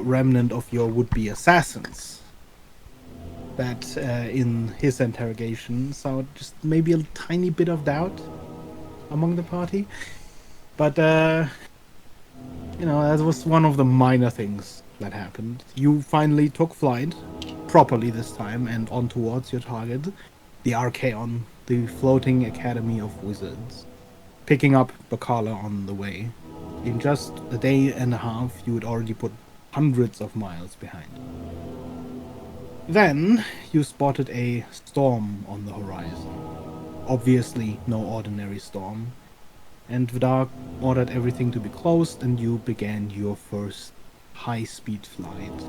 remnant of your would-be assassins that in his interrogation saw just maybe a tiny bit of doubt among the party. But, that was one of the minor things that happened. You finally took flight, properly this time, and on towards your target, the Archaon, the floating academy of wizards, picking up Bacala on the way. In just a day and a half, you had already put hundreds of miles behind. Then, you spotted a storm on the horizon. Obviously, no ordinary storm. And Vidar ordered everything to be closed, and you began your first high-speed flight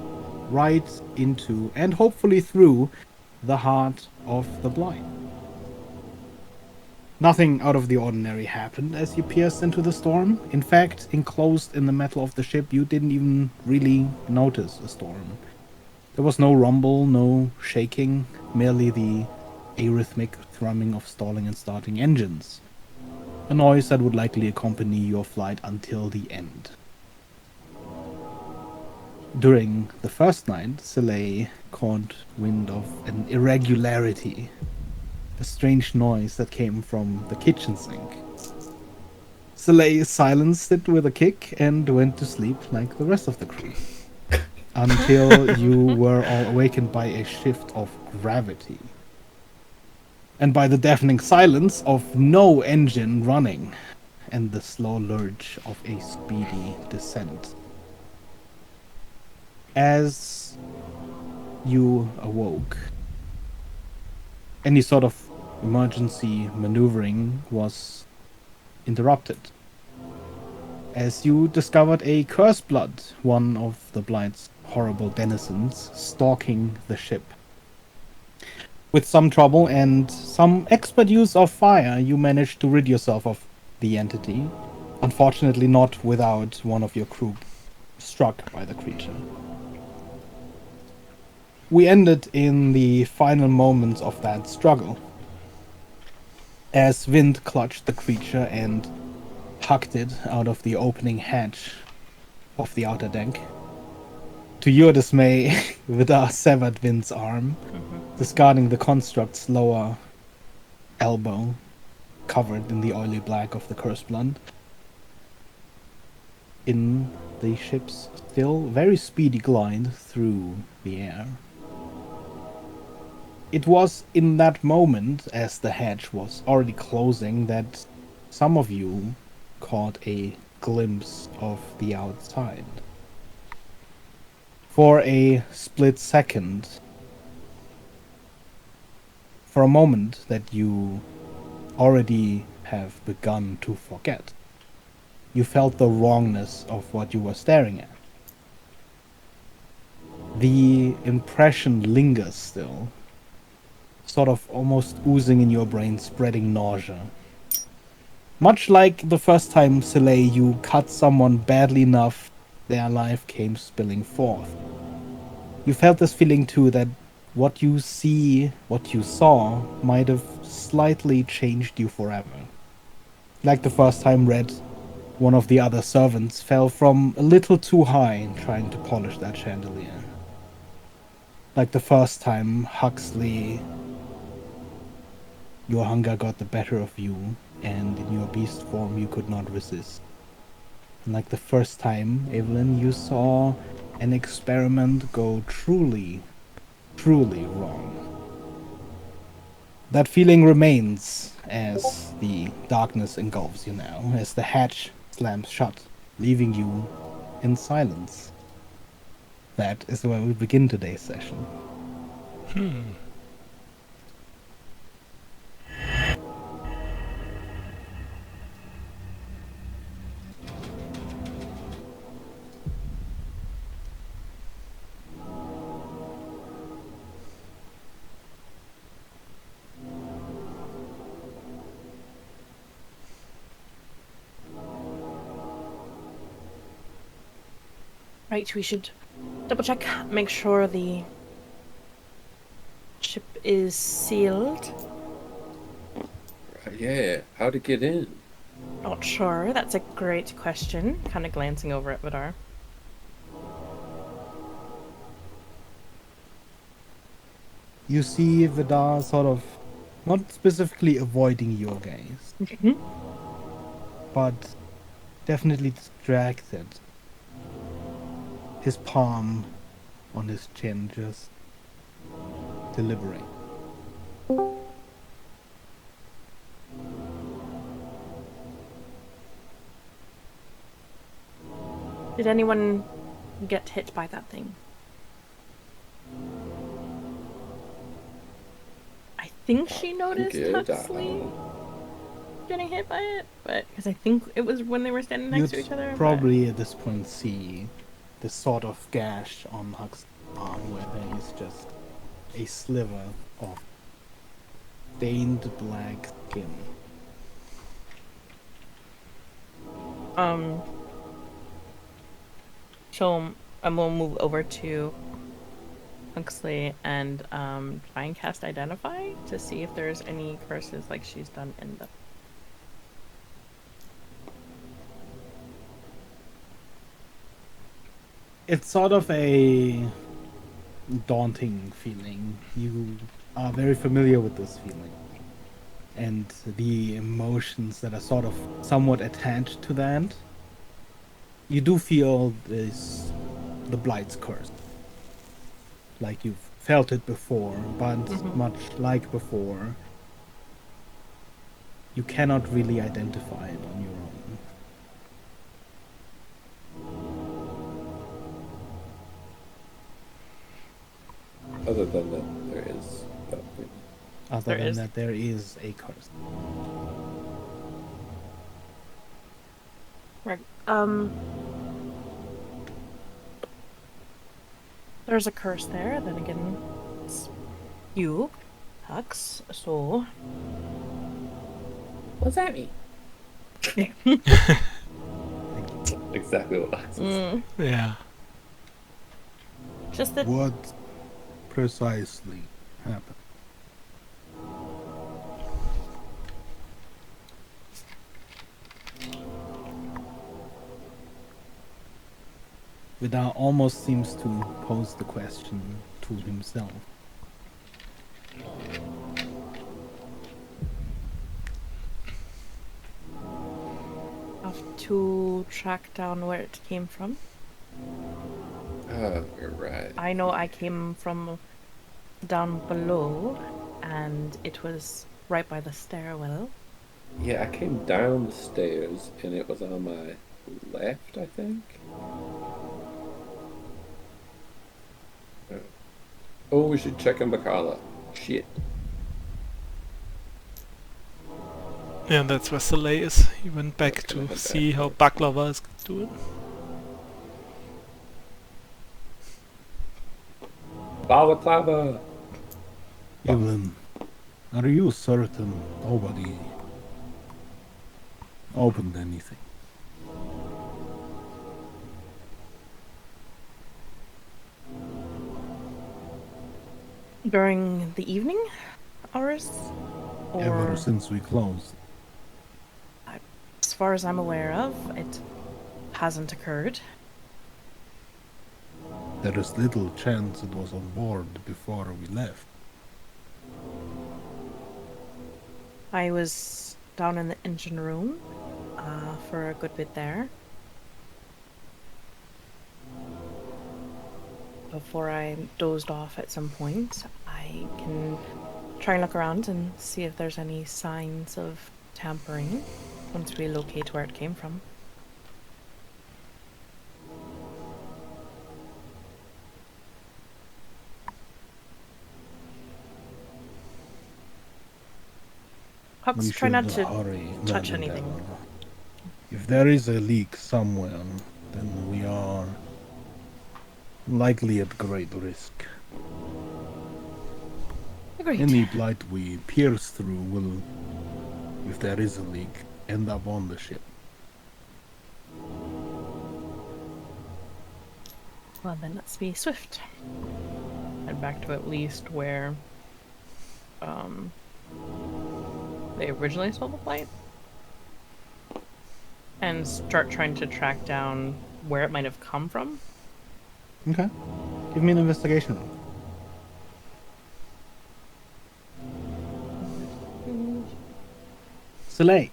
right into, and hopefully through, the heart of the Blind. Nothing out of the ordinary happened as you pierced into the storm. In fact, enclosed in the metal of the ship, you didn't even really notice a storm. There was no rumble, no shaking, merely the arrhythmic thrumming of stalling and starting engines. A noise that would likely accompany your flight until the end. During the first night, Soleil caught wind of an irregularity, a strange noise that came from the kitchen sink. Soleil silenced it with a kick and went to sleep like the rest of the crew. Until you were all awakened by a shift of gravity. And by the deafening silence of no engine running, and the slow lurch of a speedy descent. As you awoke, any sort of emergency maneuvering was interrupted, as you discovered a cursed blood, one of the Blind's horrible denizens, stalking the ship. With some trouble and some expert use of fire, you managed to rid yourself of the entity. Unfortunately, not without one of your crew struck by the creature. We ended in the final moments of that struggle, as Wind clutched the creature and hucked it out of the opening hatch of the outer deck. To your dismay, Vidar severed Wind's arm, discarding the construct's lower elbow, covered in the oily black of the cursed blood. In the ship's still very speedy glide through the air. It was in that moment, as the hatch was already closing, that some of you caught a glimpse of the outside. For a split second, for a moment that you already have begun to forget, you felt the wrongness of what you were staring at. The impression lingers still, sort of almost oozing in your brain, spreading nausea. Much like the first time, Soleil, you cut someone badly enough, their life came spilling forth. You felt this feeling too, that what you saw, might have slightly changed you forever. Like the first time Red, one of the other servants, fell from a little too high trying to polish that chandelier. Like the first time Huxley, your hunger got the better of you, and in your beast form you could not resist. And like the first time, Evelyn, you saw an experiment go truly wrong. That feeling remains as the darkness engulfs you now, as the hatch slams shut, leaving you in silence. That is where we begin today's session. Right, we should double check, make sure the ship is sealed. Yeah, how to get in? Not sure, that's a great question. Kind of glancing over at Vidar. You see Vidar sort of not specifically avoiding your gaze, but definitely distracted. His palm on his chin, just deliberate. Did anyone get hit by that thing? I think she noticed Huxley getting hit by it, but because I think it was when they were standing next to each other. Probably at this point see the sort of gash on Hux's arm where there is just a sliver of stained black skin. So I'm gonna move over to Huxley and try and cast Identify to see if there's any curses like she's done in the. It's sort of a daunting feeling. You are very familiar with this feeling. And the emotions that are sort of somewhat attached to that. You do feel the Blight's curse. Like you've felt it before, but much like before, you cannot really identify it on your own. Other than that, there is. Other than that, there is a curse. Right. There's a curse there. Then again, it's you, Hux. So. What's that mean? Exactly what Hux is. Yeah. Just that. What precisely happened? Vidar almost seems to pose the question to himself. Have to track down where it came from. Oh, you're right. I know I came from down below, and it was right by the stairwell. Yeah, I came down the stairs, and it was on my left, I think. Oh, we should check on Bakala. Shit. Yeah, that's where Soleil is. He went back to see how Baklava is doing. Balaclava! Evelyn, are you certain nobody opened anything? During the evening hours? Or, Ever since we closed. as far as I'm aware of, it hasn't occurred. There is little chance it was on board before we left. I was down in the engine room for a good bit there. Before I dozed off at some point, I can try and look around and see if there's any signs of tampering once we locate where it came from. Hux, try not to touch anything. If there is a leak somewhere, then we are likely at great risk. Agreed. Any blight we pierce through will, if there is a leak, end up on the ship. Well, then let's be swift. Head back to at least where they originally sold the flight. And start trying to track down where it might have come from. Okay. Give me an investigation roll. Soleil.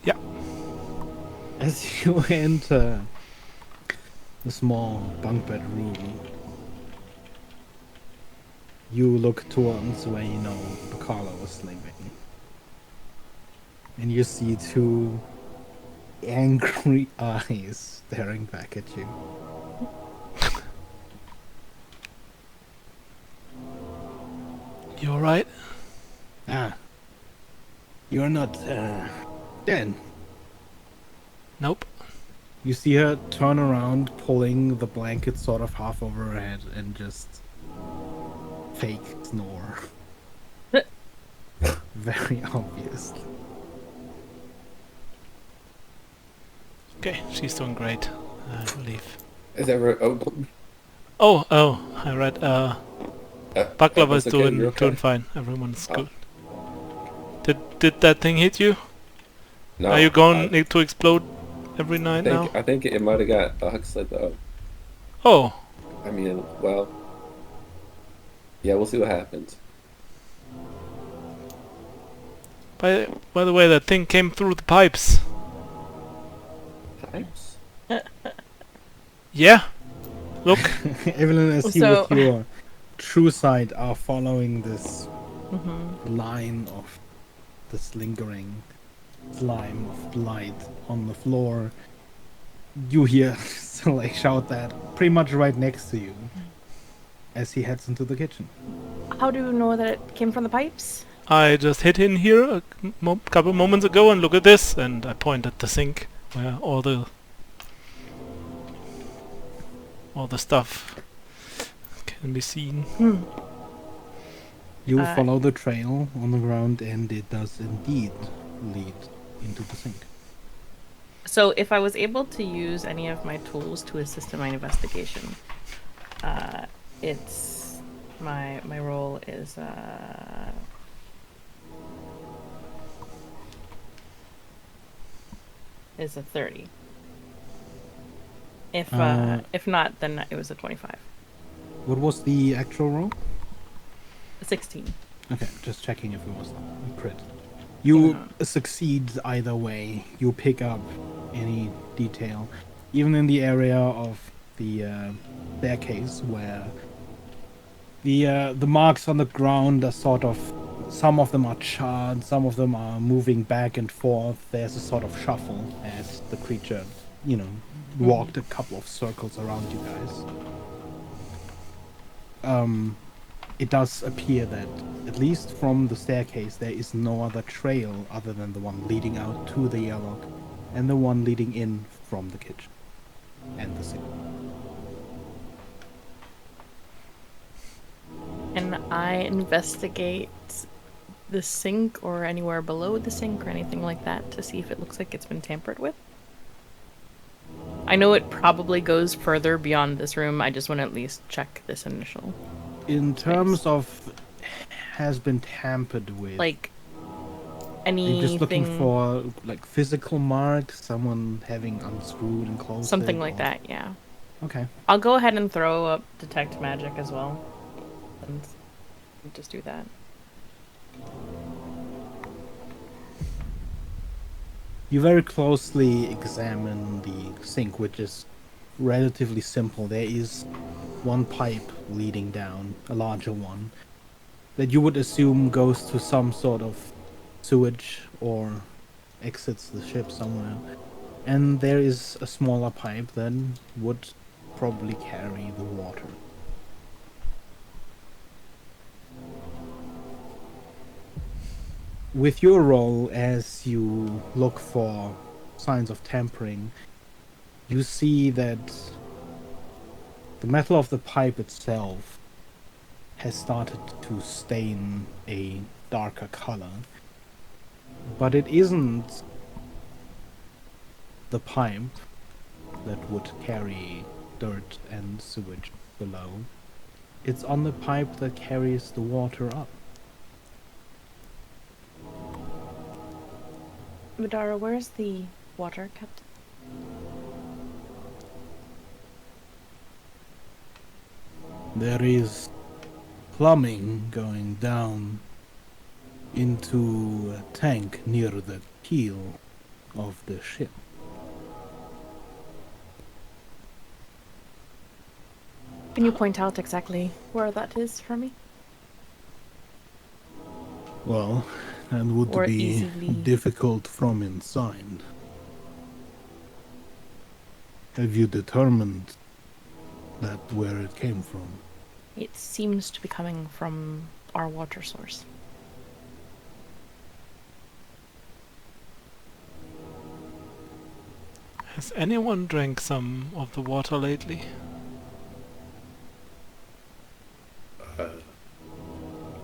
Yeah. As you enter the small bunk bed room, you look towards where you know Bacala was sleeping. And you see two angry eyes staring back at you. You alright? Ah, you're not dead. Nope. You see her turn around, pulling the blanket sort of half over her head, and just fake snore. Very obvious. Okay, she's doing great. I believe. Is that Oh, I read. Baklava is that's okay, you're doing okay? fine. Everyone's Oh. good. Did that thing hit you? No. Are you going to explode every night now? I think it might have got Huxley though. Oh, I mean, well, yeah, we'll see what happens. by the way, that thing came through the pipes. Pipes? Yeah. Look. Evelyn, as you So- with your true sight are following this Mm-hmm. line of this lingering slime of light on the floor, you hear Soleil shout that pretty much right next to you as he heads into the kitchen. How do you know that it came from the pipes? I just hit in here a couple moments ago and look at this, and I point at the sink where all the stuff can be seen. You Uh, follow the trail on the ground, and it does indeed lead into the sink. So if I was able to use any of my tools to assist in my investigation, it's my role is a 30. If not, then it was a 25. What was the actual roll? A 16. Okay, just checking if it was a crit. You succeed either way. You pick up any detail, even in the area of the staircase where the marks on the ground are sort of, some of them are charred, some of them are moving back and forth. There's a sort of shuffle as the creature, walked a couple of circles around you guys. It does appear that, at least from the staircase, there is no other trail other than the one leading out to the airlock and the one leading in from the kitchen and the sink. And I investigate the sink or anywhere below the sink or anything like that to see if it looks like it's been tampered with. I know it probably goes further beyond this room. I just want to at least check this initial. In terms of has been tampered with, Like, are you just looking anything, for like physical marks, someone having unscrewed and closed something it, like or- that, yeah. Okay. I'll go ahead and throw up detect magic as well. And just do that. You very closely examine the sink, which is relatively simple. There is one pipe leading down, a larger one, that you would assume goes to some sort of sewage or exits the ship somewhere. And there is a smaller pipe that would probably carry the water. With your role, as you look for signs of tampering, you see that the metal of the pipe itself has started to stain a darker color. But it isn't the pipe that would carry dirt and sewage below. It's on the pipe that carries the water up. Madara, where's the water kept? There is plumbing going down into a tank near the keel of the ship. Can you point out exactly where that is for me? Well, that would Or be easily- difficult from inside. Have you determined that where it came from? It seems to be coming from our water source. Has anyone drank some of the water lately?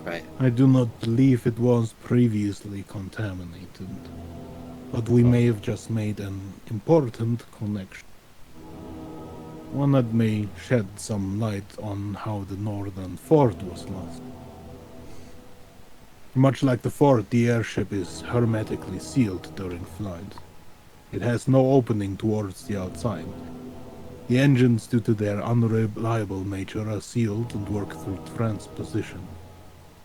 Right. I do not believe it was previously contaminated, but we may have just made an important connection. One that may shed some light on how the northern fort was lost. Much like the fort, the airship is hermetically sealed during flight. It has no opening towards the outside. The engines, due to their unreliable nature, are sealed and work through transposition.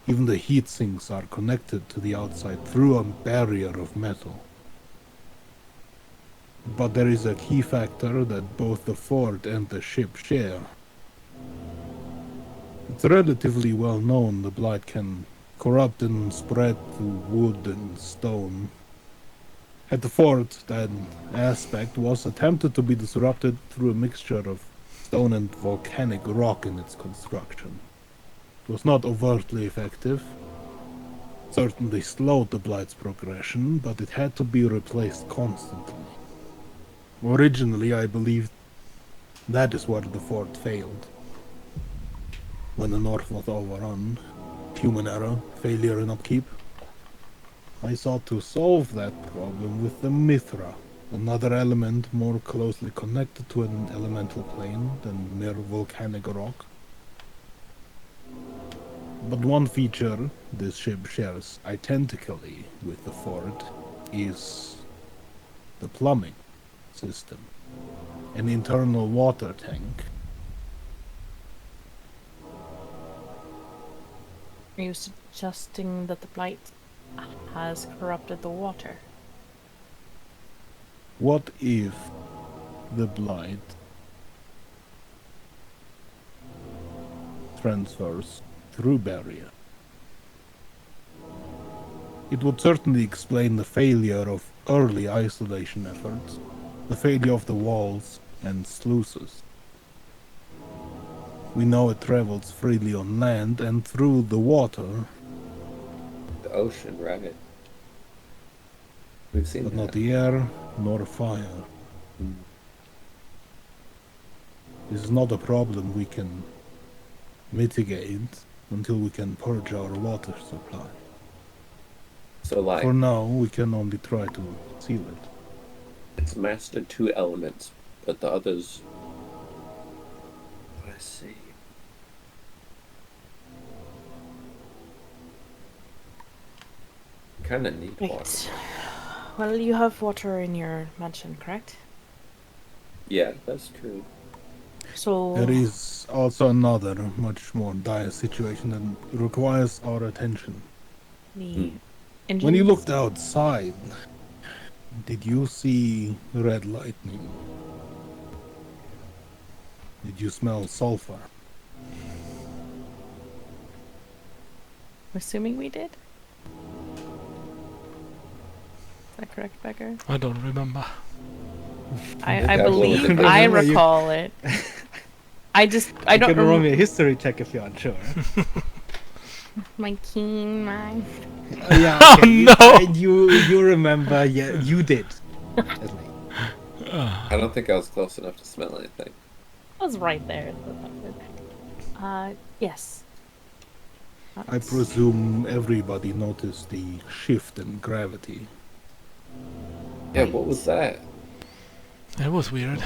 Even the heat sinks are connected to the outside through a barrier of metal. But there is a key factor that both the fort and the ship share. It's relatively well known the blight can corrupt and spread through wood and stone. At the fort, that aspect was attempted to be disrupted through a mixture of stone and volcanic rock in its construction. It was not overtly effective. Certainly slowed the blight's progression, but it had to be replaced constantly. Originally, I believed that is where the fort failed. When the north was overrun, human error, failure in upkeep, I sought to solve that problem with the Mithra, another element more closely connected to an elemental plane than mere volcanic rock. But one feature this ship shares identically with the fort is the plumbing system, an internal water tank. Are you suggesting that the blight has corrupted the water? What if the blight transfers through barrier? It would certainly explain the failure of early isolation efforts, the failure of the walls and sluices. We know it travels freely on land and through the water, The ocean, right? We've seen but that. not the air nor fire. Mm. This is not a problem we can mitigate until we can purge our water supply. So, like, For now, we can only try to seal it. it's mastered 2 elements, but the others. I see. Kind of need water. Right. Well, you have water in your mansion, correct? Yeah, that's true. So There is also another, much more dire situation that requires our attention. the engines. When you looked outside, did you see red lightning? Did you smell sulfur? I'm assuming we did. Is that correct, Becker? I don't remember. I I believe believe- I Remember, you- recall it. I don't You can roll remember me a history check if you're unsure. my keen mind. Yeah. Oh, okay, no! You remember? Yeah, you did. At least. I don't think I was close enough to smell anything. I was right there. Yes. I presume everybody noticed the shift in gravity. Yeah, what was that? It was weird.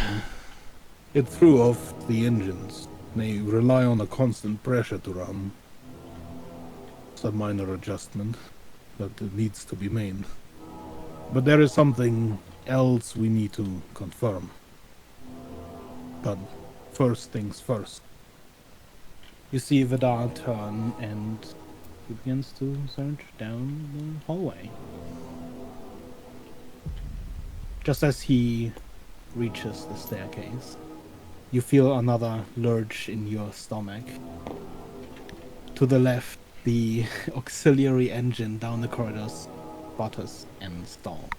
It threw off the engines. They rely on a constant pressure to run. It's a minor adjustment, but it needs to be made. But there is something else we need to confirm. But first things first. You see Vidar turn and He begins to search down the hallway. Just as he reaches the staircase, you feel another lurch in your stomach. To the left, the auxiliary engine down the corridors sputters and stalls.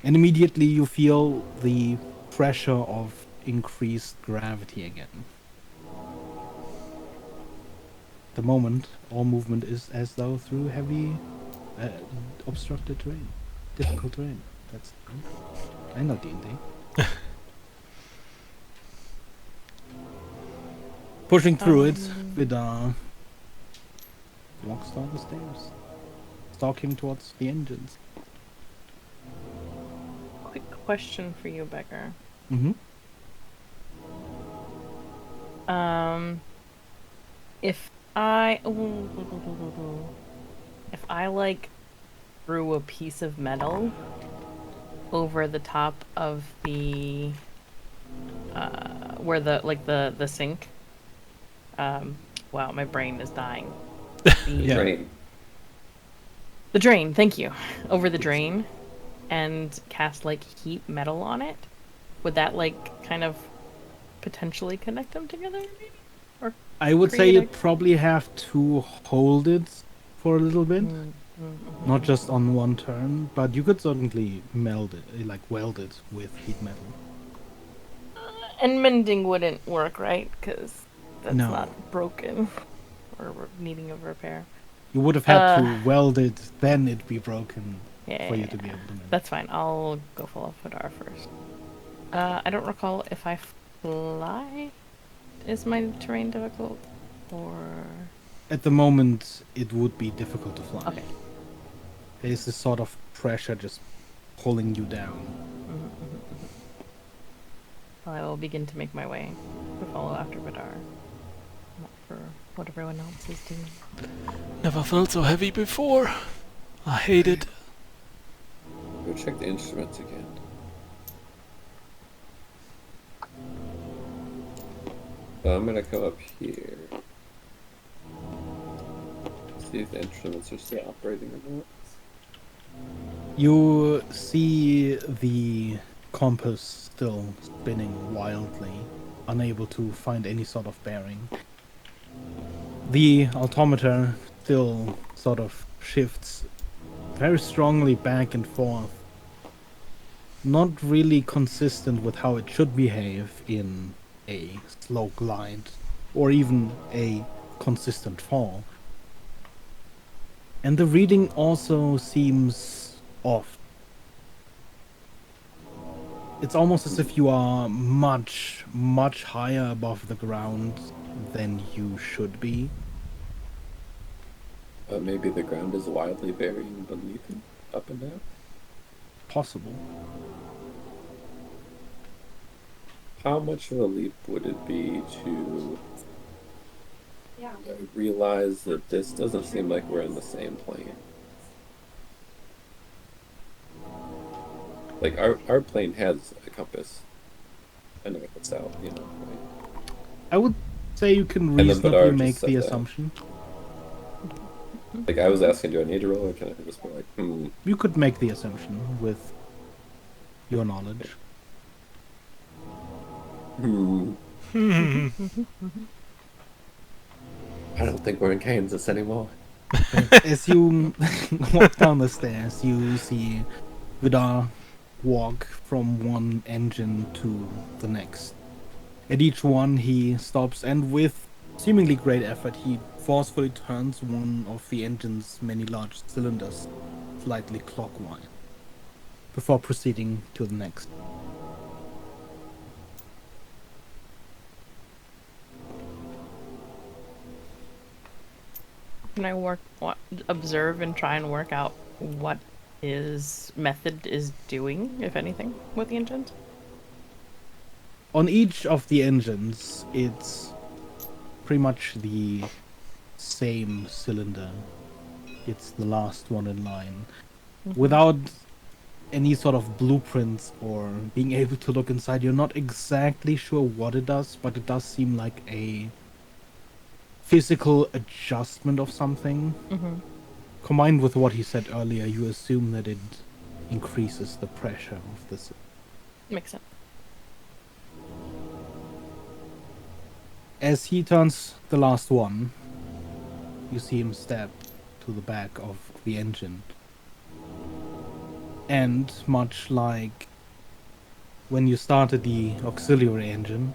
And immediately you feel the pressure of increased gravity again. The moment, all movement is as though through heavy, obstructed terrain. Difficult terrain. That's... I know D&D. Pushing through it, Vidar walks down the stairs, stalking towards the engines. Quick question for you, Becker. Mm-hmm. If I like threw a piece of metal over the top of the where the sink. Wow, my brain is dying. Yeah. Drain. The drain, thank you. Over the drain, and cast like heat metal on it. Would that like kind of potentially connect them together? Maybe? Or I would say create you'd probably have to hold it for a little bit, not just on one turn, but you could certainly meld it, like weld it with heat metal. And mending wouldn't work, right? Because that's No. not broken or needing of repair. You would have had to weld it, then it'd be broken Yeah, for you to be able to mend. that's fine. I'll go full off Vidar first. I don't recall if I fly. Is my terrain difficult, or At the moment, it would be difficult to fly. okay? There's this sort of pressure just pulling you down. I will begin to make my way to follow after Vidar. Not for what everyone else is doing. Never felt so heavy before. I hate it. Go check the instruments again. So I'm gonna come up here. See if the instruments are still operating or not. You see the compass still spinning wildly, unable to find any sort of bearing. The altimeter still sort of shifts very strongly back and forth. Not really consistent with how it should behave in a slow glide or even a consistent fall. And the reading also seems off. It's almost as if you are much, much higher above the ground than you should be. Maybe the ground is wildly varying beneath it, up and down. Possible. How much of a leap would it be to realize that this doesn't seem like we're in the same plane? Like, our plane has a compass. I know it's out, you know. Right? I would say you can then reasonably Vidar just make said the that. assumption. Like, I was asking, do I need to roll, or can I just be like, You could make the assumption with your knowledge. I don't think we're in Kansas anymore. As you walk down the stairs, you see Vidar walk from one engine to the next. At each one, he stops, and with seemingly great effort, he forcefully turns one of the engine's many large cylinders slightly clockwise before proceeding to the next. Can I observe and try and work out what his method is doing, if anything, with the engines? On each of the engines, it's pretty much the same cylinder. It's the last one in line. Without any sort of blueprints or being able to look inside, you're not exactly sure what it does, but it does seem like a physical adjustment of something. Mm-hmm. Combined with what he said earlier, you assume that it increases the pressure of this. Makes sense. As he turns the last one, you see him step to the back of the engine. And much like when you started the auxiliary engine,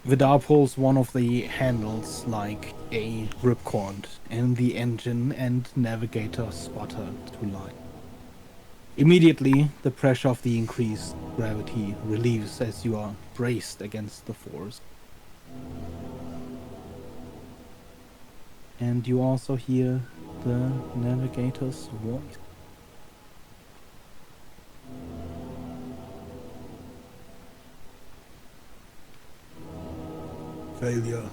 Vidar pulls one of the handles like a ripcord, and the engine and navigator sputter to life. Immediately, the pressure of the increased gravity relieves as you are braced against the force. And you also hear the navigator's voice. Failure.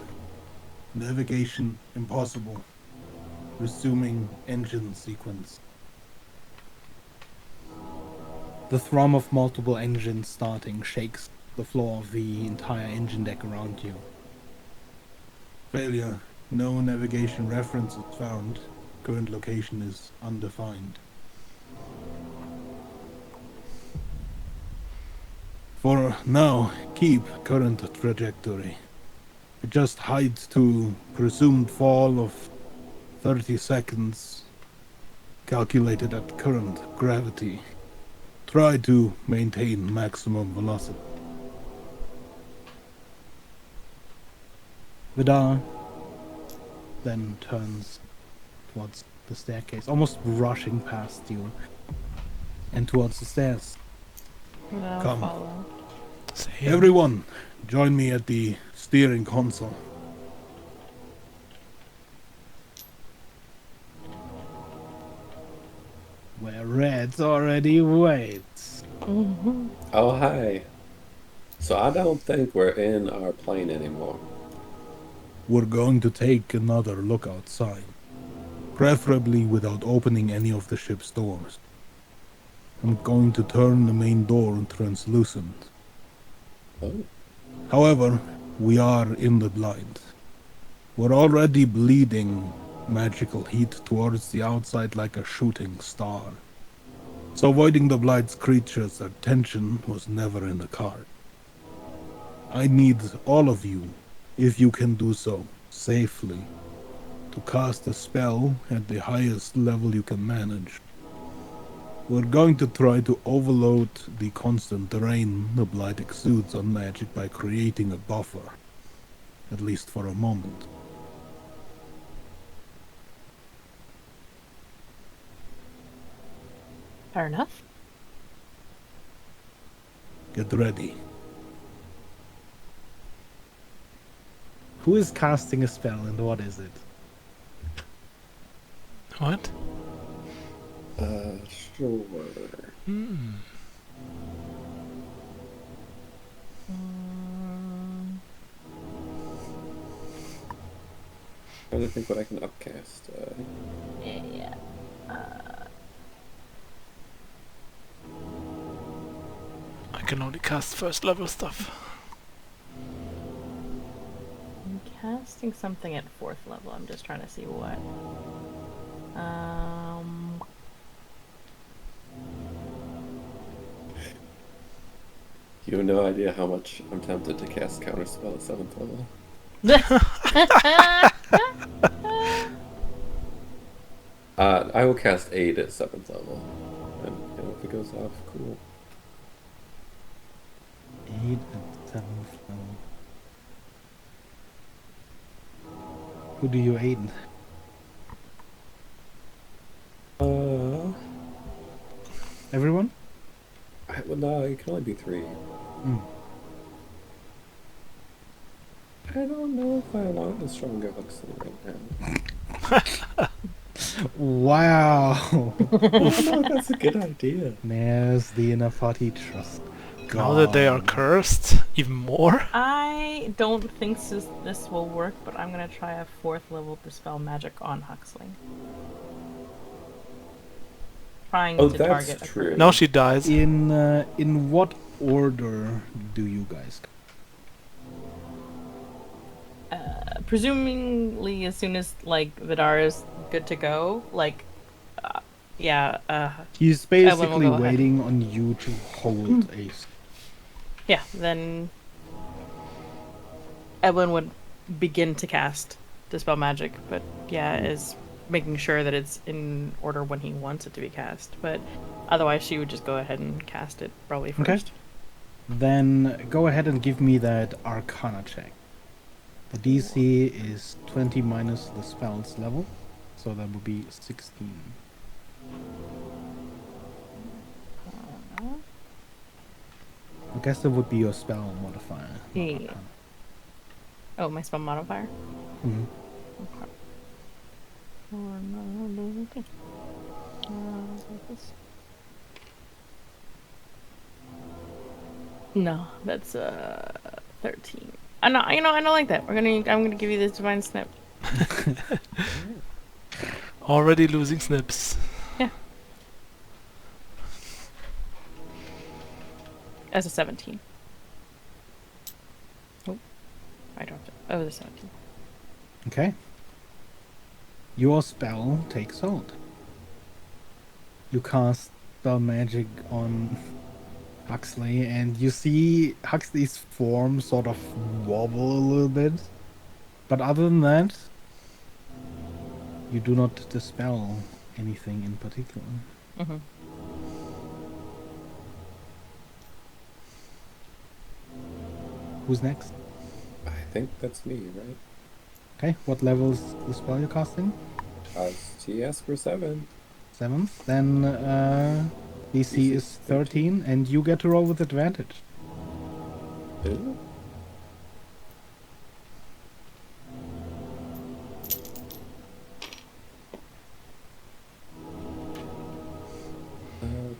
Navigation impossible. Resuming engine sequence. The thrum of multiple engines starting shakes the floor of the entire engine deck around you. Failure. No navigation references found. Current location is undefined. For now, keep current trajectory. Adjust height to presumed fall of 30 seconds, calculated at current gravity. Try to maintain maximum velocity. Vidar then turns towards the staircase, almost rushing past you, and towards the stairs. I'll Come. follow. Same. Everyone, join me at the steering console. Where Red already waits. Mm-hmm. Oh, hi. So I don't think we're in our plane anymore. We're going to take another look outside, preferably without opening any of the ship's doors. I'm going to turn the main door translucent. Oh, However, we are in the blind. We're already bleeding magical heat towards the outside like a shooting star. So avoiding the blight's creatures' attention was never in the card. I need all of you, if you can do so safely, to cast a spell at the highest level you can manage. We're going to try to overload the constant drain the blight exudes on magic by creating a buffer, at least for a moment. Fair enough. Get ready. Who is casting a spell and what is it? What? sure. Hmm. Trying to think what I can upcast. Yeah. I can only cast first level stuff. I'm casting something at 4th level. I'm just trying to see what. You have no idea how much I'm tempted to cast Counterspell at 7th level. I will cast 8 at 7th level. And if it goes off, cool. 8 and 7th level. Who do you aid? Everyone? Well, no, it can only be 3. I don't know if I want a strong galaxy right now. Wow! Oh, that's a good idea. There's the inner party trust. Now that they are gone. cursed, even more. I don't think this will work, but I'm gonna try a 4th level Dispel Magic on Huxley. Trying Oh, to that's target a true. Now she dies. In what order do you guys go? presumably as soon as like Vidar is good to go, like, yeah, He's Evelyn will basically go ahead. waiting on you to hold a. Yeah, then Evelyn would begin to cast Dispel Magic, but yeah, is making sure that it's in order when he wants it to be cast. But otherwise, she would just go ahead and cast it probably Okay. first. Then go ahead and give me that Arcana check. The DC is 20 minus the spell's level, so that would be 16. I guess that would be your spell modifier. not Yeah. Arcana. Oh, my spell modifier? Mhm. Okay. Or no, okay. Like this. No, that's 13. I know, I don't like that. I'm gonna give you this divine snip. Already losing snips. Yeah. As a 17. Oh, I dropped it. Oh, it was a 17. Okay. Your spell takes hold. You cast spell magic on Huxley, and you see Huxley's form sort of wobble a little bit. But other than that, you do not dispel anything in particular. Mm-hmm. Who's next? I think that's me, right? Okay, what level is the spell you're casting? She asked for 7. 7. Then DC is 13, and you get to roll with advantage. Ooh.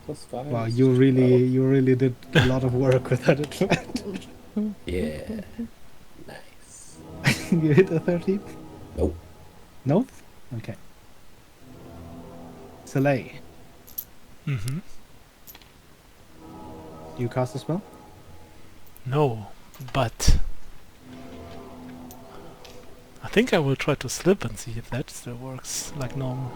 +5. Wow, is you 12. really did a lot of work with that advantage. Yeah. Nice. You hit a 13? Nope. Nope? Okay. Soleil, Mm-hmm. do you cast a spell? No, but I think I will try to slip and see if that still works like normal.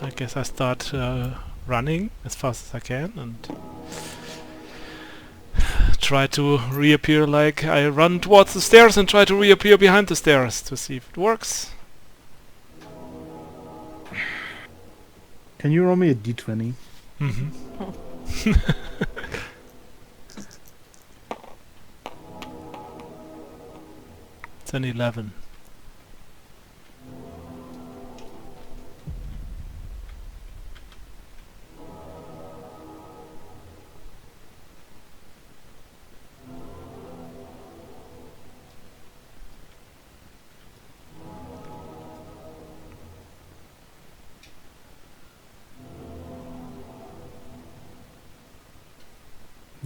I guess I start running as fast as I can and try to reappear like I run towards the stairs and try to reappear behind the stairs to see if it works. Can you roll me a d20? Mm-hmm. It's an 11.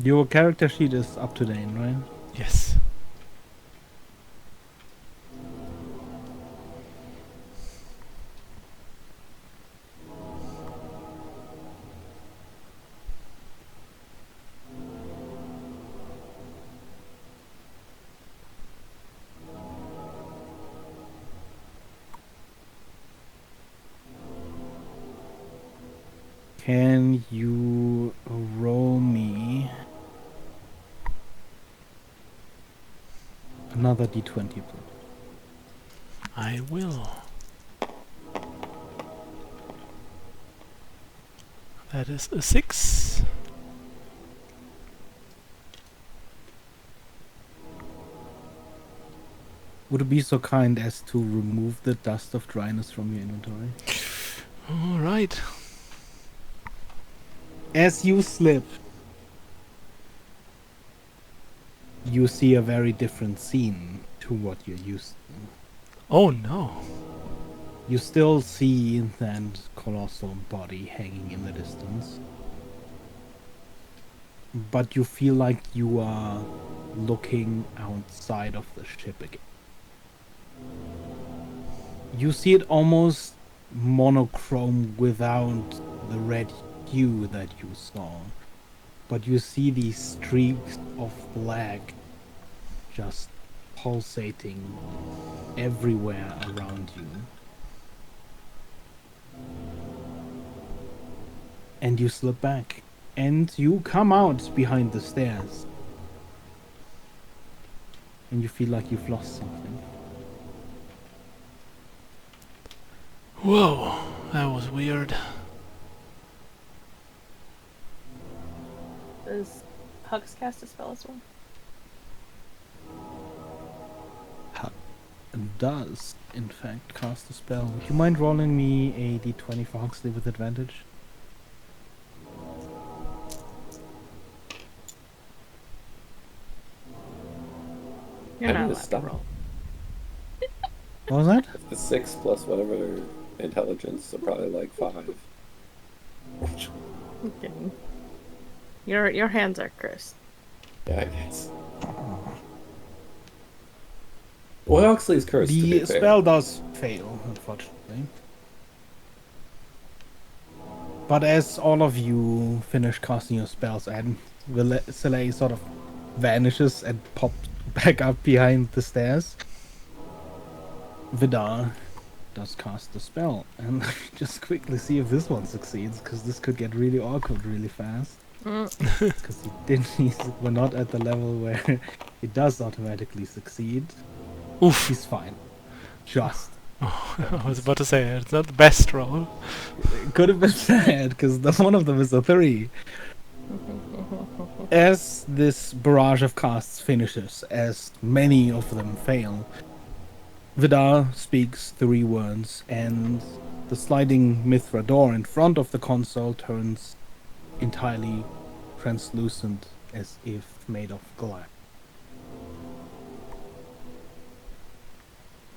Your character sheet is up to date, right? Yes. Can you roll me another d20, please? I will. That is a 6. Would you be so kind as to remove the dust of dryness from your inventory? Alright. As you slip, you see a very different scene to what you're used to. Oh no. You still see that colossal body hanging in the distance. But you feel like you are looking outside of the ship again. You see it almost monochrome without the red hue that you saw. but you see these streaks of black just pulsating everywhere around you. And you slip back, and you come out behind the stairs. And you feel like you've lost something. Whoa, that was weird. Does Hux cast a spell as well? Does, in fact, cast a spell. Would you mind rolling me a d20 for Huxley with advantage? You're I not need to allowed to stop. roll. What was that? The 6 plus whatever intelligence, so probably like 5. I'm kidding. Your hands are cursed. Yeah, I guess. Well, Huxley's cursed, to be The fair. spell does fail, unfortunately. But as all of you finish casting your spells, and Soleil sort of vanishes and pops back up behind the stairs, Vidar does cast the spell. And let me just quickly see if this one succeeds, because this could get really awkward really fast. Because we're not at the level where it does automatically succeed. Oof. He's fine. Just. I was about to say, it's not the best roll. It could have been bad, because one of them is a 3. As this barrage of casts finishes, as many of them fail, Vidar speaks 3 words, and the sliding Mithra door in front of the console turns entirely translucent, as if made of glass.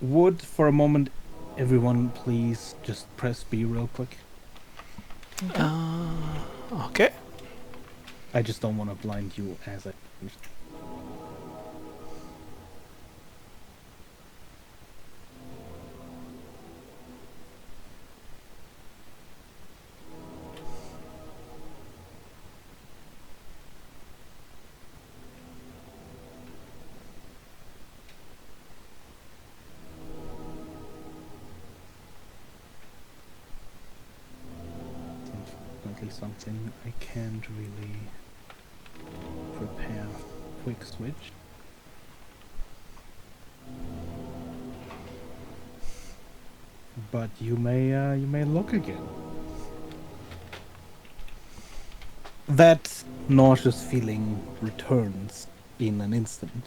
Would, for a moment, everyone please just press B real quick? Okay. I just don't want to blind you as I... Unfortunately, something I can't really prepare. Quick switch. But you may look again. That nauseous feeling returns in an instant.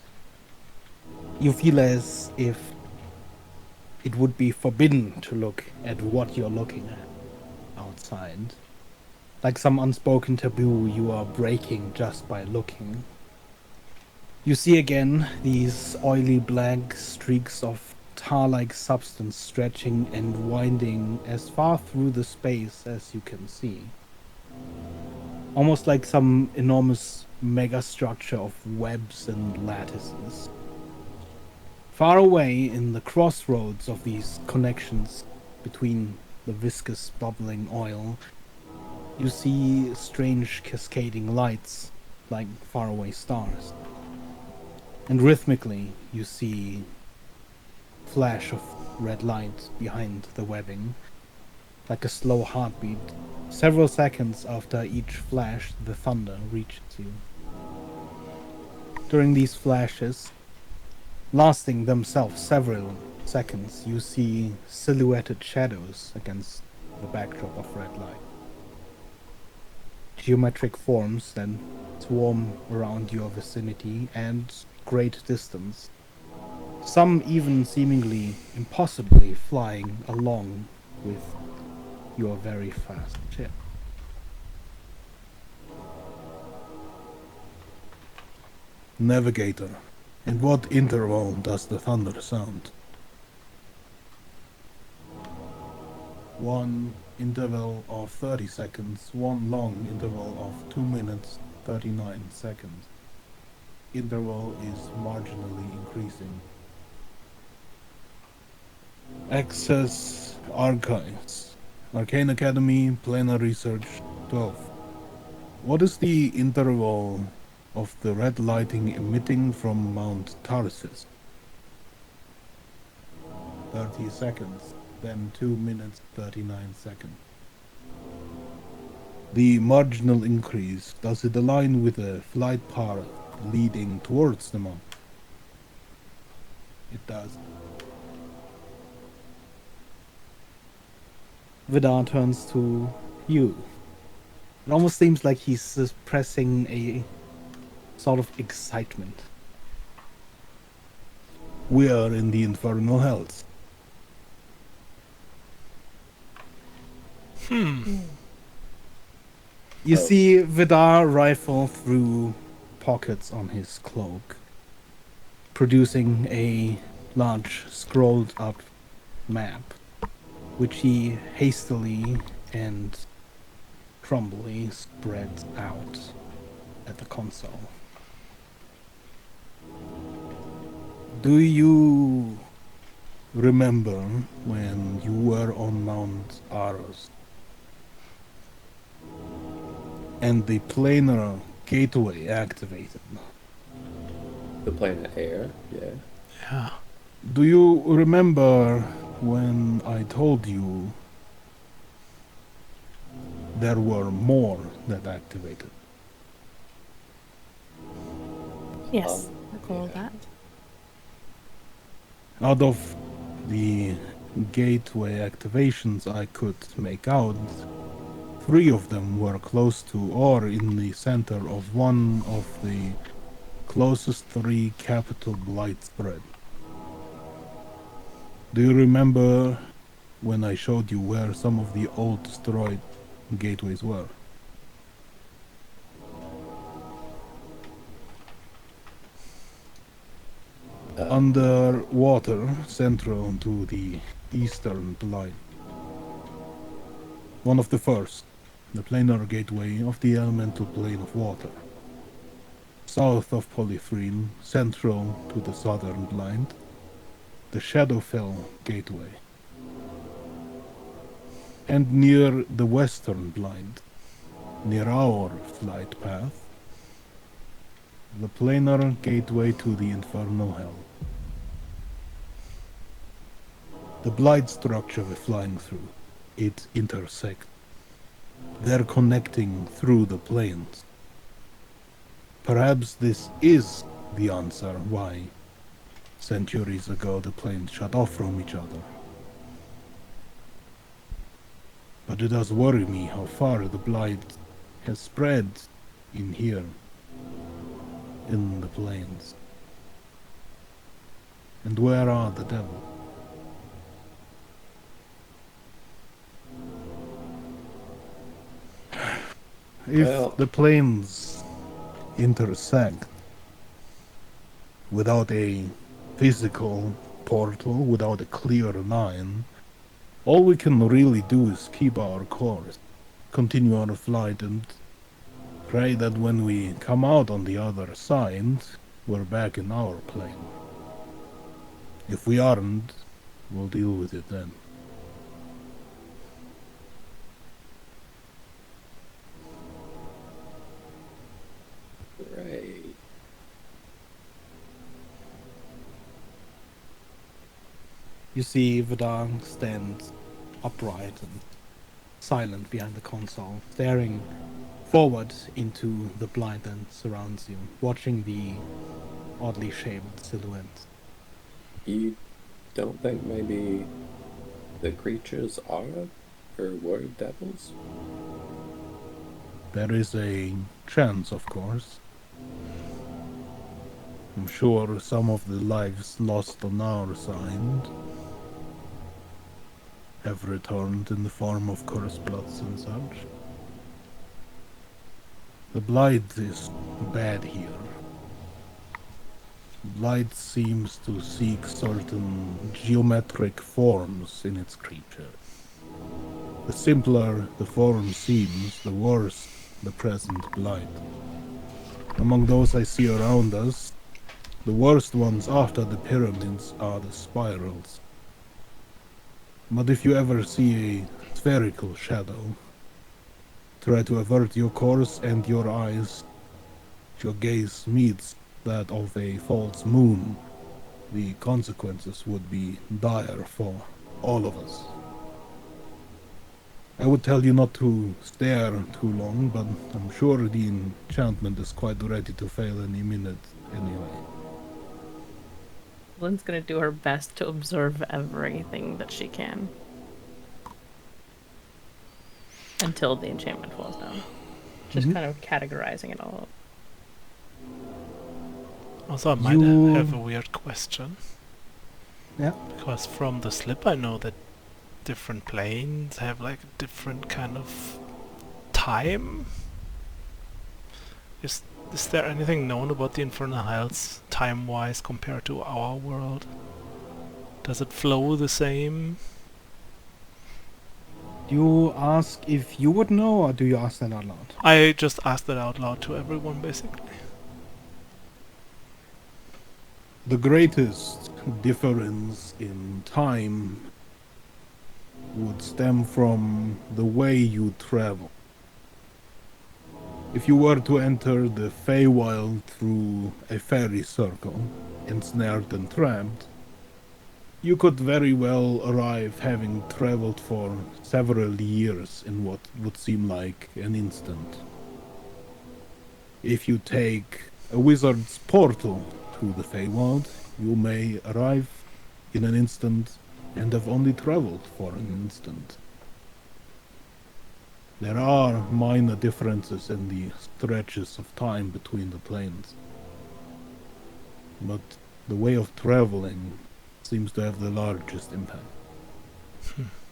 You feel as if it would be forbidden to look at what you're looking at outside. Like some unspoken taboo you are breaking just by looking. You see again these oily black streaks of tar-like substance stretching and winding as far through the space as you can see. Almost like some enormous megastructure of webs and lattices. Far away in the crossroads of these connections between the viscous bubbling oil, you see strange cascading lights like faraway stars. And rhythmically you see flash of red light behind the webbing, like a slow heartbeat. Several seconds after each flash, the thunder reaches you. During these flashes, lasting themselves several seconds, you see silhouetted shadows against the backdrop of red light. Geometric forms then swarm around your vicinity and great distance. Some even seemingly impossibly flying along with your very fast ship. Navigator, in what interval does the thunder sound? One interval of 30 seconds, one long interval of 2 minutes 39 seconds. Interval is marginally increasing. Access Archives. Arcane Academy, Planar Research 12. What is the interval of the red lighting emitting from Mount Tarsis? 30 seconds, then 2 minutes 39 seconds. The marginal increase, does it align with a flight path leading towards the mountain? It does. Vidar turns to you. It almost seems like he's suppressing a sort of excitement. We are in the infernal hells. You see Vidar rifle through pockets on his cloak, producing a large scrolled up map, which he hastily and crumbly spreads out at the console. Do you remember when you were on Mount Aros and the planar gateway activated? The planet air, yeah. Yeah. Do you remember when I told you there were more that activated? Yes, recall that. Out of the gateway activations I could make out, 3 of them were close to or in the center of one of the closest 3 capital blight spread. Do you remember when I showed you where some of the old destroyed gateways were? Underwater, central to the eastern blight. One of the first, the planar gateway of the elemental plane of water. South of Polythreme, central to the southern blind, the Shadowfell gateway. And near the western blind, near our flight path, the planar gateway to the infernal hell. The blight structure we're flying through, it intersects. They're connecting through the planes. Perhaps this is the answer why, centuries ago, the planes shut off from each other. But it does worry me how far the blight has spread in here, in the plains. And where are the devils? If Well- the planes intersect without a physical portal, without a clear line, all we can really do is keep our course, continue our flight, and pray that when we come out on the other side, we're back in our plane. If we aren't, we'll deal with it then. Right. You see Vidar stand upright and silent behind the console, staring forward into the blind that surrounds you, watching the oddly shaped silhouette. You don't think maybe the creatures are or were devils? There is a chance, of course. I'm sure some of the lives lost on our side have returned in the form of cursed bloods and such. The blight is bad here. Blight seems to seek certain geometric forms in its creature. The simpler the form seems, the worse the present blight. Among those I see around us, the worst ones after the pyramids are the spirals. But if you ever see a spherical shadow, try to avert your course and your eyes, your gaze meets that of a false moon, the consequences would be dire for all of us. I would tell you not to stare too long, but I'm sure the enchantment is quite ready to fail any minute anyway. Lynn's gonna do her best to observe everything that she can. Until the enchantment falls down. Just kind of categorizing it all up. Also, I might You- have a weird question. Yeah. Because from the slip I know that different planes have like a different kind of time. Is there anything known about the Infernal Hells time-wise compared to our world? Does it flow the same? Do you ask if you would know, or do you ask that out loud? I just asked that out loud to everyone, basically. The greatest difference in time would stem from the way you travel. If you were to enter the Feywild through a fairy circle, ensnared and trapped, you could very well arrive having traveled for several years in what would seem like an instant. If you take a wizard's portal to the Feywild, you may arrive in an instant and have only traveled for an instant. There are minor differences in the stretches of time between the planes, but the way of traveling seems to have the largest impact.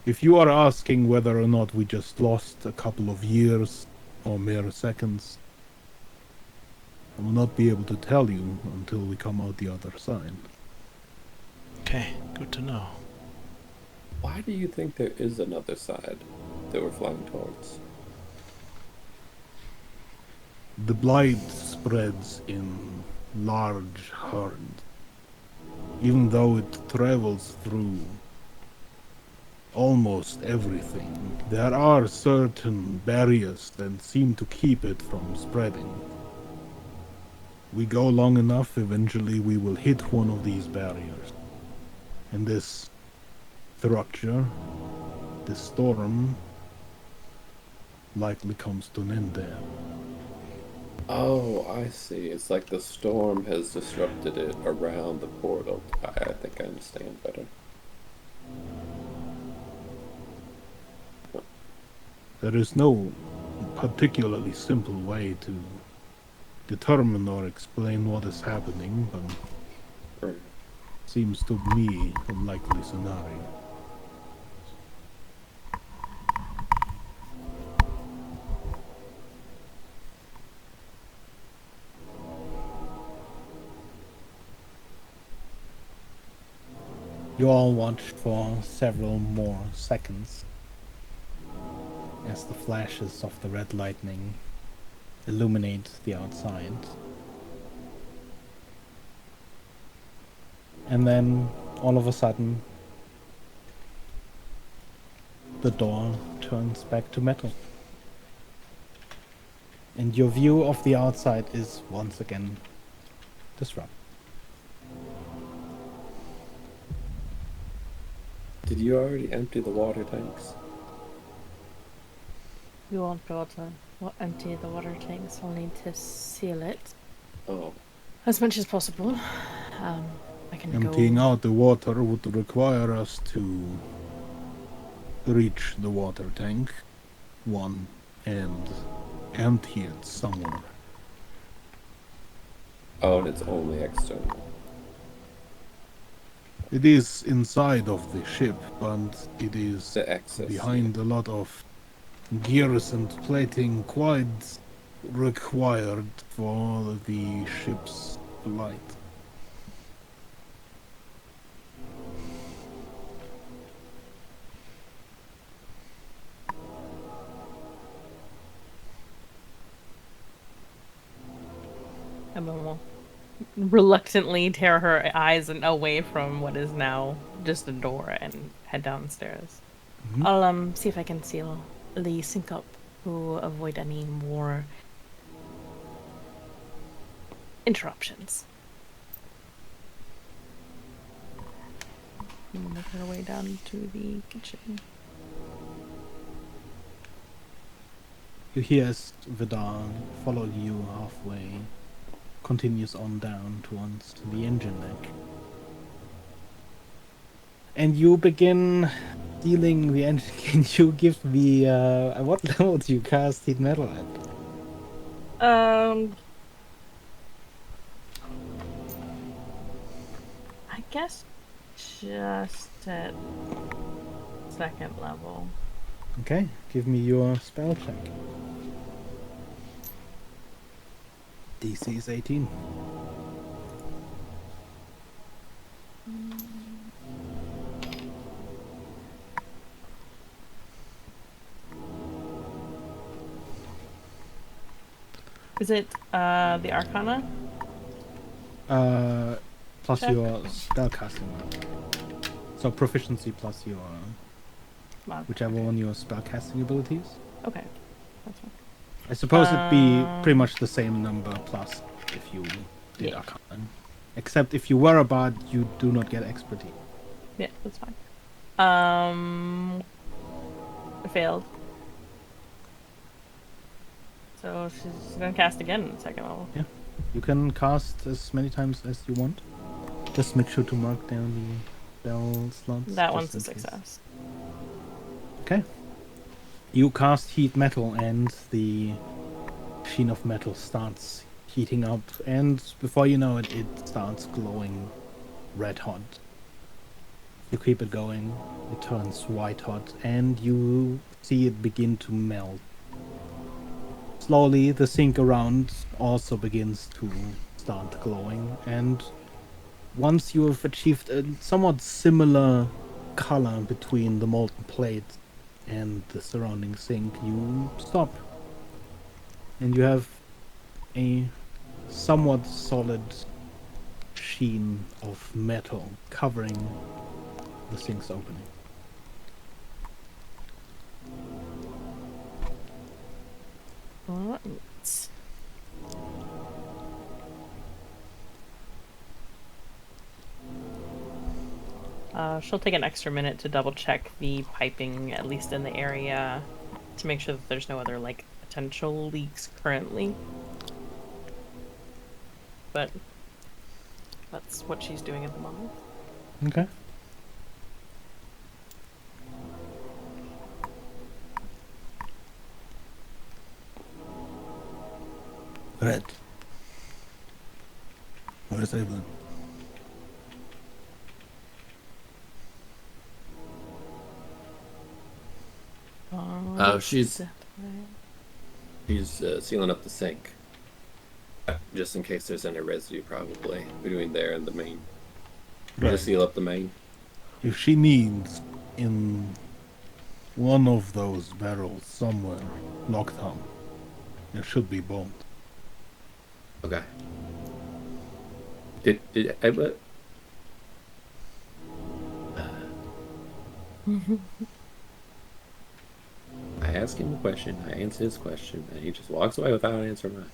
If you are asking whether or not we just lost a couple of years or mere seconds, I will not be able to tell you until we come out the other side. Okay, good to know. Why do you think there is another side that we're flying towards? The blight spreads in large herds. Even though it travels through almost everything, there are certain barriers that seem to keep it from spreading. We go long enough, eventually we will hit one of these barriers. And this structure, this storm, likely comes to an end there. Oh, I see. It's like the storm has disrupted it around the portal. I think I understand better. There is no particularly simple way to determine or explain what is happening, but Right. seems to me a likely scenario. You all watched for several more seconds as the flashes of the red lightning illuminate the outside. And then, all of a sudden, the door turns back to metal. And your view of the outside is once again disrupted. Did you already empty the water tanks? We won't be able to empty the water tanks. We'll need to seal it Oh, as much as possible. I can Emptying go. out the water would require us to reach the water tank, one, and empty it somewhere. oh, and it's only external. It is inside of the ship, but it is The excess. behind a lot of gears and plating quite required for the ship's flight. Emma will reluctantly tear her eyes away from what is now just a door and head downstairs. Mhm. I'll see if I can seal the sink up to avoid any more interruptions. Make our way down to the kitchen. You hear as Vidar followed you halfway, continues on down towards the engine deck. And you begin dealing the engine. Can you give me, at what level do you cast heat metal at? I guess just at second level. Okay, give me your spell check. DC is 18. Is it the Arcana? Plus Check. your spellcasting. So proficiency plus your Wow. whichever one your spellcasting abilities. Okay, that's fine. I suppose it'd be pretty much the same number plus if you did Yeah. Arcana. Except if you were a bard, you do not get expertise. Yeah, that's fine. I failed. So she's gonna cast again in second level. You can cast as many times as you want. Just make sure to mark down the spell slots. That just one's a in case. success. Okay. You cast heat metal and the sheen of metal starts heating up, and before you know it, it starts glowing red hot. You keep it going, it turns white hot, and you see it begin to melt. Slowly, the sink around also begins to start glowing, and once you have achieved a somewhat similar color between the molten plate and the surrounding sink, you stop. And you have a somewhat solid sheen of metal covering the sink's opening. Right. She'll take an extra minute to double check the piping, at least in the area, to make sure that there's no other, like, potential leaks currently. But that's what she's doing at the moment. Okay. Red. Where's Evelyn? She's sealing up the sink. Just in case there's any residue, probably. Between there and the main. Just seal up the main. If she needs in one of those barrels somewhere locked up, there should be bones. Okay. Did I... I ask him a question, I answer his question, and he just walks away without answering mine.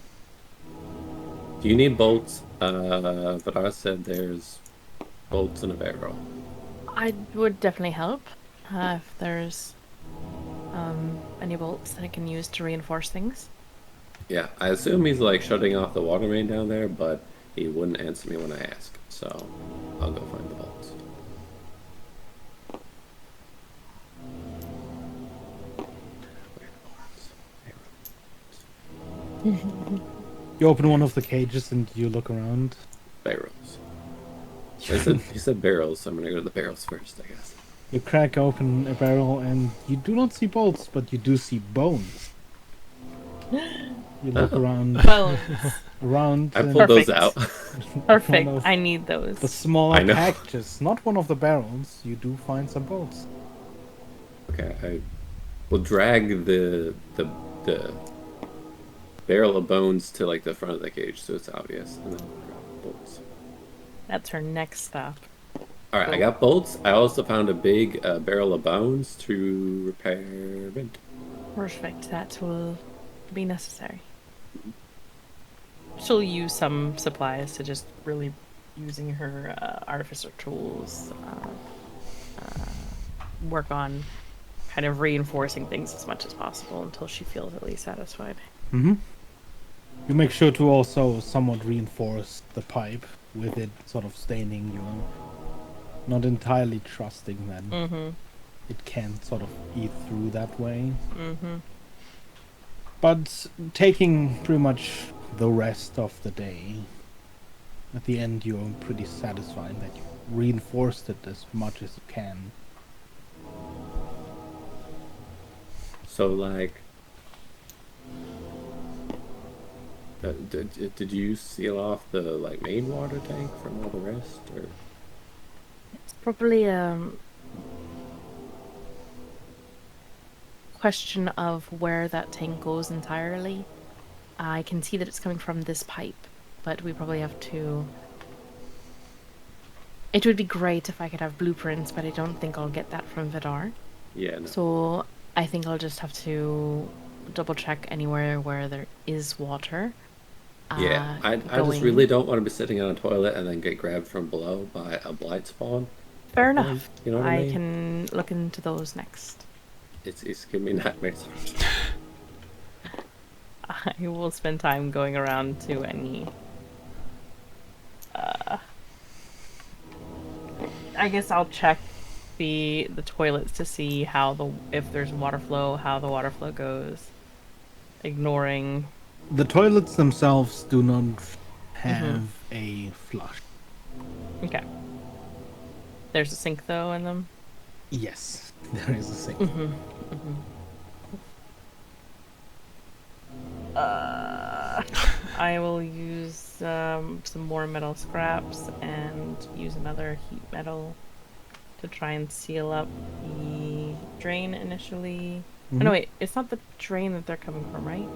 Do you need bolts? But I said there's bolts in a barrel. I would definitely help if there's any bolts that I can use to reinforce things. Yeah, I assume he's like shutting off the water main down there, but he wouldn't answer me when I ask, so I'll go find the bolts. You open one of the cages and you look around. Barrels. He said barrels, so I'm gonna go to the barrels first, I guess. You crack open a barrel and you do not see bolts, but you do see bones. You look around, Bones. around. I and pulled those Perfect. out. Perfect. One of I need those. the smaller I know. packages, not one of the barrels. You do find some bolts. Okay, I will drag the barrel of bones to like the front of the cage so it's obvious, and then drop bolts. That's her next stop. All right, I got bolts. I also found a big barrel of bones to repair vent. Perfect. That will be necessary. She'll use some supplies to just really using her artificer tools, work on kind of reinforcing things as much as possible until she feels at least satisfied. Mm-hmm. You make sure to also somewhat reinforce the pipe with it sort of staining. You're not entirely trusting that Mm-hmm. it can sort of eat through that way. Mm-hmm. But taking pretty much the rest of the day, at the end you're pretty satisfied that you reinforced it as much as you can. So, like, did you seal off the like main water tank from all the rest, or? It's probably question of where that tank goes entirely. I can see that it's coming from this pipe, but we probably have to... It would be great if I could have blueprints, but I don't think I'll get that from Vidar. Yeah, no. So I think I'll just have to double check anywhere where there is water. Yeah, I just going- really don't want to be sitting on a toilet and then get grabbed from below by a blight spawn. Fair Like, enough. You know what I I mean? can look into those next. It's giving me nightmares. I will spend time going around to any... I guess I'll check the toilets to see how if there's water flow, how the water flow goes. Ignoring... The toilets themselves do not have a flush. Okay. There's a sink though in them? Yes, there is a sink. I will use some more metal scraps and use another heat metal to try and seal up the drain initially. Oh, no, wait, it's not the drain that they're coming from, right?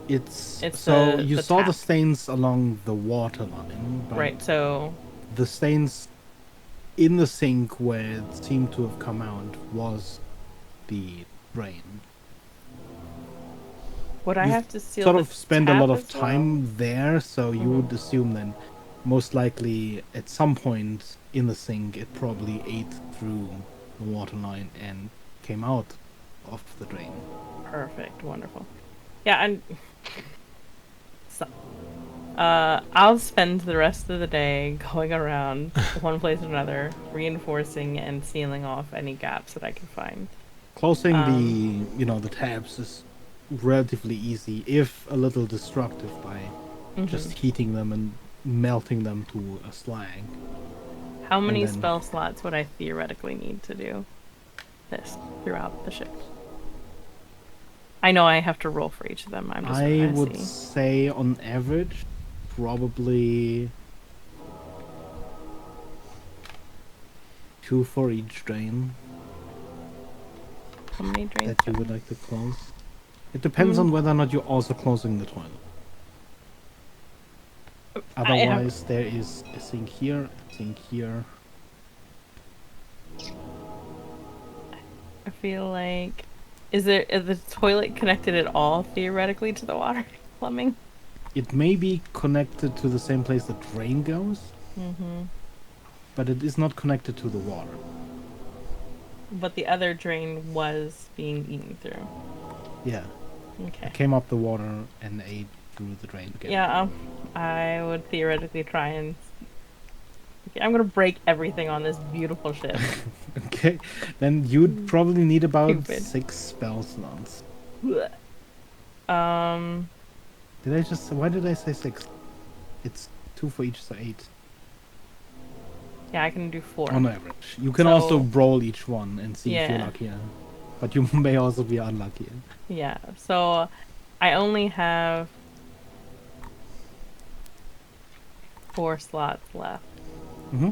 It's so you the saw the tap. stains along the water line, but Right, so... the stains in the sink where it seemed to have come out was the drain. Would I You've have to seal Sort the of spend a lot tap of as well? time there, so you would assume then most likely at some point in the sink it probably ate through the water line and came out of the drain. Perfect, wonderful. Yeah, and... So, I'll spend the rest of the day going around one place or another, reinforcing and sealing off any gaps that I can find. Closing the tabs is relatively easy, if a little destructive by just heating them and melting them to a slag. How many then- spell slots would I theoretically need to do this throughout the ship? I know I have to roll for each of them. I'm just I trying to would see. say on average probably 2 for each drain How many drains? that you would like to close. It depends on whether or not you're also closing the toilet. Otherwise, there is a sink here, a sink here. I feel like... Is the toilet connected at all, theoretically, to the water plumbing? It may be connected to the same place the drain goes, but it is not connected to the water. But the other drain was being eaten through. Yeah, Okay. it came up the water and ate through the drain again. Yeah, I would theoretically try and... Okay, I'm gonna break everything on this beautiful ship. Okay, then you'd probably need about Stupid. 6 spell slots. Um, Why did I say 6? It's 2 for each, so 8 yeah, I can do 4. on average. You can So- also roll each one and see if you're Yeah. luckier. But you may also be unlucky. Yeah, so I only have 4 slots left. Mm-hmm.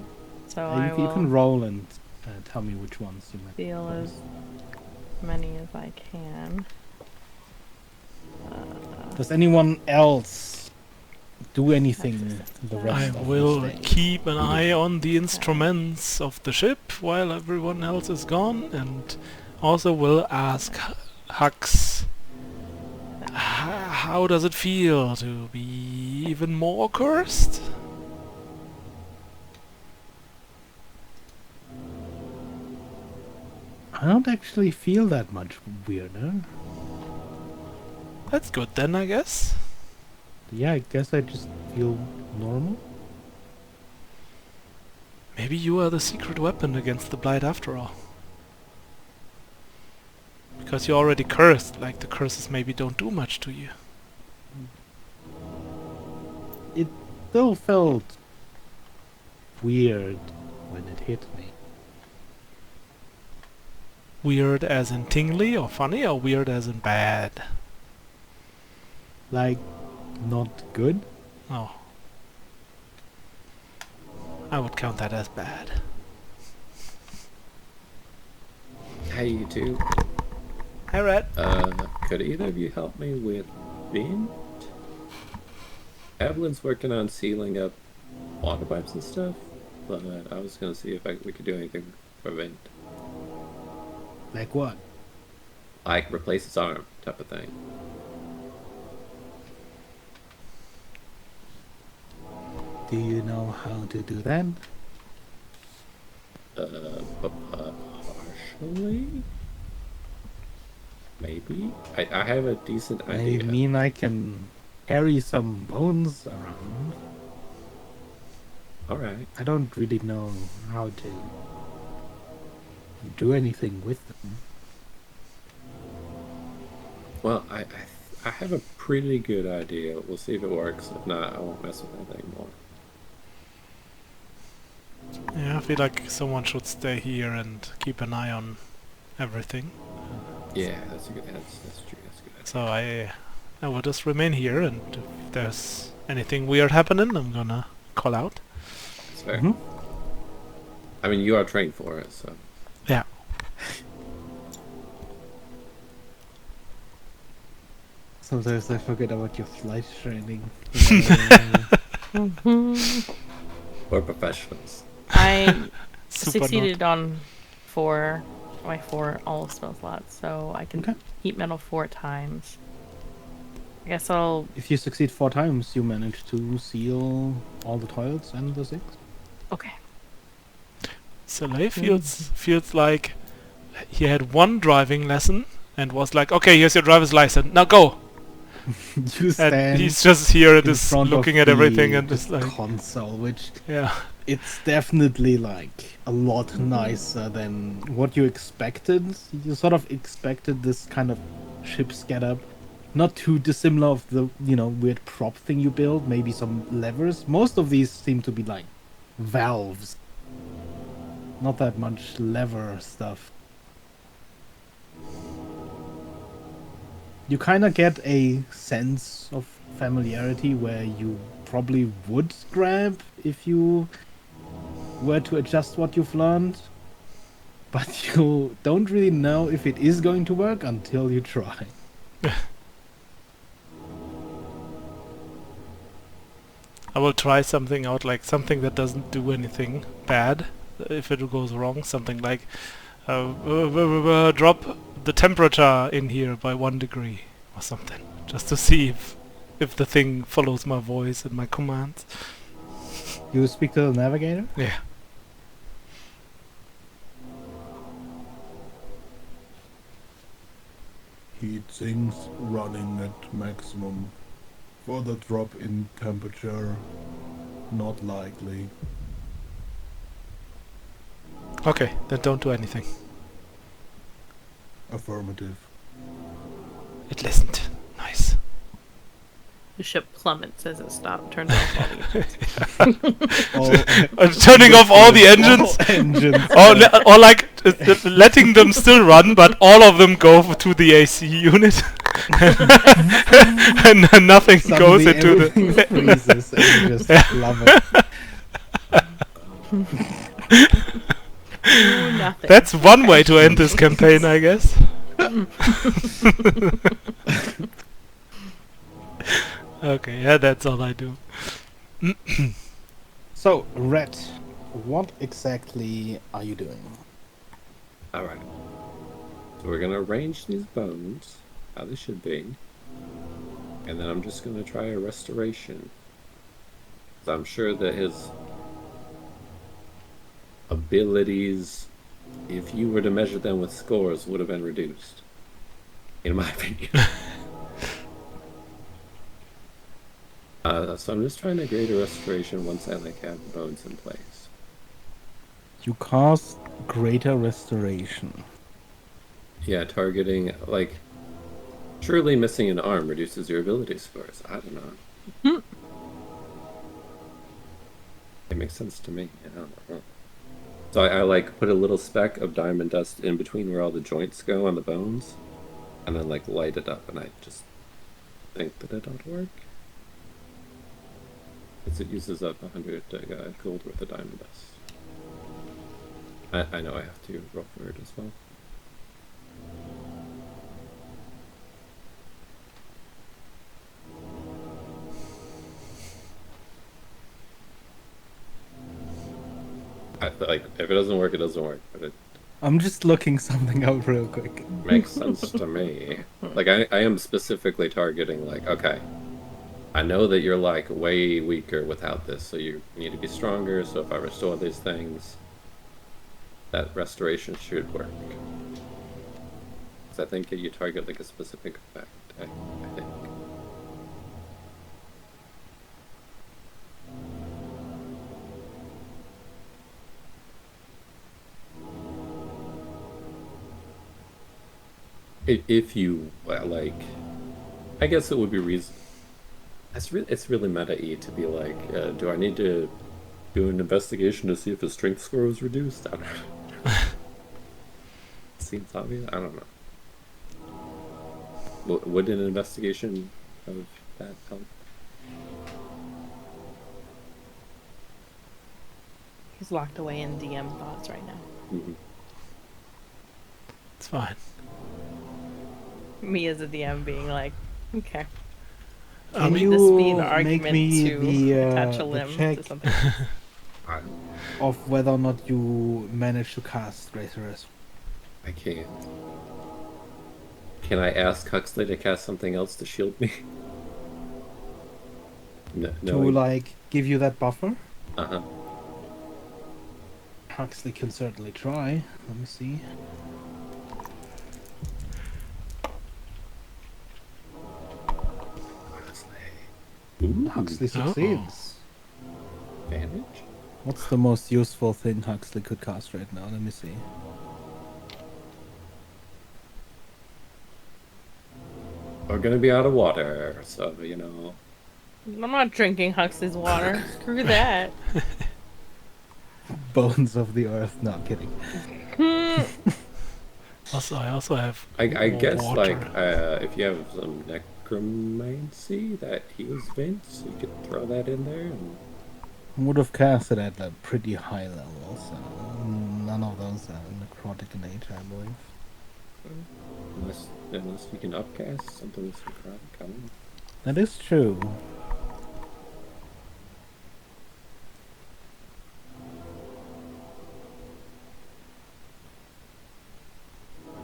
So I You will can roll and tell me which ones you might steal as many as I can. Does anyone else do anything the rest I of this will day? keep an eye on the instruments of the ship while everyone else is gone, and also will ask Hux, how does it feel to be even more cursed? I don't actually feel that much weirder. That's good then, I guess. Yeah, I guess I just feel normal. Maybe you are the secret weapon against the blight after all. Because you're already cursed, like the curses maybe don't do much to you. It still felt weird when it hit me. Weird as in tingly or funny, or weird as in bad? Like, not good. Oh. I would count that as bad. Hey, you two. Hi, Red. Could either of you help me with vent? Evelyn's working on sealing up water pipes and stuff, but I was gonna see if we could do anything for vent. Like what? Like replace his arm type of thing. Do you know how to do that? Partially? Maybe? I have a decent I idea. mean, I can carry some bones around. Alright. I don't really know how to do anything with them. Well, I have a pretty good idea. We'll see if it works. If not, I won't mess with it anymore. Yeah, I feel like someone should stay here and keep an eye on everything. Yeah, that's a good. That's true. That's a good idea. So I will just remain here, and if there's anything weird happening, I'm gonna call out. That's fair. Mhm. I mean, you are trained for it, so. Yeah. Sometimes I forget about your flight training. We're professionals. I Super succeeded on 4 my 4 all spell slots, so I can Okay. heat metal 4 times. I guess I'll. If you succeed 4 times, you manage to seal all the toilets and the sinks. Okay. Soleil feels like he had one driving lesson and was like, okay, here's your driver's license, now go! You stand And he's just here and in just front looking of at everything the- and the just like, console, which yeah. it's definitely like a lot nicer than what you expected. You sort of expected this kind of ship's getup, not too dissimilar of the weird prop thing you build. Maybe some levers. Most of these seem to be like valves. Not that much lever stuff. You kind of get a sense of familiarity where you probably would grab if you were to adjust what you've learned, but you don't really know if it is going to work until you try. I will try something out, like something that doesn't do anything bad if it goes wrong. Something like drop the temperature in here by 1 degree or something, just to see if the thing follows my voice and my commands. You speak to the navigator? Yeah. Heat sinks running at maximum. Further drop in temperature, not likely. Okay, then don't do anything. Affirmative. It listened. Nice. The ship plummets as it turns off all the engines. Turning off all the engines, Engines. or like letting them still run, but all of them go to the AC unit, and then nothing goes Suddenly into everything the. freezes and you just love it. Do nothing. That's one way to end this campaign, I guess. Okay, yeah, that's all I do. So, Red, what exactly are you doing? Alright. So we're gonna arrange these bones how they should be, and then I'm just gonna try a restoration. 'Cause I'm sure that his abilities, if you were to measure them with scores, would have been reduced, in my opinion. So I'm just trying to grade a restoration once I like have the bones in place. You cast Greater Restoration. Yeah, targeting like surely missing an arm reduces your ability scores. I don't know. It makes sense to me. I don't know. So I like put a little speck of diamond dust in between where all the joints go on the bones, and then like light it up, and I just think that it ought to work. Because it uses up 100 gold worth of diamond dust. I know I have to roll for it as well. Like, if it doesn't work, it doesn't work. But it I'm just looking something out real quick. makes sense to me. Like, I am specifically targeting, like, okay, I know that you're, like, way weaker without this, so you need to be stronger, so if I restore these things, that restoration should work. Because I think you target, like, a specific effect, I think. If you, like, I guess it would be reason. It's really meta-y to be like, do I need to do an investigation to see if his strength score was reduced? I don't know. Seems obvious. I don't know. Would an investigation of that help? He's locked away in DM thoughts right now. Mm-hmm. It's fine. Me as a DM being like, okay. Can Would this be you the make argument me to attach a the limb check to something? of whether or not you manage to cast Greater Restoration? I can't. Can I ask Huxley to cast something else to shield me? No. To like give you that buffer? Uh-huh. Huxley can certainly try. Let me see. Ooh, Huxley succeeds. advantage? What's the most useful thing Huxley could cast right now? Let me see. We're gonna be out of water, so, you know. I'm not drinking Huxley's water. Screw that. Bones of the earth. Not kidding. Also, I also have I guess, water. like, if you have some necromancy that heals Vince, you could throw that in there. And... Would have cast it at a pretty high level, so none of those are necrotic in nature, I believe. Unless you can upcast something that's necrotic, I don't know. That is true.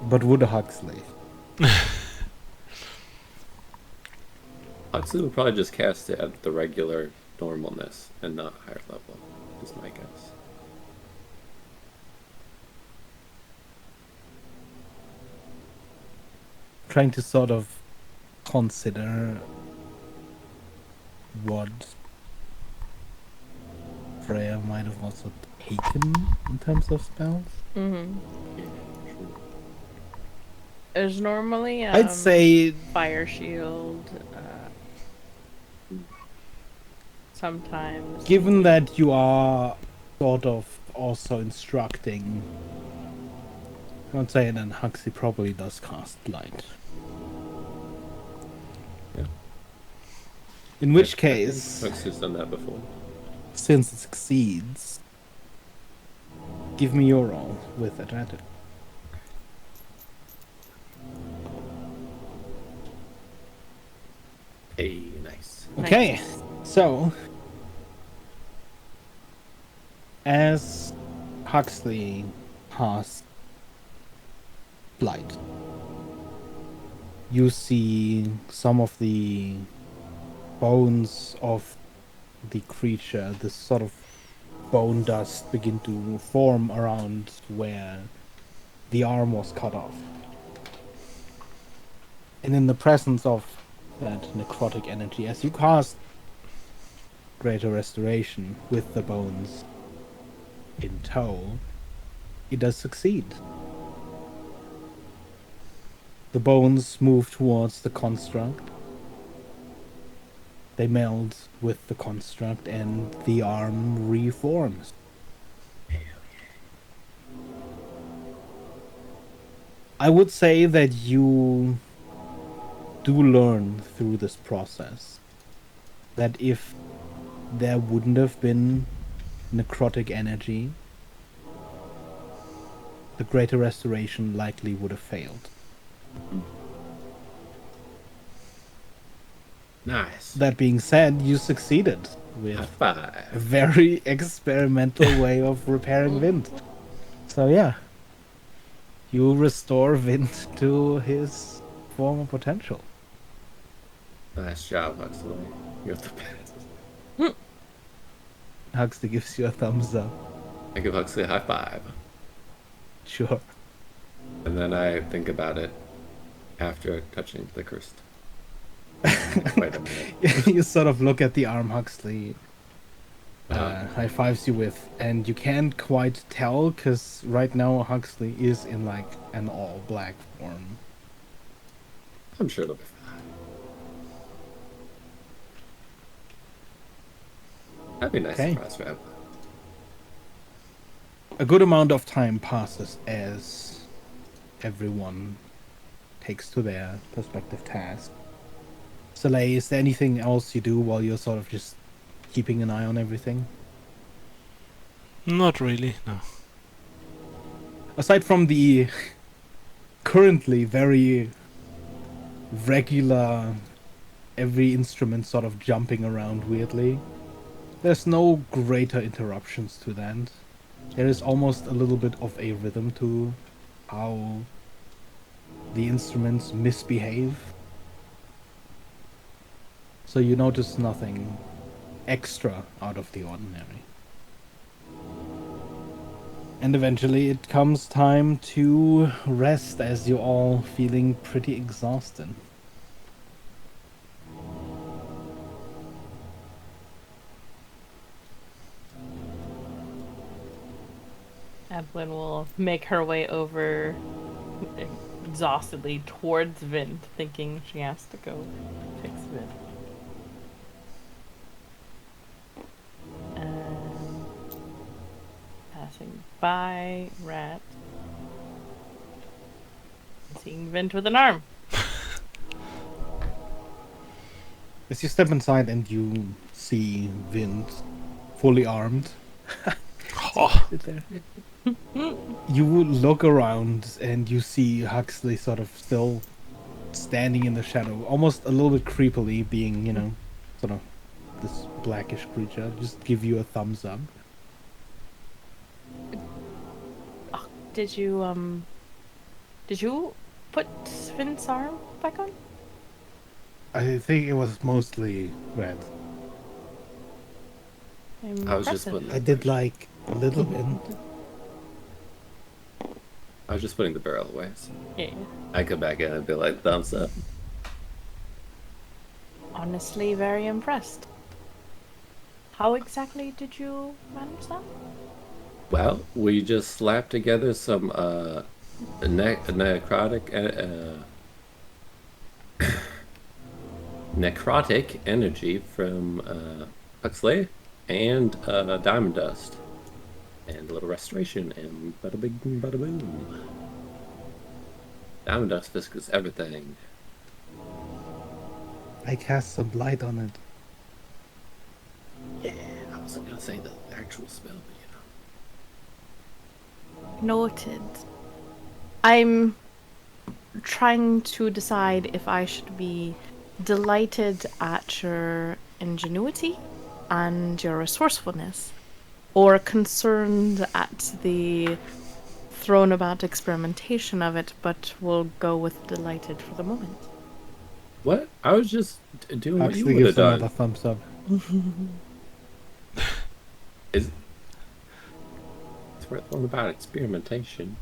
But would Huxley? Huxley would probably just cast it at the regular normalness and not higher level, is my guess. Trying to sort of consider what Freya might have also taken in terms of spells. Mm-hmm. Yeah, sure. There's normally I'd say fire shield. Sometimes. given that you are sort of also instructing, I would say then Huxley probably does cast light. Yeah. In which I think case, Huxley's done that before. since it succeeds, give me your roll with advantage. Hey, nice. Okay, so as Huxley casts blight. You see some of the bones of the creature, this sort of bone dust, begin to form around where the arm was cut off. And in the presence of that necrotic energy, as you cast Greater Restoration with the bones in tow, it does succeed. The bones move towards the construct. They meld with the construct and the arm reforms. I would say that you do learn through this process that if there wouldn't have been necrotic energy, the Greater Restoration likely would have failed. Nice. That being said, you succeeded with High a five. very experimental way of repairing Vint. So yeah, you restore Vint to his former potential. Nice job, Huxley. You're the best. Huxley gives you a thumbs up. I give Huxley a high five. Sure. And then I think about it after touching the cursed. Wait a minute. You sort of look at the arm Huxley high fives you with, and you can't quite tell because right now Huxley is in like an all black form. I'm sure it'll be fine. That'd be a nice Okay. surprise for him. A good amount of time passes as everyone takes to their respective task. Soleil, is there anything else you do while you're sort of just keeping an eye on everything? Not really, no. Aside from the currently very regular, every instrument sort of jumping around weirdly, there's no greater interruptions to that. There is almost a little bit of a rhythm to how the instruments misbehave. So you notice nothing extra out of the ordinary. And eventually it comes time to rest as you're all feeling pretty exhausted. Evelyn will make her way over exhaustedly towards Vint, thinking she has to go fix Vint. And passing by Rat. Seeing Vint with an arm. As you step inside and you see Vint fully armed, Oh, sit there. You look around and you see Huxley sort of still standing in the shadow, almost a little bit creepily, being, you know, sort of this blackish creature. Just give you a thumbs up. Oh, did you put Vint's arm back on? I think it was mostly red. I was just Impressive. putting. I did like a little bit. I was just putting the barrel away. So Yeah. I come back in and be like, thumbs up. Honestly, very impressed. How exactly did you manage that? Well, we just slapped together some necrotic necrotic energy from Huxley and diamond dust and a little restoration and bada bing bada boom. Diamond dust viscous everything. I cast some light on it. Yeah, I wasn't gonna say the actual spell, but Noted. I'm trying to decide if I should be delighted at your ingenuity and your resourcefulness, or concerned at the thrown about experimentation of it, but we'll go with delighted for the moment. What? I was just doing what you Huxley would have gives another done. thumbs up. It's worth all about experimentation.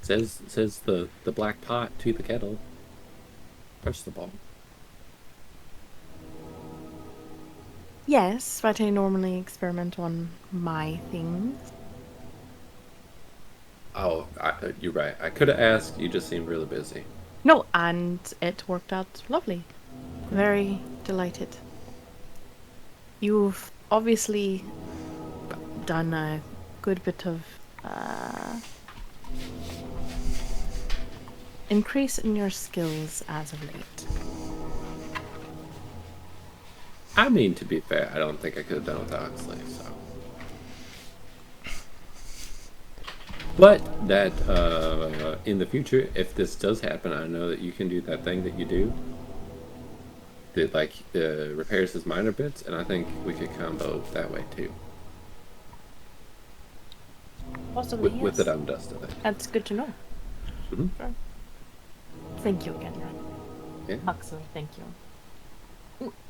Says the black pot to the kettle. First of all. Yes, but I normally experiment on my things. Oh, you're right. I could have asked. You just seemed really busy. No, and it worked out lovely. Very delighted. You've obviously done a good bit of increase in your skills as of late. I mean, to be fair, I don't think I could have done it without Huxley, so. But that, in the future, if this does happen, I know that you can do that thing that you do. That, like, repairs his minor bits, and I think we could combo that way, too. Possibly, With yes. it undusted. That's good to know. Mhm. Sure. Thank you again, Ryan. Yeah. Huxley, thank you.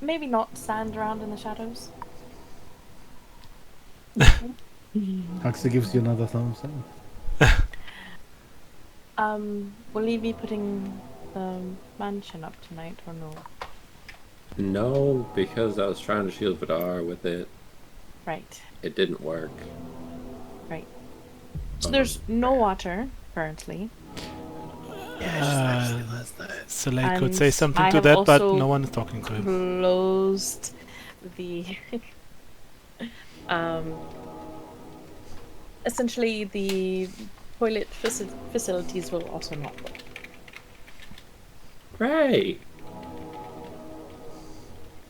Maybe not stand around in the shadows. Huxley gives you another thumbs up. Will you be putting the mansion up tonight or no? No, because I was trying to shield Vidar with it. Right, It didn't work. right. So there's no water currently. Soleil could say And something I to have that, but also no one is talking to him. Closed the essentially the toilet facilities will also not work. Great!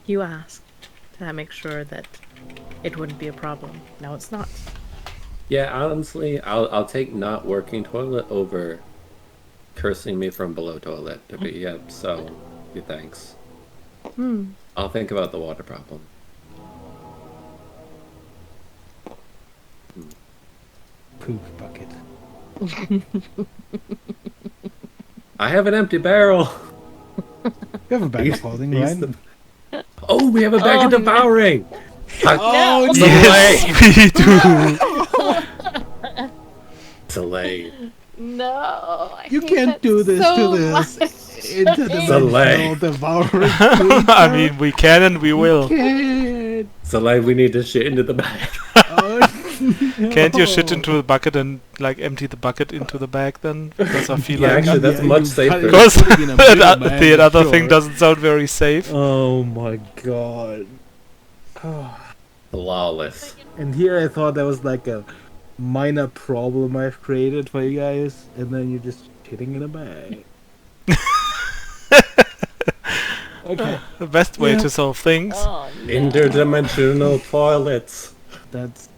You asked to make sure that it wouldn't be a problem. Now it's not. Yeah, honestly, I'll take not working toilet over cursing me from below toilet to be yep, so thanks. I'll think about the water problem. Poop bucket. I have an empty barrel! You have a bag of clothing, Use right? the- Oh, we have a bag Oh, of no. devouring! No. Yes, we do. Delay. No, I You hate can't that do this so to this much. interdimensional devouring I mean, we can and we will. creature. Delay, we need to shit into the bag. Oh, Can't you shit no. into the bucket and like empty the bucket into the bag then? Because I feel Yeah, like actually, that's Yeah, much you safer. cut it because put it in a bigger bag, the other thing sure. doesn't sound very safe. Oh my god. Flawless. And here I thought that was like a minor problem I've created for you guys, and then you're just shitting in a bag. Okay, The best way Yeah. to solve things. Oh, no. Interdimensional toilets. that's.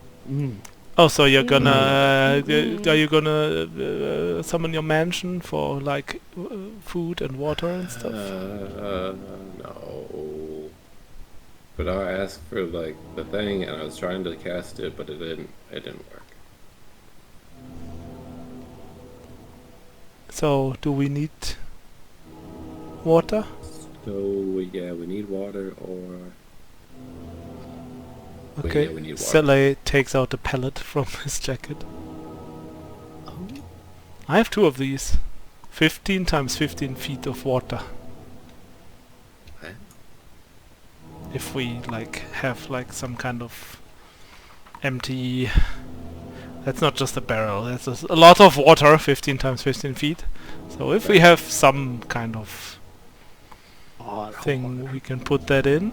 Oh, so you're gonna are you gonna summon your mansion for like food and water and stuff? No. But I asked for like the thing, and I was trying to cast it, but it didn't work. So do we need water? So yeah, we need water, or Okay. we need water. Sele takes out a pellet from his jacket. I have 2 of these. 15 times 15 feet of water. Okay. If we like have like some kind of empty, that's not just a barrel, that's a lot of water. 15 times 15 feet. So if we have some kind of thing we can put that in,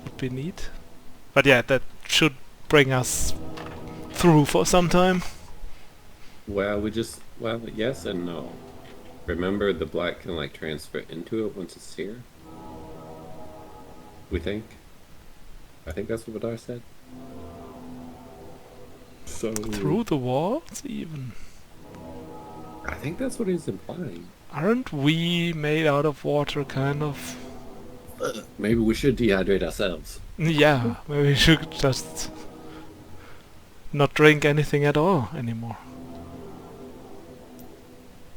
would be neat. But yeah, that should bring us through for some time. Well, yes and no. Remember, the black can like transfer into it once it's here. We think. I think that's what Vidar said. So Through the walls even. I think that's what he's implying. Aren't we made out of water kind of? Maybe we should dehydrate ourselves. Yeah, maybe we should just not drink anything at all anymore.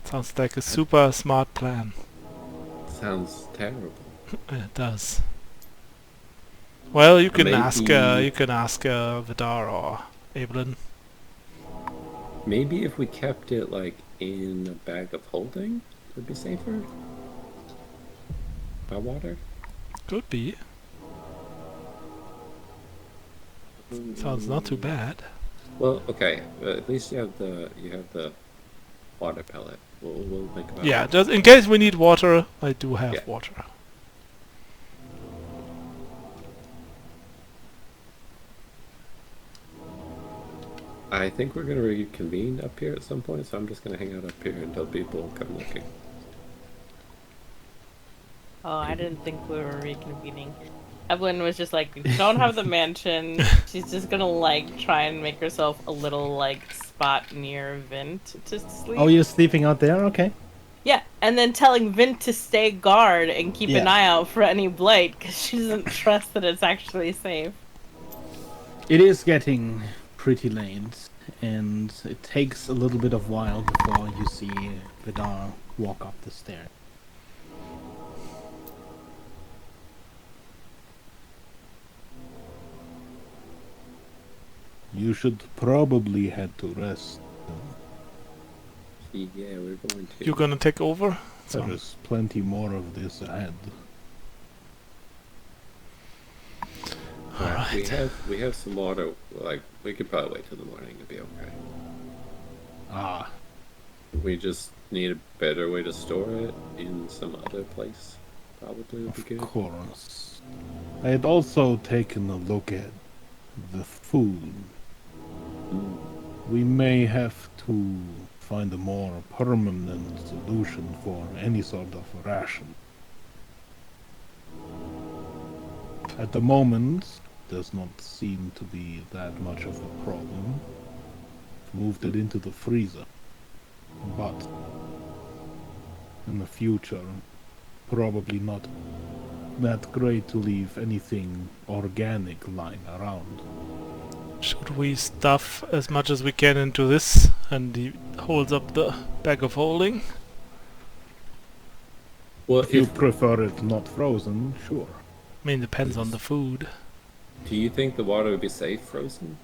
Sounds like a super smart plan. Sounds terrible. It does. Well, you can ask. Maybe- You can ask Vidar or Evelyn. Maybe if we kept it like in a bag of holding, would be safer. By water. Could be. Sounds not too bad. Well, okay. At least you have the water pellet. We'll think about Yeah, it. just in case we need water, I do have Yeah. water. I think we're gonna reconvene up here at some point, so I'm just gonna hang out up here until people come looking. Oh, I didn't think we were reconvening. Evelyn was just like, we don't have the mansion. She's just gonna like try and make herself a little like spot near Vint to sleep. Oh, you're sleeping out there? Okay. Yeah, and then telling Vint to stay guard and keep an Yeah. eye out for any blight because she doesn't trust that it's actually safe. It is getting pretty late, and it takes a little bit of while before you see Vidar walk up the stairs. You should probably head to rest. Yeah, we're going to. You're gonna take over? There is plenty more of this ahead. Yeah, we have some water. Like we could probably wait till the morning to be okay. Ah, We just need a better way to store it in some other place. Probably would be Of good. course. I had also taken a look at the food. Mm. We may have to find a more permanent solution for any sort of ration. At the moment, does not seem to be that much of a problem. Moved it into the freezer. But in the future, probably not that great to leave anything organic lying around. Should we stuff as much as we can into this and he holds up the bag of holding? Well, If you prefer it not frozen, sure. I mean, depends on the food. do you think the water would be safe frozen?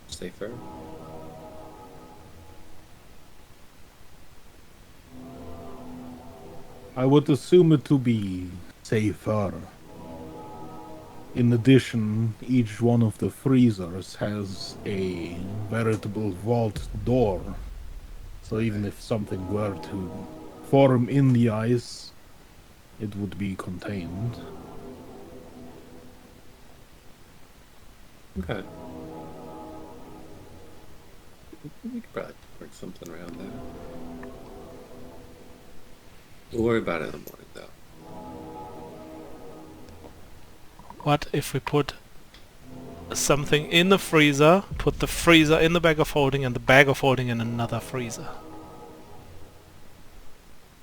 Safer? I would assume it to be safer. In addition, each one of the freezers has a veritable vault door. So even if something were to form in the ice, it would be contained. Okay. We could probably work something around that. We'll worry about it in the morning, though. What if we put something in the freezer, put the freezer in the bag of holding and the bag of holding in another freezer?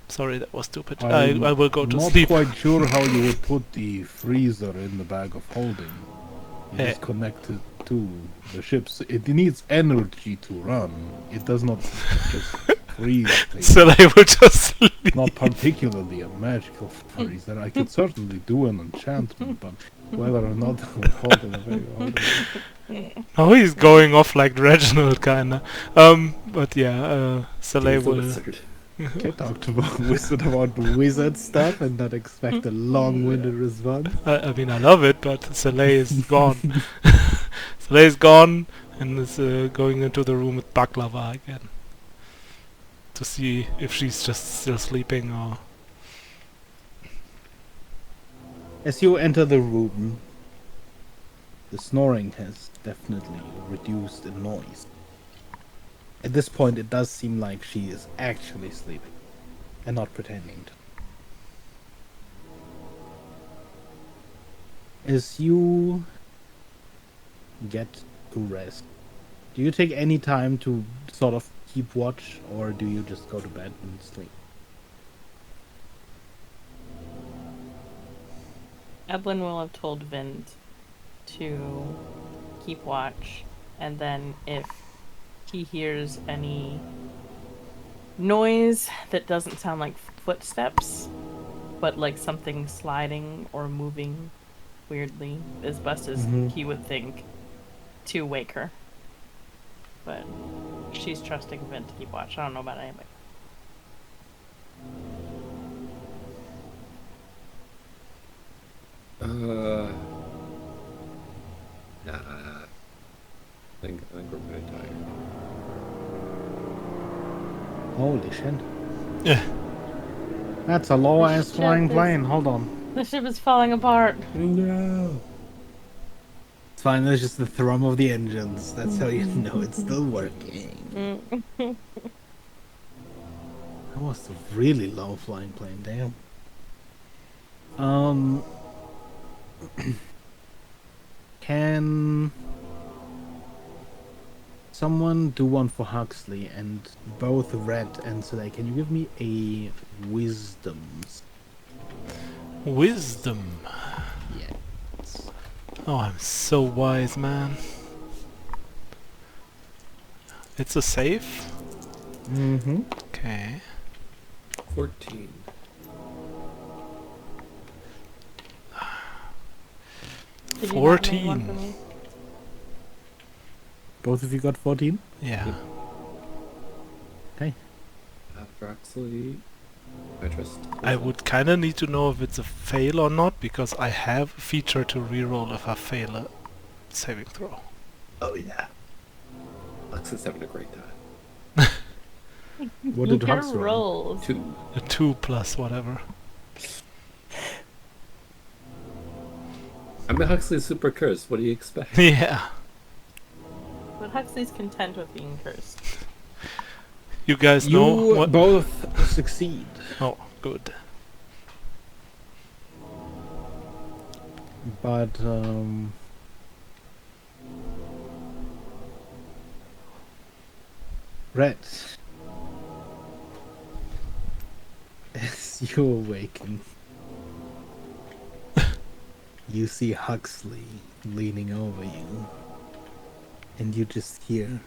Sorry, that was stupid. I will go to Not sleep. quite sure how you would put the freezer in the bag of holding. You Eh. just connect it to the ships. It needs energy to run. It does not just freeze things. So they will just sleep. Not particularly a magical freezer. I could certainly do an enchantment, but whether or not I would hold in a bag of holding. Oh, he's going off like Reginald, kinda. But yeah, Soleil He's a will... wizard. can talk to the wizard about the wizard stuff and not expect a long-winded response. I mean, I love it, but Soleil is gone. Soleil is gone and is going into the room with Baklava again. To see if she's just still sleeping or... As you enter the room, the snoring has definitely reduced in noise. At this point, it does seem like she is actually sleeping and not pretending to. As you get to rest, do you take any time to sort of keep watch, or do you just go to bed and sleep? Evelyn will have told Vint to keep watch, and then if he hears any noise that doesn't sound like footsteps, but like something sliding or moving weirdly, as best as he would think, to wake her. But she's trusting Vin to keep watch. I don't know about anybody. Nah. I think we're pretty tired. Holy shit. Yeah. That's a low ass ship flying is- plane. Hold on. The ship is falling apart. No. It's fine. It's just the thrum of the engines. That's how you know it's still working. That was a really low flying plane. Damn. Can someone do one for Huxley, and both Red and Soleil, can you give me a wisdom? Wisdom. Yes. Oh, I'm so wise, man. It's a save? Mm-hmm. Okay. 14. Did you not make one 14. for me? Both of you got 14? Yeah. Okay. Approximately. I trust. I would kinda need to know if it's a fail or not, because I have a feature to reroll if I fail a saving throw. Oh yeah. Lux is having a great time. What did Your Hux roll? rolls. 2. A 2 plus whatever. I mean, Huxley's super cursed. What do you expect? Yeah. But Huxley's content with being cursed. You guys know You what? both succeed. Oh, good. But, Red, as you awaken, you see Huxley leaning over you, and you just hear.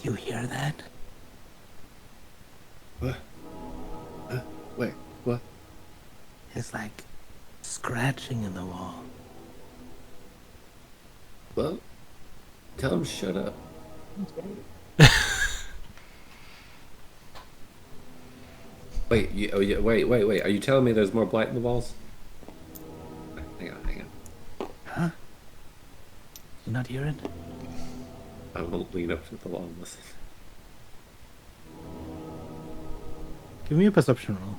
Do you hear that? What? Wait, what? It's like scratching in the wall. Well, tell him shut up. Wait, wait. Are you telling me there's more blight in the walls? Hang on. Huh? You not hear it? I won't lean up to the wall and listen. Give me a perception roll.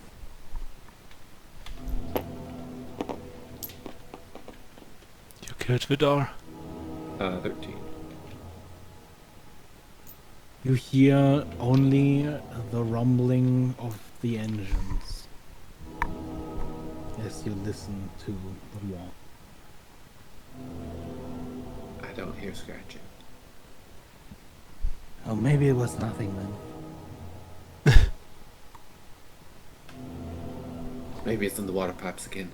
You killed Vidar. 13. You hear only the rumbling of the engines as you listen to the wall. I don't hear scratching. Oh, maybe it was nothing then. Maybe it's in the water pipes again.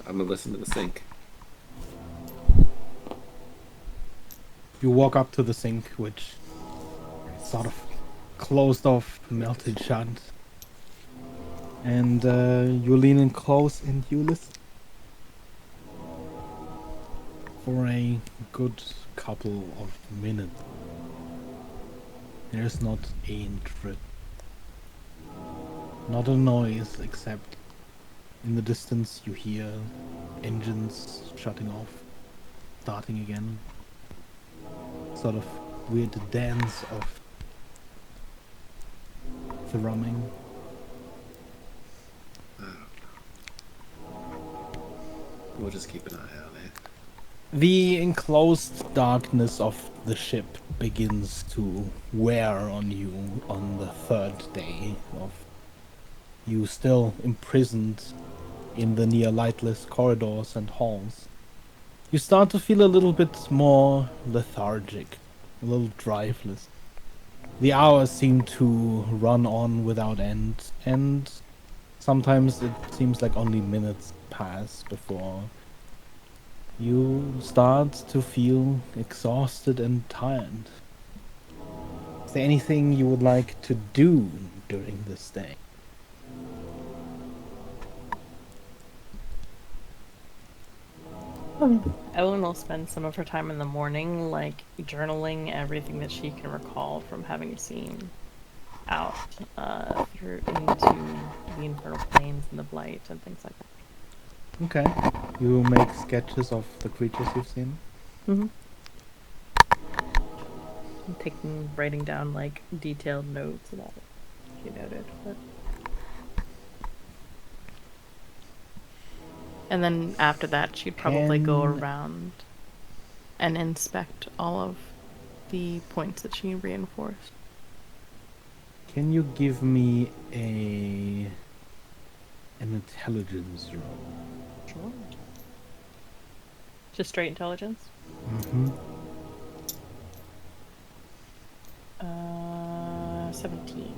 I'm gonna listen to the sink. You walk up to the sink, which is sort of closed off, melted shut. And you lean in close and you listen. For a good couple of minutes. There's not a drip. Not a noise, except in the distance you hear engines shutting off, starting again. Sort of weird dance of thrumming. We'll just keep an eye on it. The enclosed darkness of the ship begins to wear on you on the third day of you still imprisoned in the near lightless corridors and halls. You start to feel a little bit more lethargic, a little driveless. The hours seem to run on without end, and sometimes it seems like only minutes pass before you start to feel exhausted and tired. Is there anything you would like to do during this day? Ellen will spend some of her time in the morning, like, journaling everything that she can recall from having seen out through into the infernal plains and the blight and things like that. Okay. You make sketches of the creatures you've seen? Mm-hmm. I'm writing down, like, detailed notes about it. She noted, but... And then after that, she'd probably go around and inspect all of the points that she reinforced. Can you give me an intelligence roll? Sure. Just straight intelligence? Mm-hmm. 17.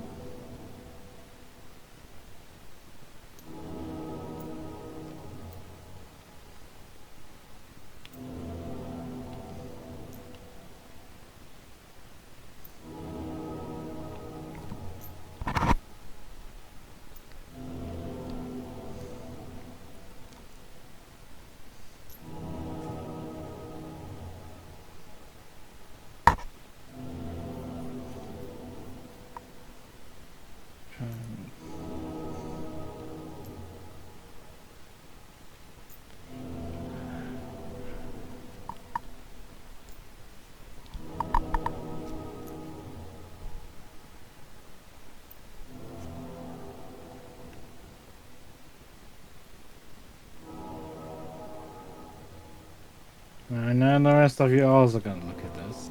And then the rest of you are also gonna look at this.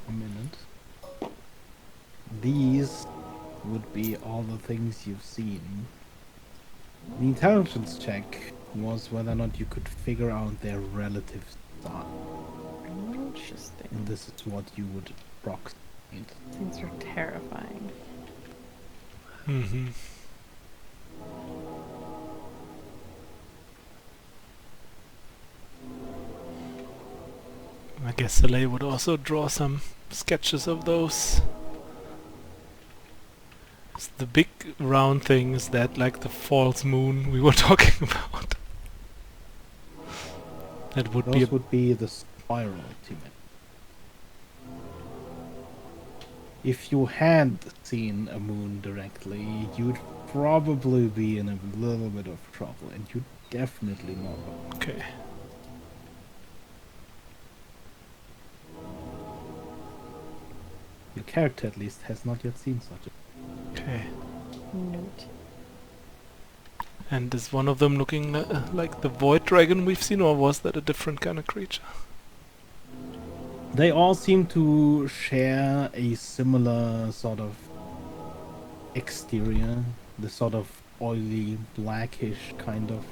A minute. These would be all the things you've seen. The intelligence check was whether or not you could figure out their relative size. Interesting. And this is what you would approximate. Things are terrifying. Mm-hmm. I guess Soleil would also draw some sketches of those. The big round thing is that like the false moon we were talking about. That would be Those would be the spiral ultimate. If you had seen a moon directly, you'd probably be in a little bit of trouble, and you'd definitely not. okay. Your character, at least, has not yet seen such a... Okay. Note. And is one of them looking like the void dragon we've seen, or was that a different kind of creature? They all seem to share a similar sort of exterior, the sort of oily, blackish kind of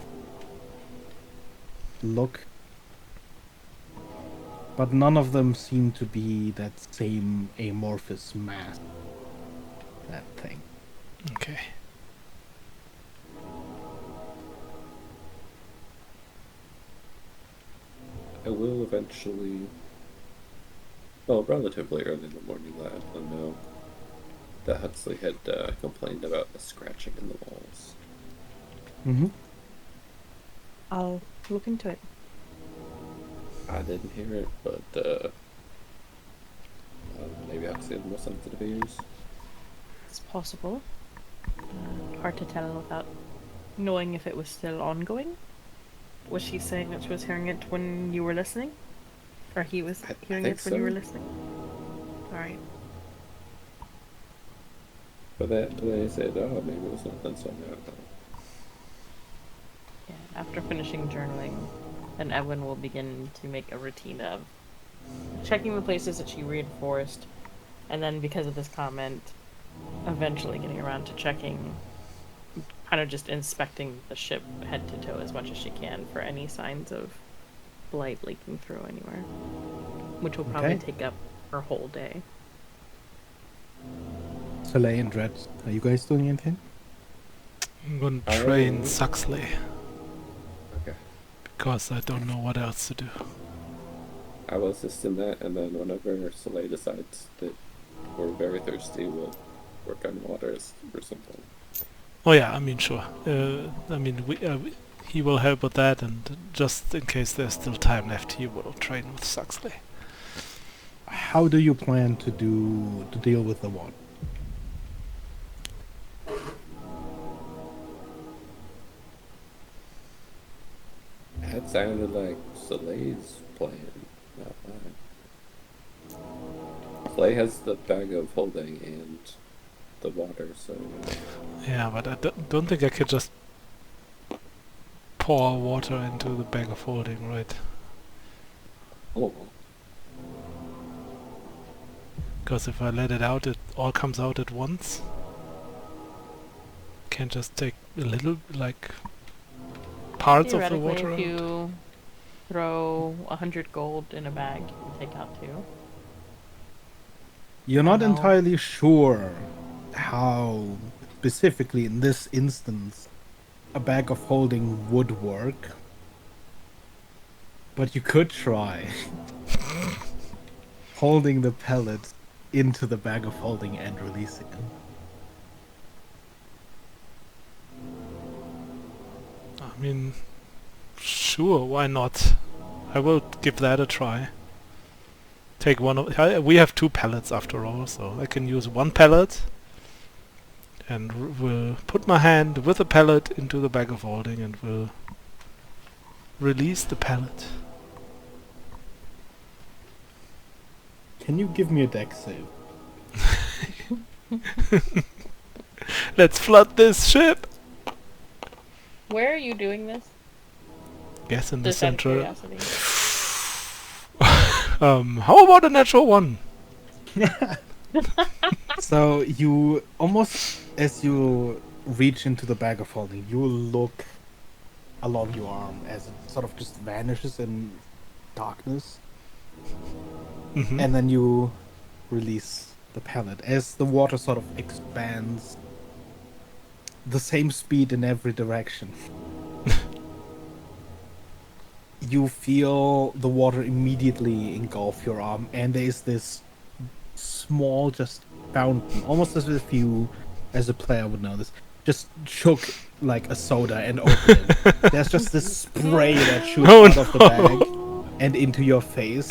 look. But none of them seem to be that same amorphous mass. That thing. Okay. I will eventually, well, relatively early in the morning, let Evelyn know that Huxley had complained about the scratching in the walls. Mm-hmm. I'll look into it. I didn't hear it, but maybe Huxley had more sensitive ears. It's possible. Hard to tell without knowing if it was still ongoing. Was she saying that she was hearing it when you were listening? Or he was hearing it when you were listening? Alright. But they said, oh, maybe it was nothing, so I don't know. Yeah, after finishing journaling, then Evelyn will begin to make a routine of checking the places that she reinforced, and then because of this comment, eventually getting around to checking, kind of just inspecting the ship head to toe as much as she can for any signs of blight leaking through anywhere, which will probably Okay. take up her whole day. Soleil and Red, are you guys doing anything? I'm gonna I- train Suxley Okay. because I don't know what else to do. I will assist in that, and then whenever Soleil decides that we're very thirsty, we'll work on waters or something. Oh yeah, I mean sure. I mean he will help with that, and just in case there's still time left, he will train with Suxley. How do you plan to deal with the water? That sounded like Soleil's plan, not mine. Soleil has the bag of holding and the water, so Yeah, but I don't think I could just pour water into the bag of holding, right? oh, Because if I let it out, it all comes out at once. Can't just take a little, like, parts of the Theoretically, water if out. you throw 100 gold in a bag, you can take out 2. You're not No. entirely sure how, specifically in this instance, a bag of holding would work. But you could try holding the pellet into the bag of holding and releasing it. I mean, sure, why not? I will give that a try. Take one of... we have 2 pellets after all, so I can use 1 pellet and will put my hand with a pellet into the bag of holding and will release the pellet. Can you give me a deck save? Let's flood this ship! Where are you doing this? Yes, in the Just out of center. curiosity. How about a natural 1? So you almost, as you reach into the bag of holding, you look along your arm as it sort of just vanishes in darkness, Mm-hmm. and then you release the pellet as the water sort of expands the same speed in every direction. You feel the water immediately engulf your arm, and there is this small just fountain, almost as if you, as a player, would know this, just shook like a soda and opened it. There's just this spray that shoots Oh, out of the bag and into your face.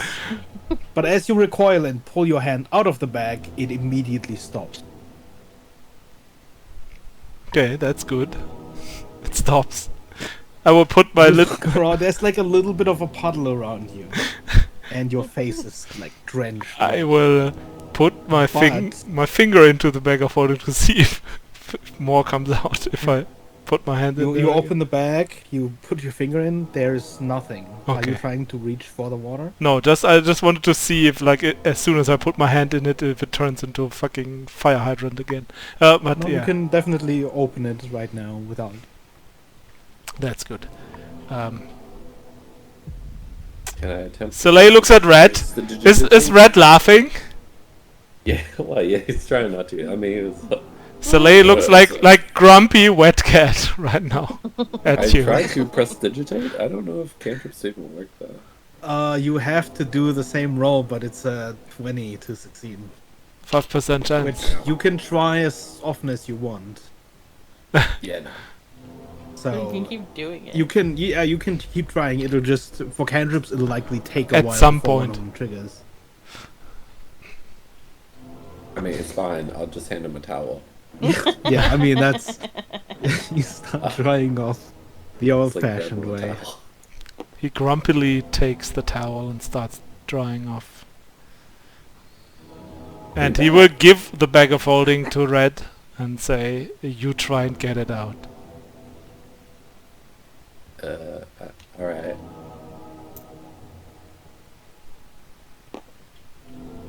But as you recoil and pull your hand out of the bag, it immediately stops. Okay, that's good. It stops. I will put my You little... look around, there's like a little bit of a puddle around you, and your face is like drenched. I will put my But- my finger into the bag of holding to see if more comes out if I put my hand in You, there. you again. open the bag, you put your finger in, there's nothing. Are you Okay. trying to reach for the water? No, I just wanted to see if like as soon as I put my hand in it, if it turns into a fucking fire hydrant again. But No, yeah, you can definitely open it right now without. that's good. can I attempt? Soleil looks at Red. Is Prestidigitation? Red laughing? Yeah, well, yeah, he's trying not to. I mean, Soleil looks like grumpy wet cat right now I at you. tried to prestidigitate. I don't know if cantrips even work though. You have to do the same roll, but it's a 20 to succeed. 5% chance. Which you can try as often as you want. Yeah, no. So You can keep doing it. you can keep trying. It'll just, for cantrips, it'll likely take a At while some before one point. of them triggers. I mean, it's fine. I'll just hand him a towel. Yeah, I mean that's you start drying off the It's like old-fashioned grabbing a way. towel. He grumpily takes the towel and starts drying off. And he will give the bag of holding to Red and say, "You try and get it out." All right.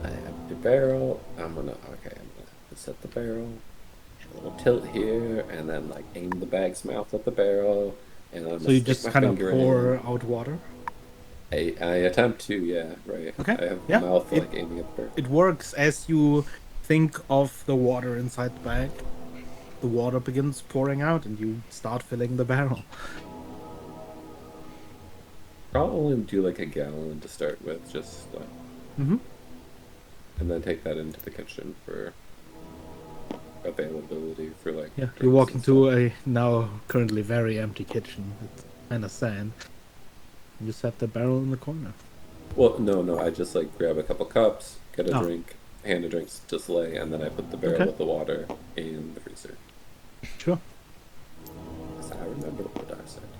I have the barrel. I'm gonna set the barrel. A little tilt here, and then like aim the bag's mouth at the barrel, and then I'm So gonna you stick just my kind of finger pour in. out water. I attempt to, yeah, right. Okay, I have yeah, the mouth it- like aiming at the barrel. It works as you think of the water inside the bag, the water begins pouring out and you start filling the barrel. I'll only do like a gallon to start with, just Mm-hmm. and then take that into the kitchen for availability for like. Yeah, drinks you walk and into stuff. a now currently very empty kitchen. It's kind of sad. You set the barrel in the corner. Well, no, I just like grab a couple cups, get a Oh. drink, hand a drink to Slay, and then I put the barrel Okay. with the water in the freezer. Sure. 'Cause I remember what I said.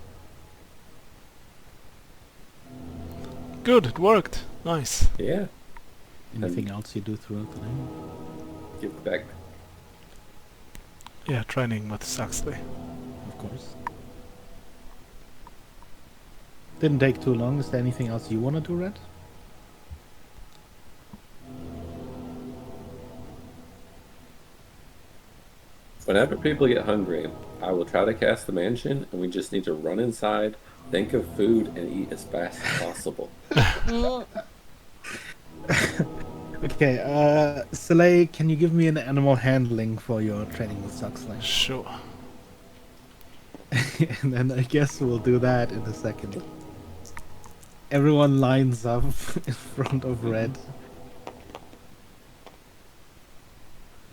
Good, it worked. Nice. Yeah, Anything else you do throughout the day? give back. Yeah, training with Saxley. Of course. Didn't take too long. Is there anything else you want to do, Red? Whenever people get hungry, I will try to cast the mansion, and we just need to run inside, think of food, and eat as fast as possible. Okay, Soleil, can you give me an animal handling for your training with Suxley? Sure. And then I guess we'll do that in a second. Everyone lines up in front of Red.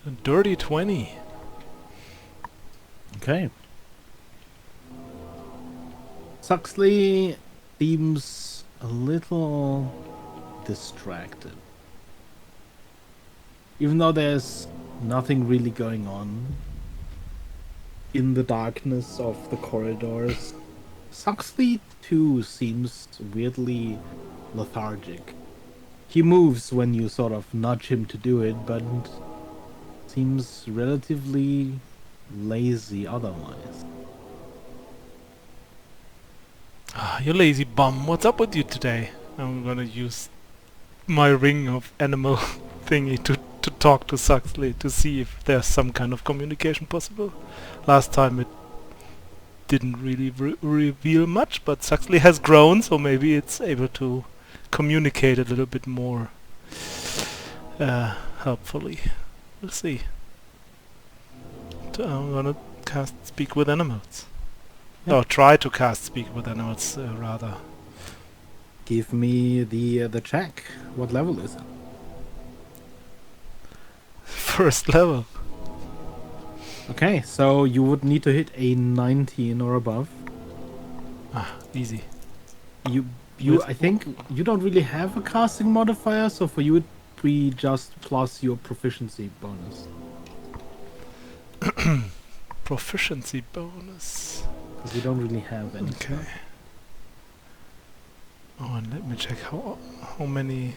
A dirty 20. Okay. Suxley seems a little distracted. Even though there's nothing really going on in the darkness of the corridors, Suxley too seems weirdly lethargic. He moves when you sort of nudge him to do it, but seems relatively lazy otherwise. Ah, you lazy bum. What's up with you today? I'm gonna use my ring of animal thingy to talk to Saxley to see if there's some kind of communication possible. Last time it didn't really reveal much, but Saxley has grown, so maybe it's able to communicate a little bit more helpfully. We'll see. I'm gonna cast Speak with Animals. Yeah. Or try to cast Speak with Animals, rather. Give me the check. What level is it? First level. Okay, so you would need to hit a 19 or above. Ah, easy. You With- I think you don't really have a casting modifier, so for you it'd be just plus your proficiency bonus. Proficiency bonus. Because you don't really have any. Okay. Oh, and let me check how many.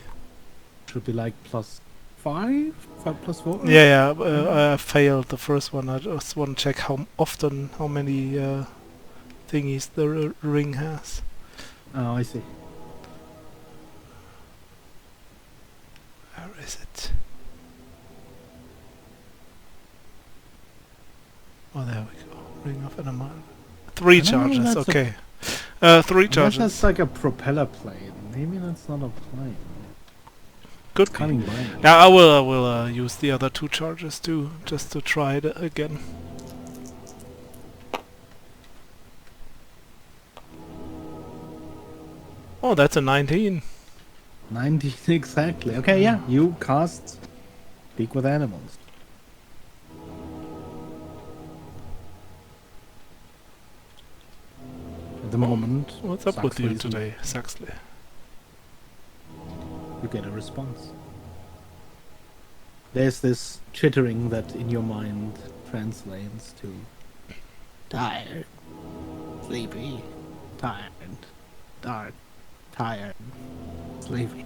Should be like plus 5? 5 plus 4? Yeah, I failed the first one. I just want to check how many thingies the ring has. Oh, I see. Where is it? Oh, there we go. Ring of Animal. 3 I don't know, charges. that's a- Okay. 3 I guess charges. that's like a propeller plane. Maybe that's not a plane. Good. Coming by. Now I will use the other 2 charges too, just to try it again. Oh, that's a 19. 19 exactly. Okay, yeah. You cast Speak with Animals. At the moment, What's up with you Saxley's- today, Saxley? you get a response. There's this chittering that in your mind translates to tired, sleepy, tired, dark, tired, sleepy.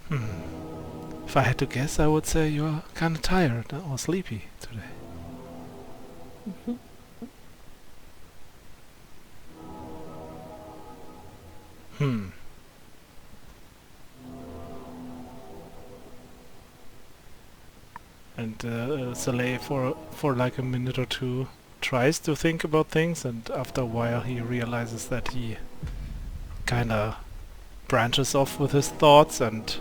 If I had to guess, I would say you're kind of tired or sleepy today. Hmm. And Soleil for like a minute or two tries to think about things, and after a while he realizes that he kind of branches off with his thoughts and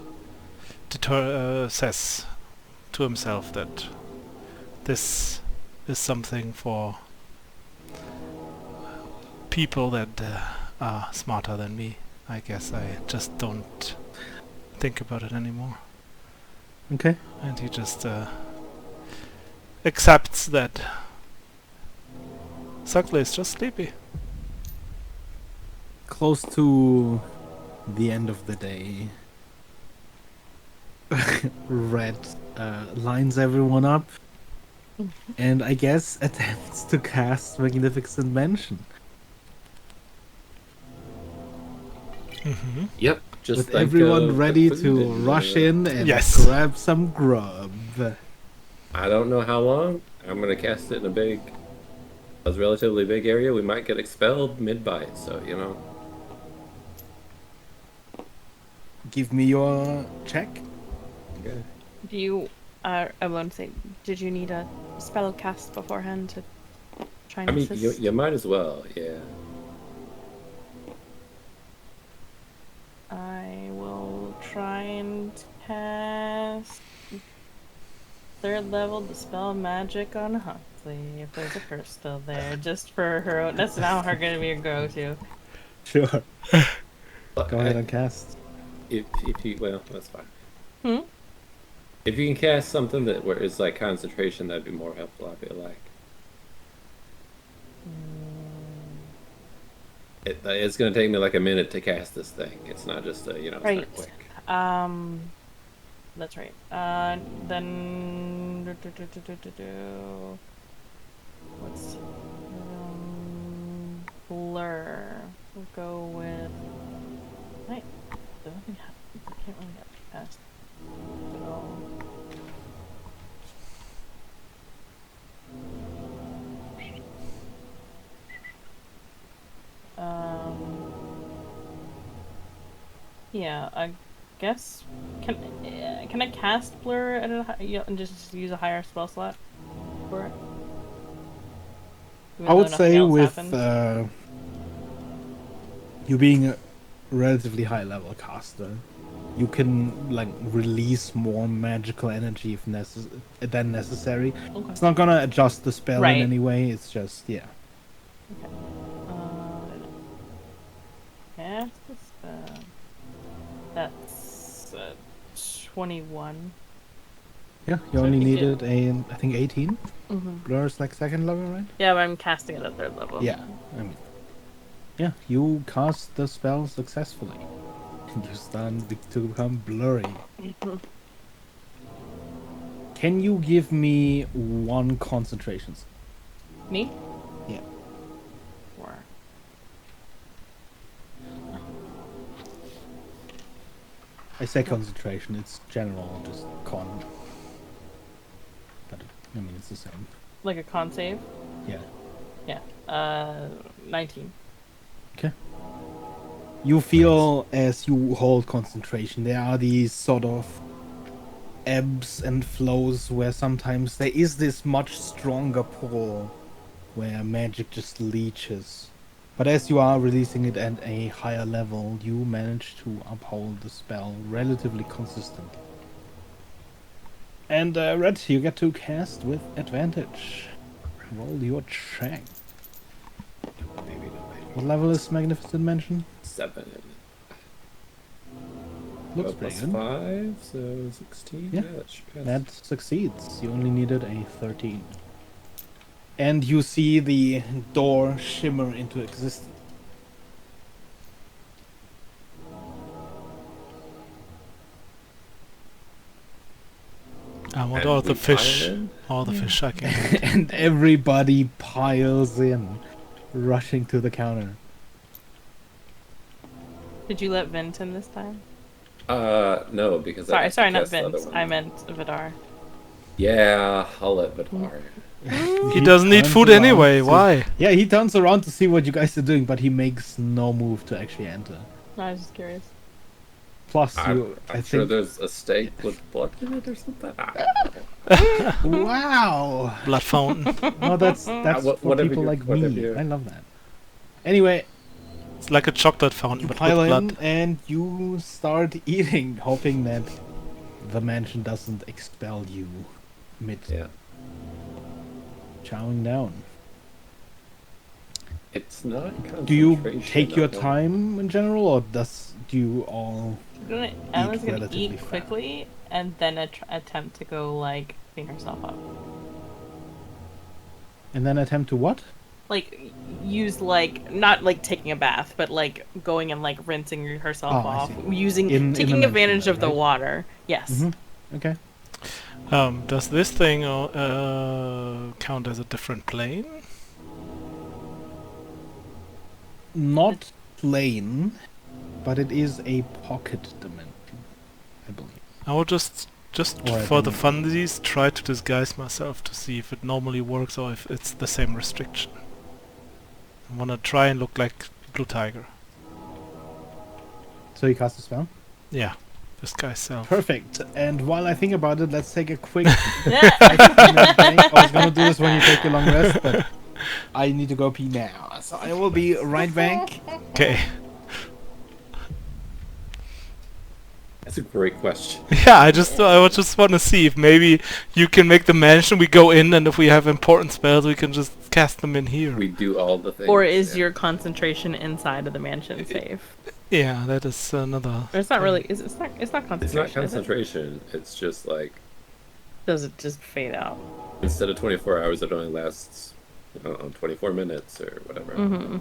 says to himself that this is something for people that are smarter than me. I guess I just don't think about it anymore. Okay. And he just accepts that Suckler is just sleepy. Close to the end of the day, Red lines everyone up, and I guess attempts to cast Magnificent Mansion. Mm-hmm. Yep. Just With think everyone of ready the to food and, rush in and Yes. grab some grub. I don't know how long. I'm gonna cast it in a relatively big area. We might get expelled mid-bite, so you know. Give me your check. Okay. Do you? I won't say. Did you need a spell cast beforehand to try and I mean, assist? you might as well, yeah. I will try and cast 3rd level Dispel Magic on Huxley if there's a curse still there, just for her own. That's now her gonna be a go-to. Sure. Look, Go ahead and cast. If you well, that's fine. Hmm. If you can cast something that where it's like concentration, that'd be more helpful. I feel like it's gonna take me like a minute to cast this thing. It's not just a it's Right. not quick. That's right. Then what's blur? We'll go with. I can't really get past. So. Yeah, I guess can I cast blur at and just use a higher spell slot for it? Even I would though nothing say else with happens? you being a relatively high level caster, you can like release more magical energy if than necessary. Okay. It's not gonna adjust the spell Right. in any way. It's just yeah. Okay. Cast the spell. That's 21. Yeah, you So only I think needed I think 18. Mm-hmm. Blur is like 2nd level, right? Yeah, but I'm casting it at 3rd level. Yeah, I mean, yeah, you cast the spell successfully. You start to become blurry. Can you give me 1 concentration? Me? Yeah. 4. I say concentration, it's general, just con. But I mean, it's the same. Like a con save? Yeah. Yeah. 19. Okay. You feel as you hold concentration, there are these sort of ebbs and flows where sometimes there is this much stronger pull where magic just leeches. But as you are releasing it at a higher level, you manage to uphold the spell relatively consistently. And Red, you get to cast with advantage. Roll your check. What level is Magnificent Mansion? 7. Looks Plus pretty good. 5, so 16. Yeah. That should pass. That succeeds. You only needed a 13. And you see the door shimmer into existence. I want And all the we fish. pile in? All the fish I can get. And everybody piles in, rushing to the counter. Did you let Vint in this time? No, because I Sorry, not cast the other Vint. one. I meant Vidar. Yeah, I'll let Vidar. He doesn't need turns food around anyway. to- Why? Yeah, he turns around to see what you guys are doing, but he makes no move to actually enter. I was just curious. Plus, I'm you, I sure think. there's a steak with blood in it or something. Ah. Wow! Blood fountain. No, that's for whatever people you- like whatever me. you- I love that. Anyway, It's like a chocolate fountain, you but pile with in blood. and you start eating, hoping that the mansion doesn't expel you mid Yeah. chowing down. It's not Do you concentration. take your okay. time in general, or do you all? Emma's gonna relatively eat fast. quickly and then attempt to go like clean herself up. And then attempt to what? Like use like not like taking a bath, but like going and like rinsing herself Oh, I off, see. using In the taking mansion advantage then, of the right? water. Yes. Mm-hmm. Okay. Does this thing count as a different plane? Not plane, but it is a pocket dimension, I believe. I will just Or a for the dimension. funsies try to disguise myself to see if it normally works or if it's the same restriction. I wanna try and look like Blue Tiger. So you cast a spell? Yeah, disguise self. Perfect. And while I think about it, let's take a quick Yeah. 5-minute break. I was gonna do this when you take your long rest, but I need to go pee now. So I will be right back. Okay. That's a great question. Yeah, I just want to see if maybe you can make the mansion. We go in, and if we have important spells, we can just cast them in here. We do all the things. Or is yeah. your concentration inside of the mansion safe? Yeah, that is another. Or it's not really. It's not It's concentration. not is it? concentration. It's just like Does it just fade out? instead of 24 hours, it only lasts 24 minutes or whatever. Mm-hmm.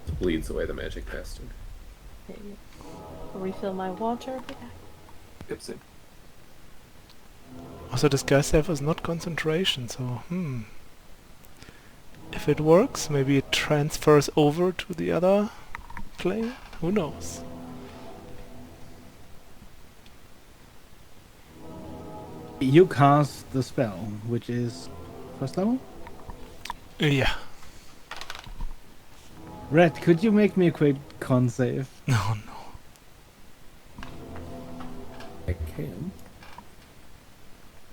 It bleeds away the magic faster. Refill my water. Oopsie. Also, disguise self is not concentration, so if it works, maybe it transfers over to the other plane. Who knows? You cast the spell, which is first level. Yeah. Red, could you make me a quick con save? No. I can.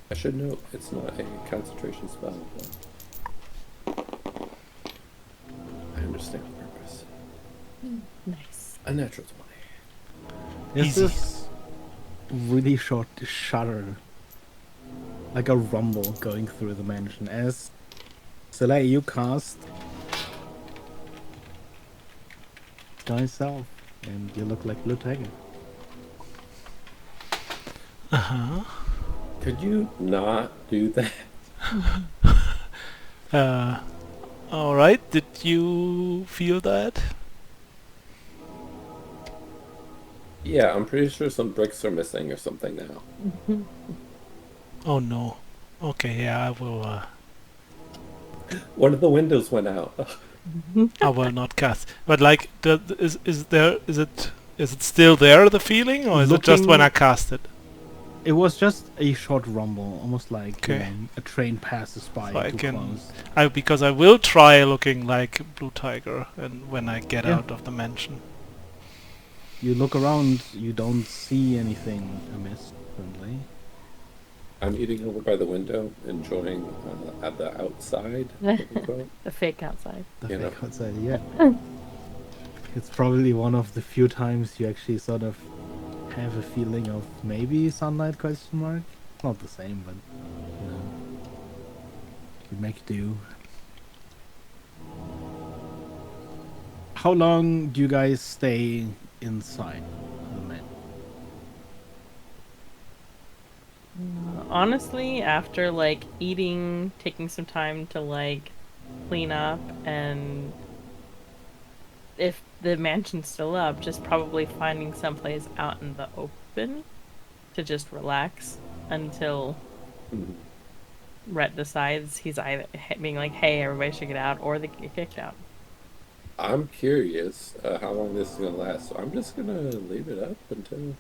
I should know it's not a concentration spell. But I understand the purpose. Nice. A natural 20. There's Easy. this really short shudder, like a rumble going through the mansion as Soleil, you cast thyself, and you look like Blue Tiger. Could you not do that? Alright, did you feel that? Yeah, I'm pretty sure some bricks are missing or something now. Oh no. Okay, yeah, I will One of the windows went out. I will not cast. But like is it still there, the feeling, or is it just when I cast it? It was just a short rumble, almost like Okay. a train passes by So I too can- close. Because I will try looking like Blue Tiger and when I get Yeah. out of the mansion. You look around, you don't see anything amiss, currently. I'm eating over by the window, enjoying at the outside. quote unquote. The fake outside. The You know. fake outside, yeah. It's probably one of the few times you actually sort of have a feeling of maybe sunlight question mark. Not the same, but you know, you make do. How long do you guys stay inside the man? Honestly, after like eating, taking some time to like clean up, and if the mansion's still up, just probably finding someplace out in the open to just relax until Mhm. Rhett decides he's either being like, "Hey, everybody should get out," or they get kicked out. I'm curious how long this is gonna last, so I'm just gonna leave it up until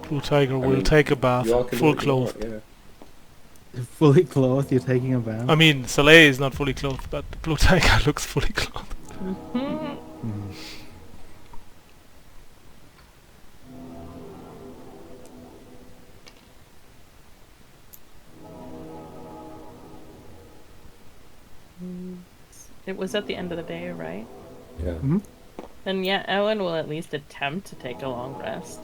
Blue Tiger I will mean, take a bath, you all can do full what you want, clothed. Yeah. Fully clothed, you're taking a bath. I mean, Soleil is not fully clothed, but Blue Tiger looks fully clothed. Mhm. Mhm. It was at the end of the day, right? Yeah. Mhm. Then yeah, Ellen will at least attempt to take a long rest.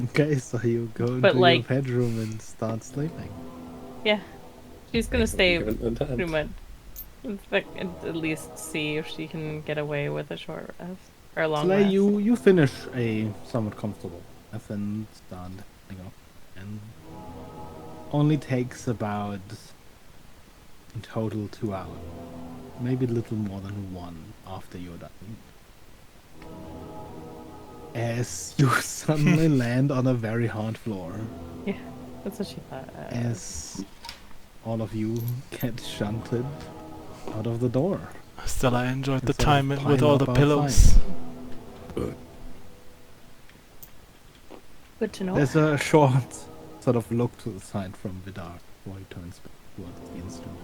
Okay, so you go into But, your like- bedroom and start sleeping. Yeah. She's gonna stay Given the tent. pretty much. At least see if she can get away with a short rest. Or a long Slay, rest. you finish a somewhat comfortable bath and start hanging up. And only takes about, in total, 2 hours. Maybe a little more than 1 after you're done. As you suddenly land on a very hard floor. Yeah, that's what she thought. As all of you get shunted out of the door. Still, I enjoyed the Instead of time with pile all the up pillows. Good to know. There's a short sort of look to the side from Vidar before he turns back towards the instrument.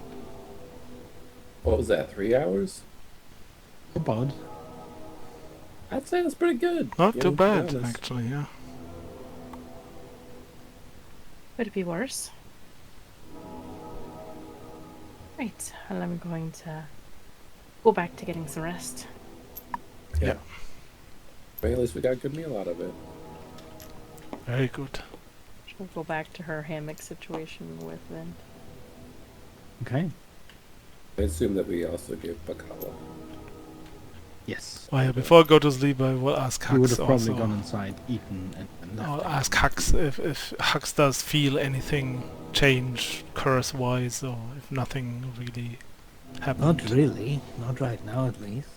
What was that? 3 hours? About. I'd say that's pretty good. Not you too know, to be bad, honest. actually, yeah. Could it be worse? Right. Well, I'm going to go back to getting some rest. Yeah. But at least we got a good meal out of it. Very good. She'll go back to her hammock situation with Vind. Okay. I assume that we also give Bakala. Yes. Oh yeah, before I go to sleep, I will ask You would Hux have probably also. gone inside, eaten, and left. I'll ask Hux if Hux does feel anything change curse-wise, or if nothing really happened. Not really. Not right now, at least.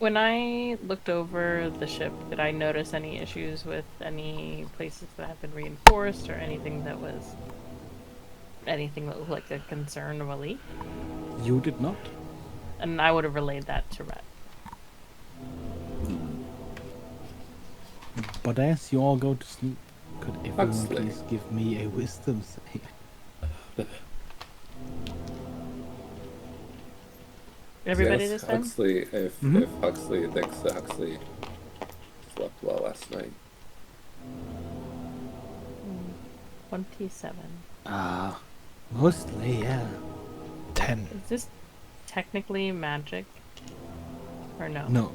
When I looked over the ship, did I notice any issues with any places that have been reinforced or anything that looked like a concern of a leak? You did not. And I would have relayed that to Rhett. But as you all go to sleep, could everyone Huxley. please give me a wisdom save? Everybody Yes, this time? Huxley, if Huxley thinks that Huxley slept well last night. 27. Ah, mostly, yeah. 10. Is this technically magic? Or no? No.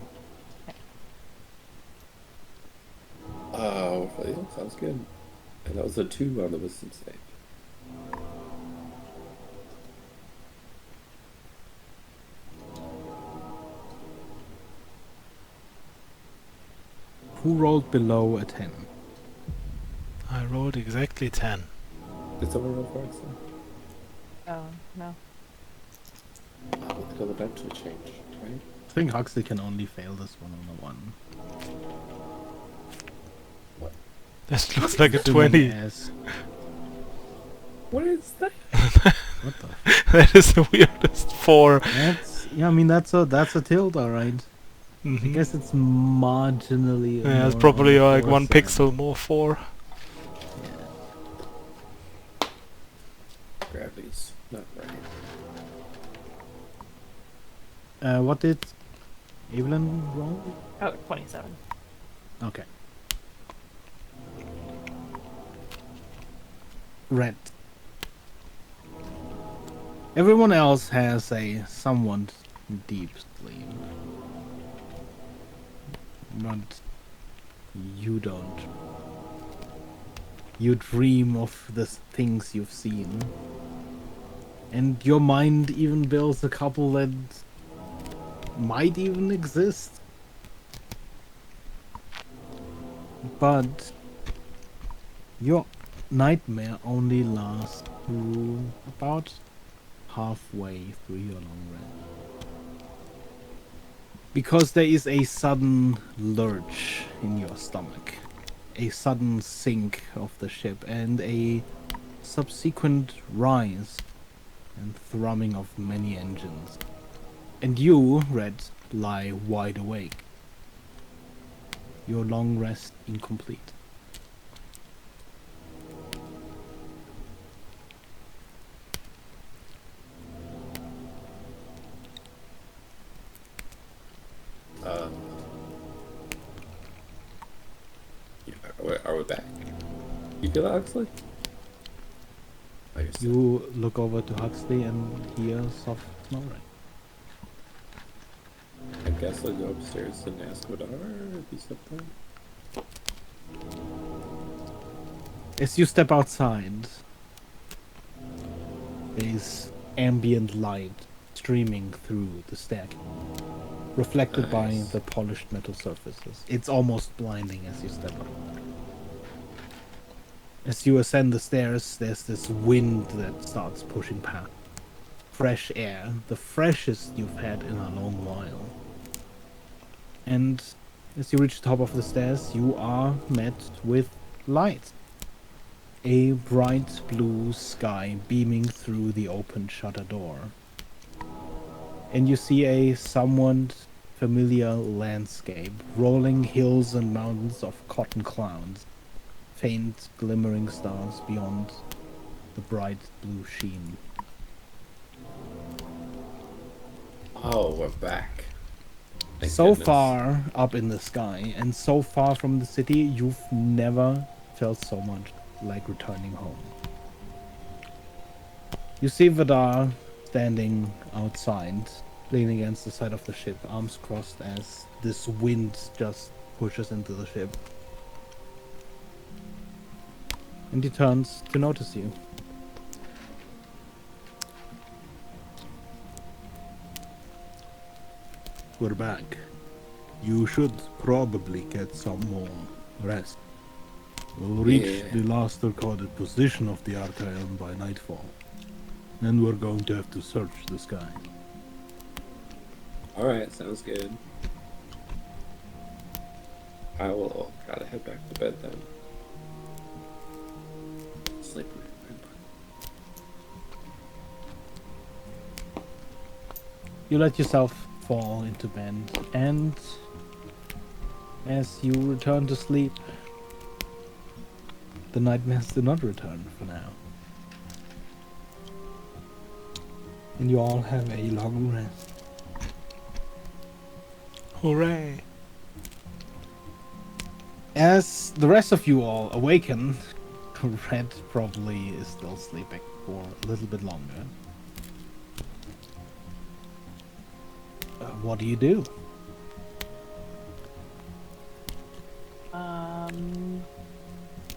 Oh, yeah, sounds good. And that was a 2 on the wisdom save. Who rolled below a 10? I rolled exactly 10. Did someone roll for Huxley? Oh, no. Oh, it'll eventually change, right? I think Huxley can only fail this one on a 1. This looks like a Assuming 20. as- What is that? What the? That is the weirdest 4. That's yeah. I mean that's a tilt, all right. I Mhm. guess it's marginally. Yeah, it's more probably on the like 1 force side. pixel more 4. Gravity's not right. What did Evelyn roll? Oh, 27. Okay. Red. Everyone else has a somewhat deep sleep. But you don't. You dream of the things you've seen. And your mind even builds a couple that might even exist. But your nightmare only lasts to about halfway through your long rest. Because there is a sudden lurch in your stomach, a sudden sink of the ship, and a subsequent rise and thrumming of many engines. And you, Red, lie wide awake. Your long rest incomplete. Yeah, are we back? You feel that, Huxley? Oh, you're still- You look over to Huxley and hear soft snoring. I guess I'll go upstairs and ask Vidar if he's up there. As you step outside, there's ambient light streaming through the staircase, reflected by Nice. the polished metal surfaces. It's almost blinding as you step up. As you ascend the stairs, there's this wind that starts pushing past. Fresh air, the freshest you've had in a long while. And as you reach the top of the stairs, you are met with light. A bright blue sky beaming through the open shutter door. And you see a somewhat familiar landscape, rolling hills and mountains of cotton clouds, faint glimmering stars beyond the bright blue sheen. Oh, we're back. Thank So goodness. far up in the sky and so far from the city, you've never felt so much like returning home. You see Vidar standing outside, leaning against the side of the ship, arms crossed as this wind just pushes into the ship. And he turns to notice you. We're back. You should probably get some more rest. We'll reach Yeah. the last recorded position of the Archaeon by nightfall. Then we're going to have to search the sky. Alright, sounds good. I will try to head back to bed then. Sleep. You let yourself fall into bed, and as you return to sleep, the nightmares do not return for now. And you all have a long rest. Hooray! As the rest of you all awaken, Red probably is still sleeping for a little bit longer. What do you do?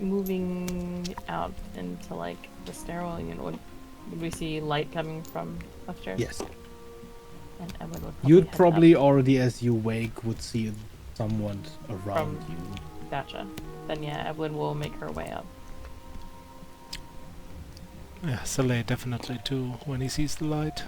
Moving out into like the stairwell, would we see light coming from upstairs? Yes. And Evelyn would You'd head probably up already, as you wake, would see someone around From- you. Gotcha. Then yeah, Evelyn will make her way up. Yeah, Soleil definitely too, when he sees the light.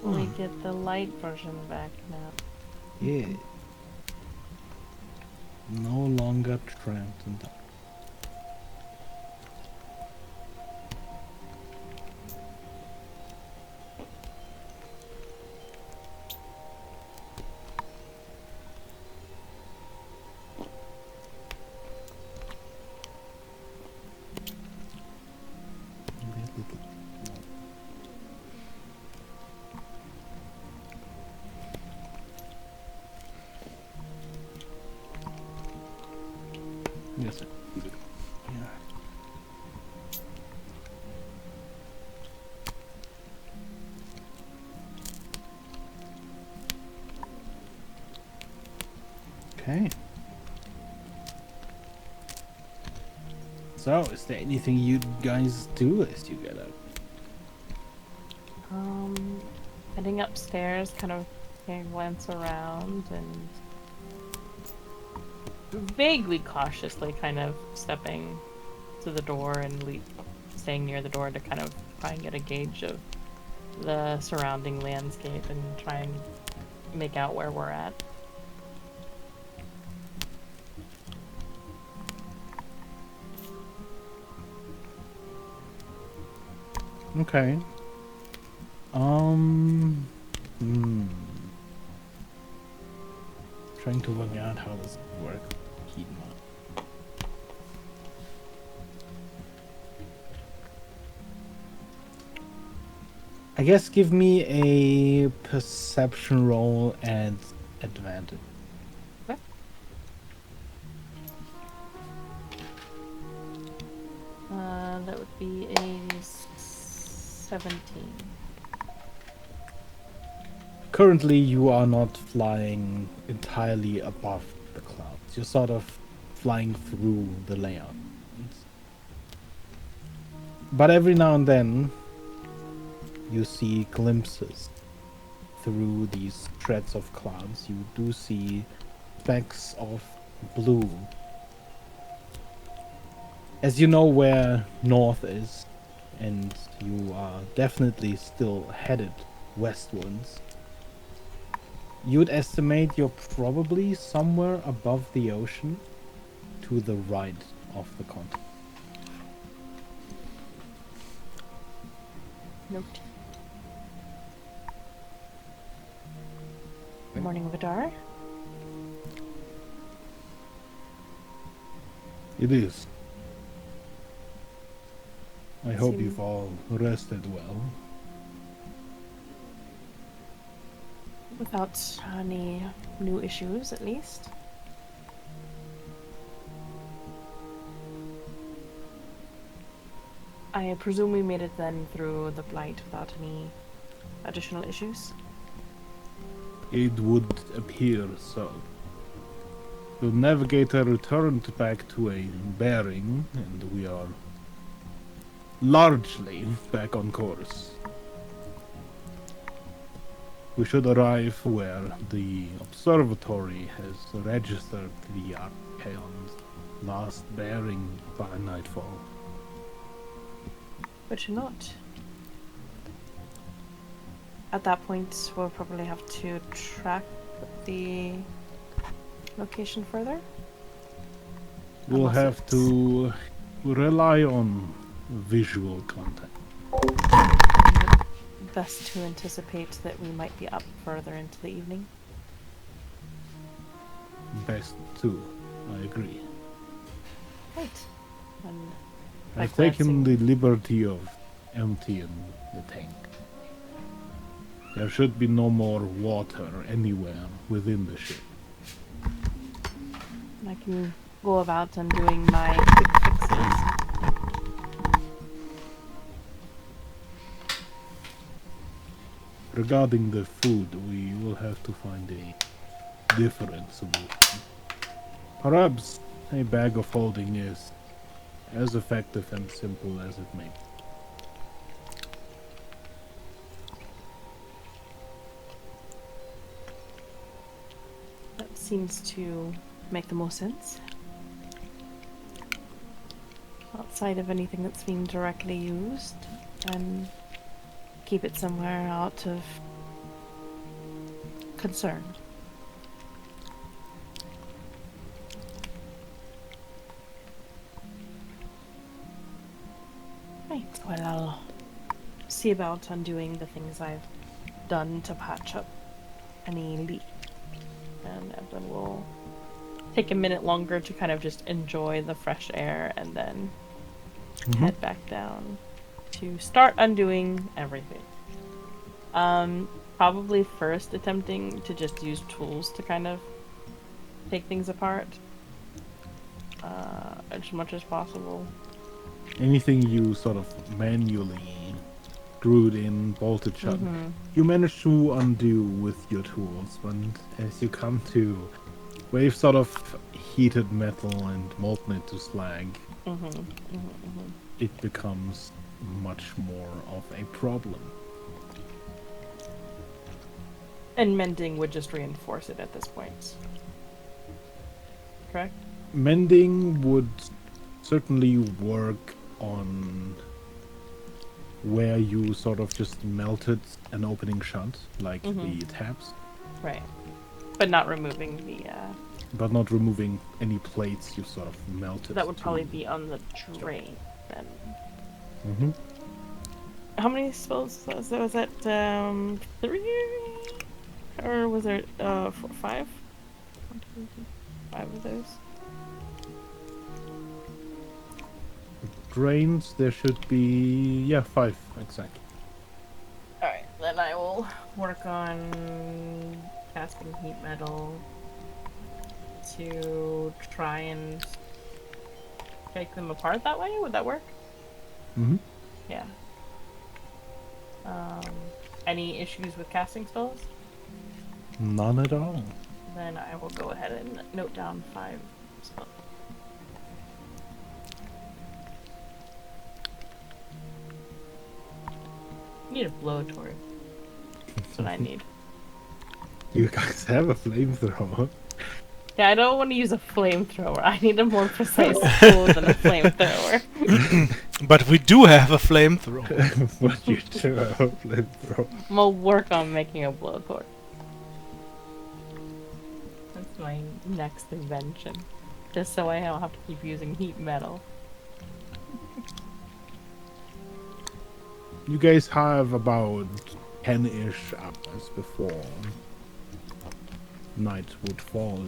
We get the light version back now. Yeah. No longer trapped in dark. Yes, sir. Yeah. Okay. So, is there anything you guys do as you get up? Heading upstairs, kind of taking a glance around and vaguely cautiously kind of stepping to the door and staying near the door to kind of try and get a gauge of the surrounding landscape and try and make out where we're at. Okay. Trying to work out how this works. Heat map. I guess give me a perception roll and advantage. Okay. That would be a 17. Currently, you are not flying entirely above the clouds. You're sort of flying through the layout. But every now and then, you see glimpses through these threads of clouds. You do see specks of blue. As you know where north is, and you are definitely still headed westwards, you'd estimate you're probably somewhere above the ocean to the right of the continent. Note. Morning, Vidar. It is. I hope Seem- you've all rested well. Without any new issues, at least. I presume we made it then through the blight without any additional issues. It would appear so. The navigator returned back to a bearing, and we are largely back on course. We should arrive where the observatory has registered the Archaeon's last bearing by nightfall. But you're not. At that point, we'll probably have to track the location further. We'll Unless have it's- to rely on visual contact. Best to anticipate that we might be up further into the evening. Best too, I agree. Right. And by I've taken glancing- the liberty of emptying the tank. There should be no more water anywhere within the ship. I can go about and doing my quick fixes. Regarding the food, we will have to find a different solution. Perhaps a bag of holding is as effective and simple as it may be. That seems to make the most sense. Outside of anything that's being directly used, and keep it somewhere out of concern. Right, well, I'll see about undoing the things I've done to patch up any leak. And then we'll take a minute longer to kind of just enjoy the fresh air and then head back down to start undoing everything. Probably first attempting to just use tools to kind of take things apart as much as possible. Anything you sort of manually screwed in, bolted shut, you manage to undo with your tools, and as you come to where you've sort of heated metal and molten it to slag, it becomes much more of a problem. And mending would just reinforce it at this point. Correct? Mending would certainly work on where you sort of just melted an opening shut, like the tabs, Right. But not removing the but not removing any plates you sort of melted. that would to- probably be on the tray then. Mhm. How many spells was that? Was that 3? Or was there 5? 1, 2, 3, 5 of those? Drains, there should be, 5, exactly. Alright, then I will work on casting heat metal to try and take them apart that way. Would that work? Mhm. Yeah. Any issues with casting spells? None at all. Then I will go ahead and note down 5 spells. Need a blowtorch. That's what I need. You guys have a flamethrower. Yeah, I don't want to use a flamethrower. I need a more precise tool than a flamethrower. But we do have a flamethrower. But you do have a flamethrower. I'm gonna work on making a blowtorch. That's my next invention. Just so I don't have to keep using heat metal. You guys have about 10-ish hours before night would fall.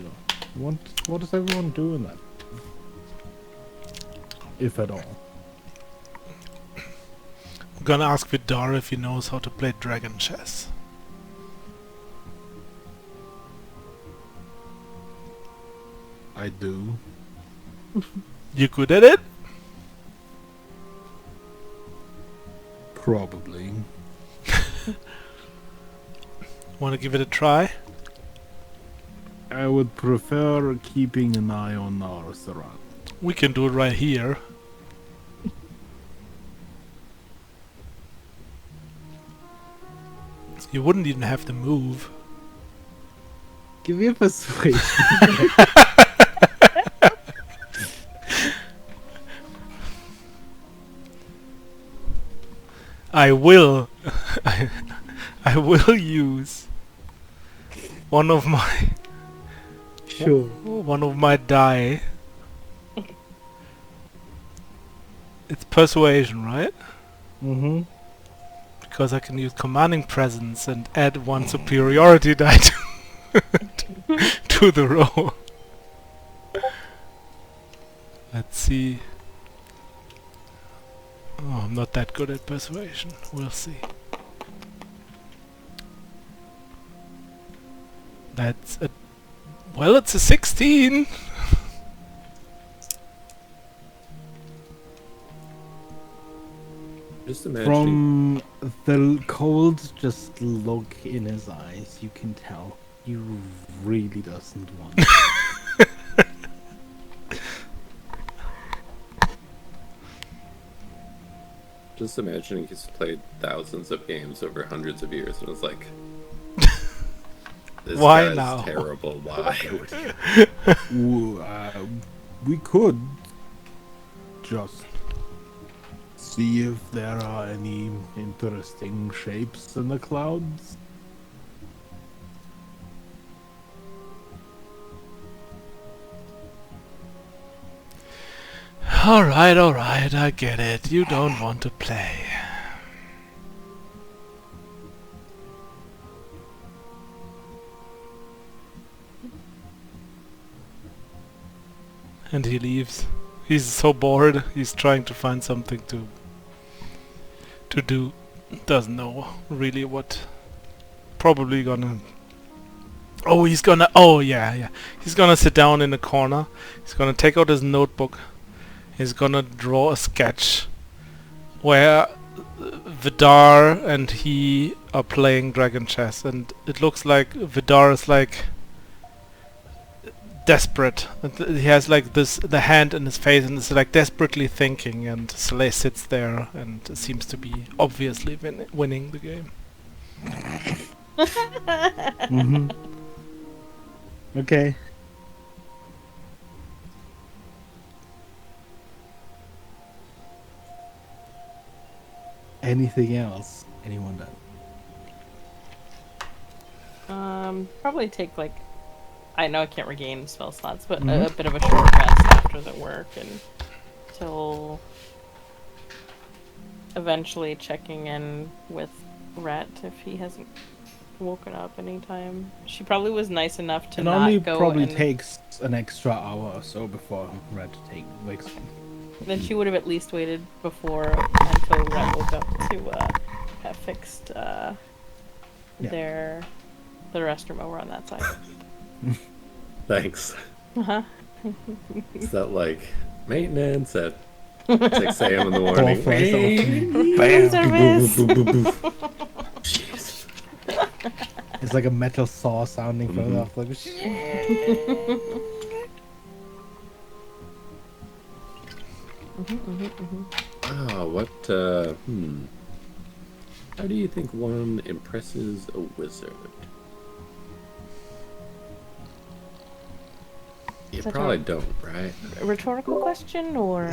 What does everyone do in that? If at all. I'm gonna ask Vidar if he knows how to play dragon chess. I do. You good at it? Probably. Wanna give it a try? I would prefer keeping an eye on our surroundings. We can do it right here. You wouldn't even have to move. Give me a persuasion. I will. I will use one of my Sure. die. It's persuasion, right? Mm-hmm. Because I can use commanding presence and add one superiority die to the roll. Let's see. Oh, I'm not that good at persuasion. We'll see. That's a... Well, it's a 16! Just imagining. From the cold just look in his eyes, you can tell he really doesn't want it. Just imagining he's played thousands of games over hundreds of years and was like, this Why guy's now? terrible. Why would he? Ooh, we could just see if there are any interesting shapes in the clouds. Alright, I get it. You don't want to play. And he leaves. He's so bored, he's trying to find something to do. Doesn't know really what. Probably gonna... Oh, he's gonna... Oh, yeah. He's gonna sit down in a corner. He's gonna take out his notebook. He's gonna draw a sketch where Vidar and he are playing dragon chess, and it looks like Vidar is like desperate. He has like the hand in his face and is like desperately thinking, and Soleil sits there and seems to be obviously winning the game. Mm-hmm. Okay. Anything else? Anyone done? Probably take like, I know I can't regain spell slots, but a Mhm. bit of a short rest after the work until eventually checking in with Rhett if he hasn't woken up anytime. She probably was nice enough to It not only go probably and takes an extra hour or so before Red wakes up. then she would have at least waited until Rhett woke up to have fixed the restroom over on that side. Thanks. Uh-huh. Is that like maintenance at 6 a.m. in the morning? Bam. Room service. Boop, boop, boop, boop. It's like a metal saw sounding from Mhm. off. Like, Ah, what, How do you think one impresses a wizard? You Is that probably a- don't, right? Rhetorical question or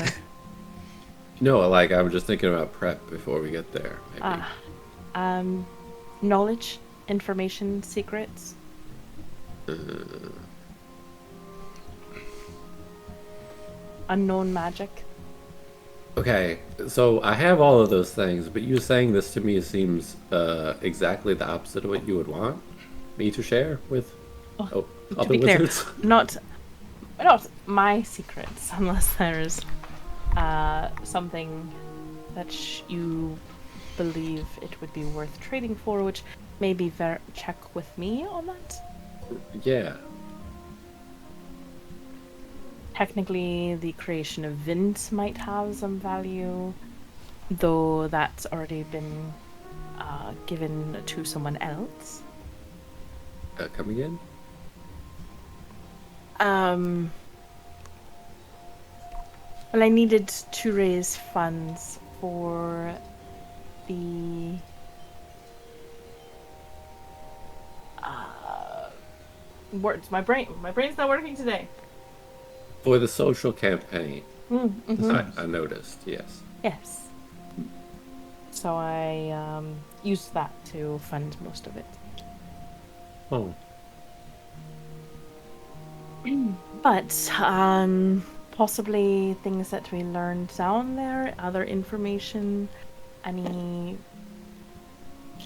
No, like, I was just thinking about prep before we get there, maybe. knowledge, information, secrets? Unknown magic? Okay, so I have all of those things, but you saying this to me seems exactly the opposite of what you would want me to share with To other be clear, wizards. not my secrets, unless there's something that you believe it would be worth trading for, which maybe check with me on that. Yeah. Technically, the creation of Vint might have some value, though that's already been given to someone else. Come again? Well, I needed to raise funds for the words. My brain's not working today. For the social campaign, Mm-hmm. I noticed, yes. Yes. So I used that to fund most of it. Oh, But possibly things that we learned down there, other information, anything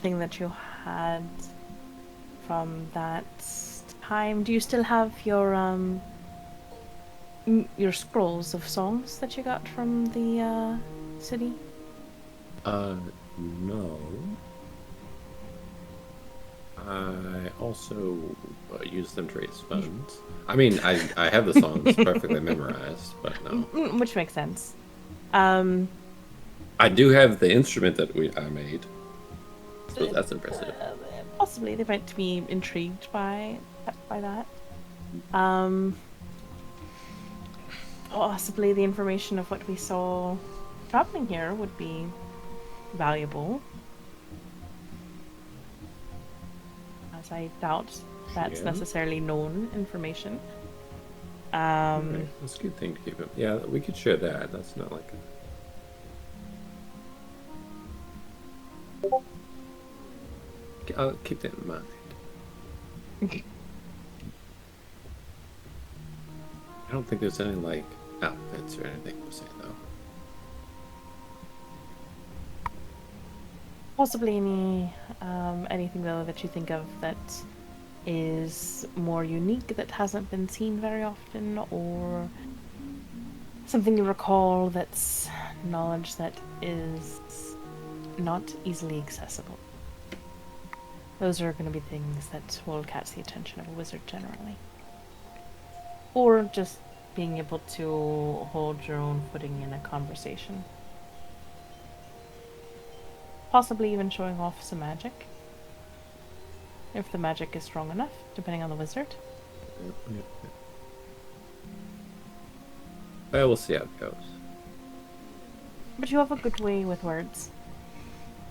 that you had from that time. Do you still have your scrolls of songs that you got from the city? no. I also use them to raise funds. I mean, I have the songs perfectly memorized, but no. Which makes sense. I do have the instrument that I made, so that's impressive. Possibly they might be intrigued by that. Possibly the information of what we saw traveling here would be valuable. As I doubt that's Yeah. necessarily known information. Okay, that's a good thing to keep it. Yeah, we could share that. That's not like I'll keep that in mind. I don't think there's any like outfits or anything per se though. Possibly anything though that you think of that is more unique that hasn't been seen very often, or something you recall that's knowledge that is not easily accessible. Those are going to be things that will catch the attention of a wizard generally. Or just being able to hold your own footing in a conversation. Possibly even showing off some magic. If the magic is strong enough, depending on the wizard. Well, we'll see how it goes. But you have a good way with words.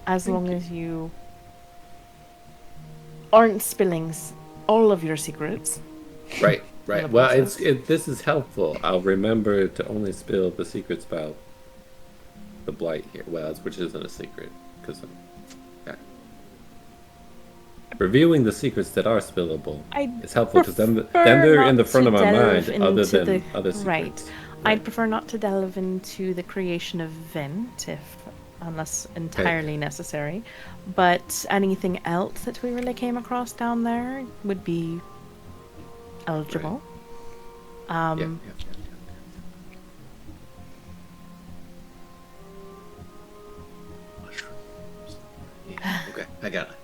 As long as you aren't spilling all of your secrets. Right. the Well, process. this is helpful. I'll remember to only spill the secrets about the blight here. Well, which isn't a secret because revealing the secrets that are spillable is helpful because then they're in the front of my mind, other than other secrets. Right. I'd prefer not to delve into the creation of Vent, unless entirely necessary. But anything else that we really came across down there would be eligible. Yeah. Mushrooms. Yeah. Okay, I got it.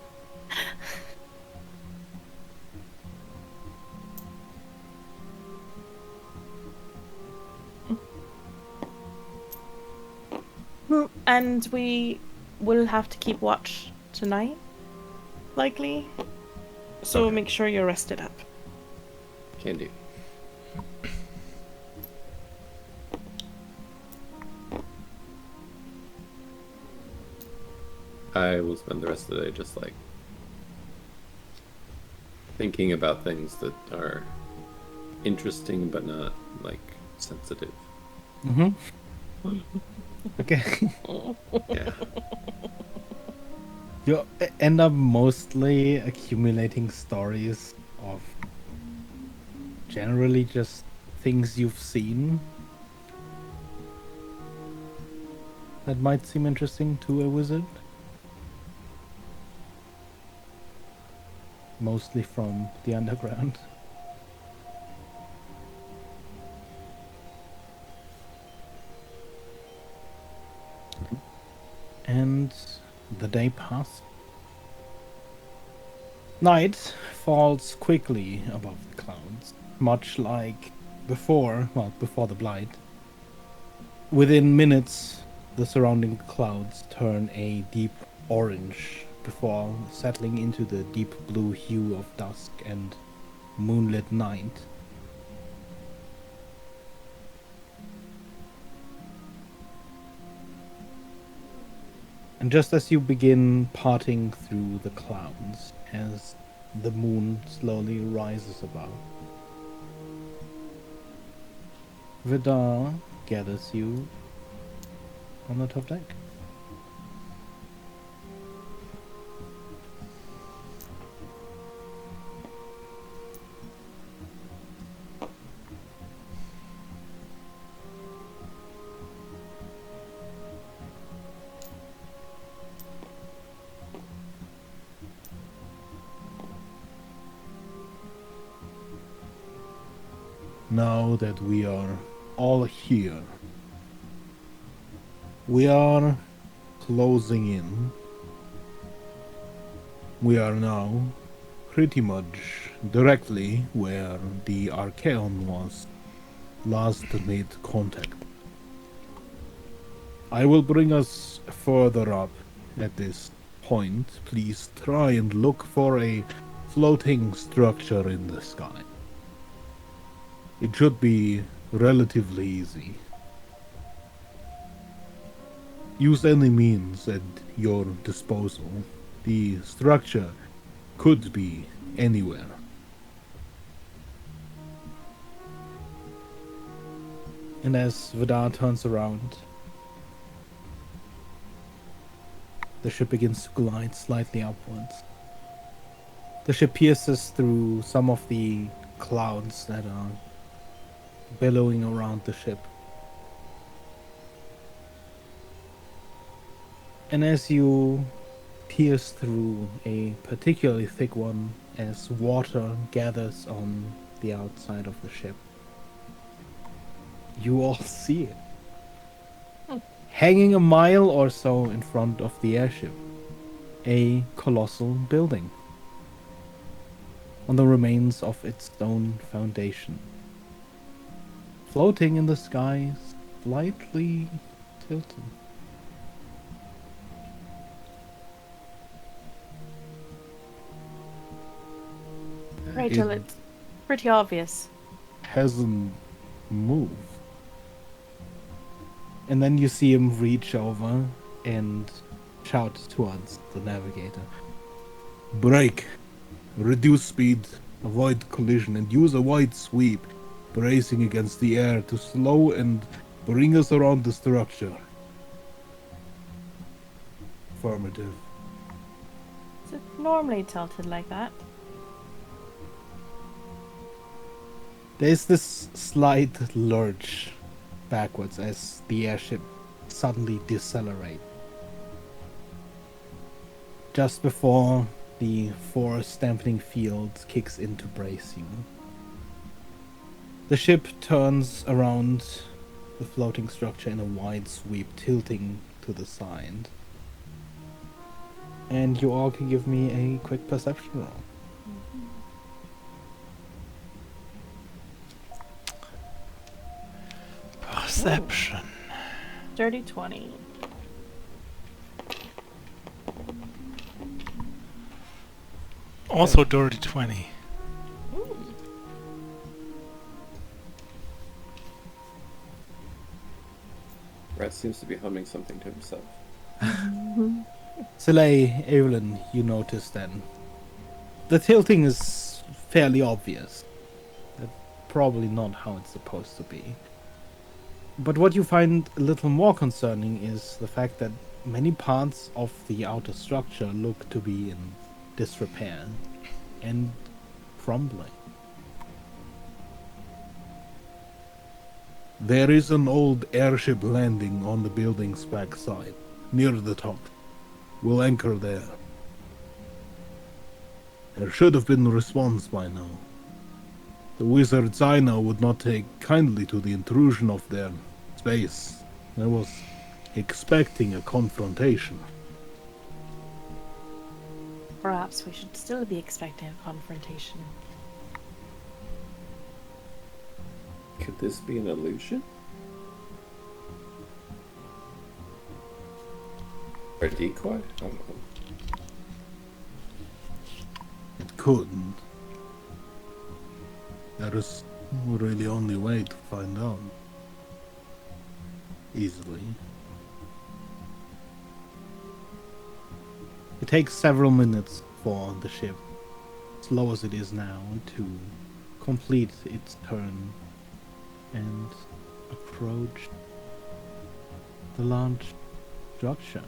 And we will have to keep watch tonight, likely. So Okay. make sure you're rested up. Can do. I will spend the rest of the day just like thinking about things that are interesting but not like sensitive. Mm-hmm. Okay. Yeah. You end up mostly accumulating stories of generally just things you've seen that might seem interesting to a wizard. Mostly from the underground. And the day passes. Night falls quickly above the clouds, much like before the blight. Within minutes, the surrounding clouds turn a deep orange before settling into the deep blue hue of dusk and moonlit night. And just as you begin parting through the clouds, as the moon slowly rises above, Vidar gathers you on the top deck. Now that we are all here, we are closing in. We are now pretty much directly where the Archaeon was last made contact. I will bring us further up at this point. Please try and look for a floating structure in the sky. It should be relatively easy. Use any means at your disposal. The structure could be anywhere. And as Vidar turns around, the ship begins to glide slightly upwards. The ship pierces through some of the clouds that are billowing around the ship. And as you pierce through a particularly thick one, as water gathers on the outside of the ship, you all see it. Hanging a mile or so in front of the airship, a colossal building on the remains of its stone foundation. Floating in the sky, slightly tilted. Rachel, It it's pretty obvious. hasn't moved. And then you see him reach over and shout towards the navigator. Brake. Reduce speed, avoid collision, and use a wide sweep, bracing against the air to slow and bring us around the structure. Affirmative. Is it normally tilted like that? There's this slight lurch backwards as the airship suddenly decelerates. Just before the force dampening field kicks in to brace you. The ship turns around the floating structure in a wide sweep, tilting to the side. And you all can give me a quick perception roll. Perception. Dirty 20. Also dirty 20. Rat seems to be humming something to himself. Soleil, Evelyn, you notice then. The tilting is fairly obvious. That's probably not how it's supposed to be. But what you find a little more concerning is the fact that many parts of the outer structure look to be in disrepair and crumbling. There is an old airship landing on the building's backside, near the top. We'll anchor there. There should have been a response by now. The wizard Zaina would not take kindly to the intrusion of their space. I was expecting a confrontation. Perhaps we should still be expecting a confrontation. Could this be an illusion? Or a decoy? I don't know. It couldn't. There is really only way to find out. Easily. It takes several minutes for the ship, slow as it is now, to complete its turn and approach the large structure.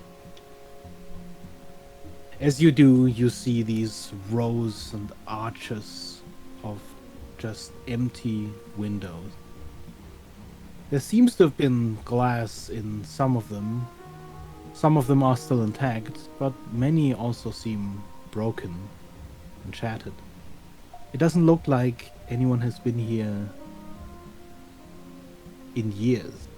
As you do, you see these rows and arches of just empty windows. There seems to have been glass in some of them. Some of them are still intact, but many also seem broken and shattered. It doesn't look like anyone has been here in years.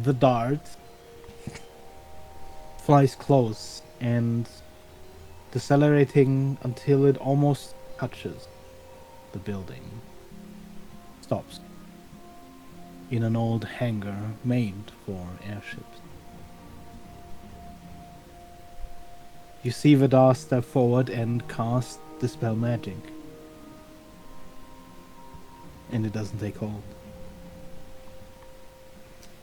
The dart flies close and decelerating until it almost touches the building. Stops in an old hangar made for airships. You see Vidar step forward and cast Dispel Magic. And it doesn't take hold.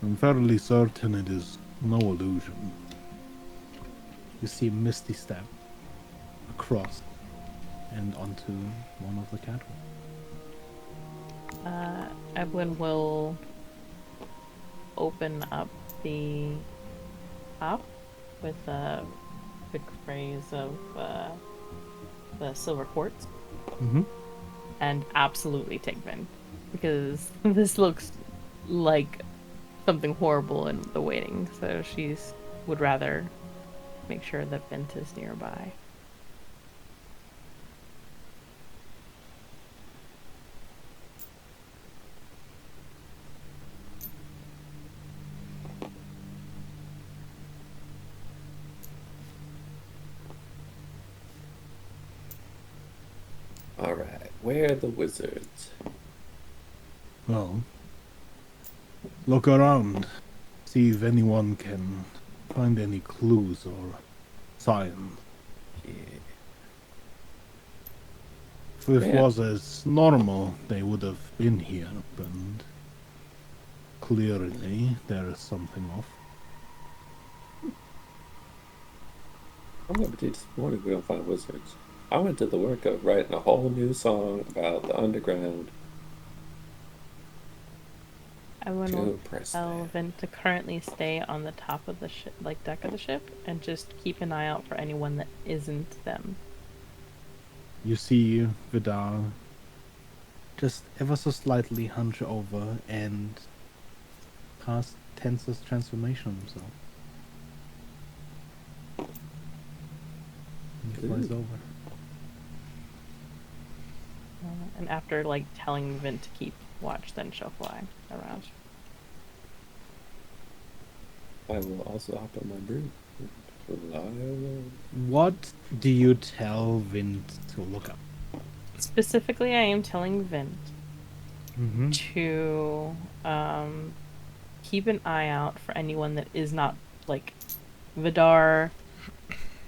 I'm fairly certain it is no illusion. You see Misty step across and onto one of the catwalks. Evelyn will open up the top with a quick phrase of the silver quartz Mm-hmm. and absolutely take Vin, because this looks like something horrible in the waiting, so she's would rather make sure that Vint is nearby. Alright, where are the wizards? Well, look around. See if anyone can find any clues or signs. Yeah. If it Yeah. was as normal, they would have been here, and clearly there is something off. I'm gonna be disappointed we don't find wizards. I went to the work of writing a whole new song about the underground Evelyn to will impress tell them. Vint to currently stay on the top of the ship, like deck of the ship, and just keep an eye out for anyone that isn't them. You see Vidar just ever so slightly hunch over and cast Tensor's transformation on himself. He flies Ooh. over. And after like telling Vint to keep watch, then she'll fly around. I will also hop on my broom. Fly away. What do you tell Vint to look up? Specifically, I am telling Vint Mm-hmm. to keep an eye out for anyone that is not like Vidar,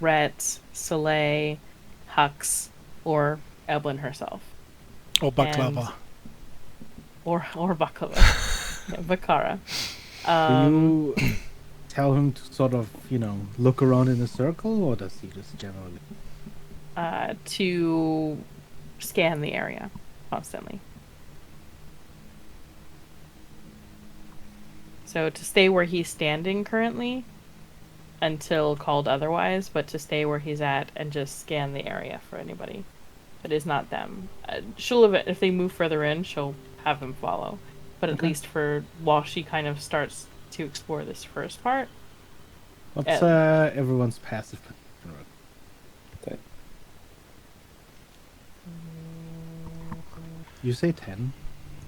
Rhett, Soleil, Hux, or Evelyn herself. Or And baklava. or Baklava. Yeah, Bakara. Do you tell him to sort of, look around in a circle, or does he just generally? To scan the area constantly. So to stay where he's standing currently until called otherwise, but to stay where he's at and just scan the area for anybody that is not them. If they move further in, she'll have him follow. But at Okay. least for while she kind of starts to explore this first part, What's everyone's passive perception roll? Okay. You say 10?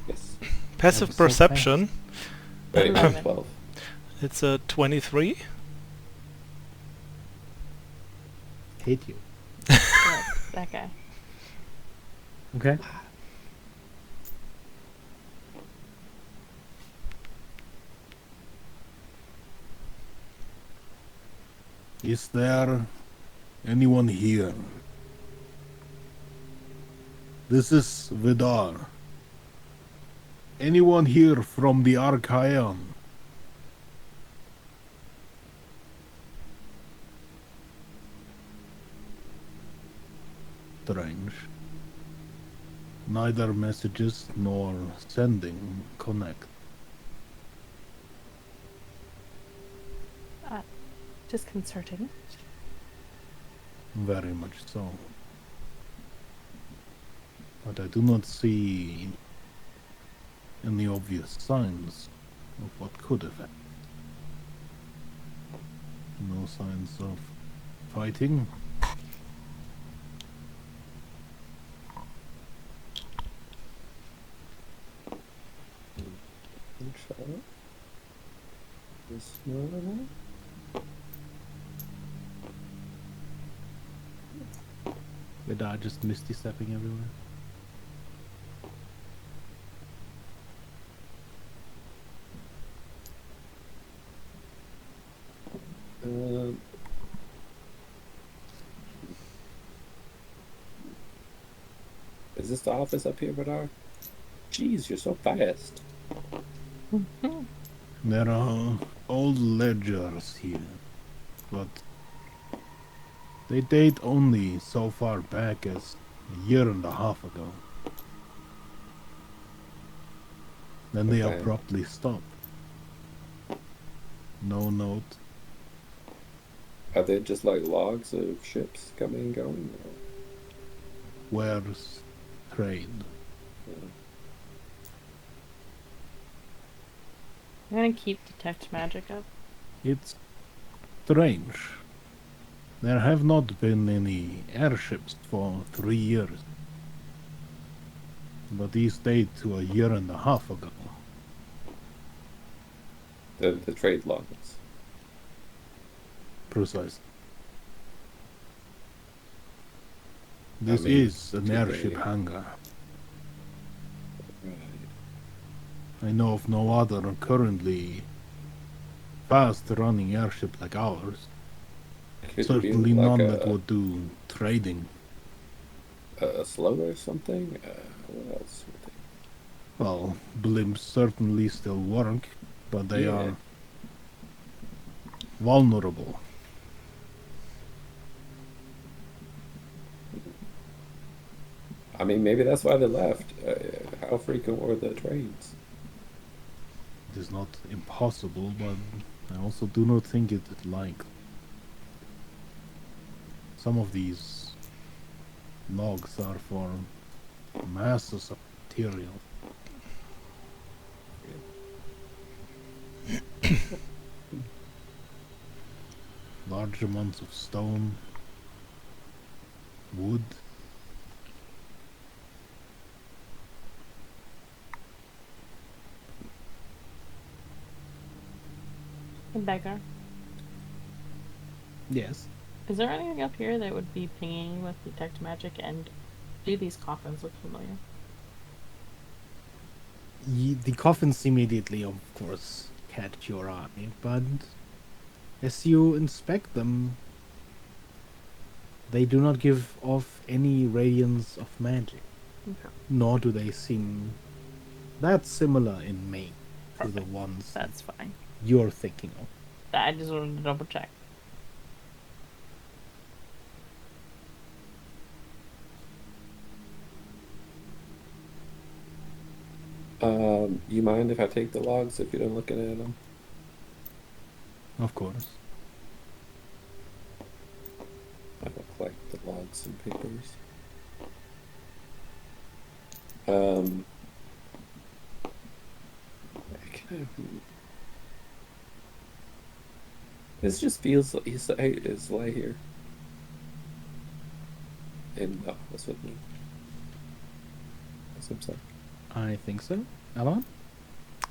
Yes. Passive was so perception. Wait, 11. 12. It's a 23. Hate you. yeah, that guy. Okay. Is there anyone here? This is Vidar. Anyone here from the Archaeon? Strange. Neither messages nor sending connect. Disconcerting. Very much so. But I do not see any obvious signs of what could have happened. No signs of fighting. This one. Vidar just misty stepping everywhere. Um, is this the office up here, Vidar? Jeez, you're so fast. There are old ledgers here, but they date only so far back as a year and a half ago. Then they Okay. abruptly stop. No note. Are they just like logs of ships coming and going? Or, Where's trade? I'm gonna keep detect magic up. It's strange. There have not been any airships for 3 years. But these date to a year and a half ago. the trade logs. Precisely. This mean, is an do airship they- hangar. Right. I know of no other currently fast-running airship like ours. Could it Certainly be like none a, that would do trading. a slow or something? What else would they? Well, blimps certainly still work, but they Yeah. are vulnerable. I mean, maybe that's why they left. How frequent were the trades? It is not impossible, but I also do not think it is likely. Some of these logs are for masses of material. Large amounts of stone, wood. Beggar. Yes. Is there anything up here that would be pinging with detect magic, and do these coffins look familiar? The coffins immediately, of course, catch your eye, but as you inspect them, they do not give off any radiance of magic, Okay. nor do they seem that similar in make to the Perfect. ones That's fine. you're thinking of. I just wanted to double check. You mind if I take the logs if you're done looking at them? Of course. I will collect the logs and papers. This just feels like he's lay here. And was with me. That's what I'm saying. I think so. Alan?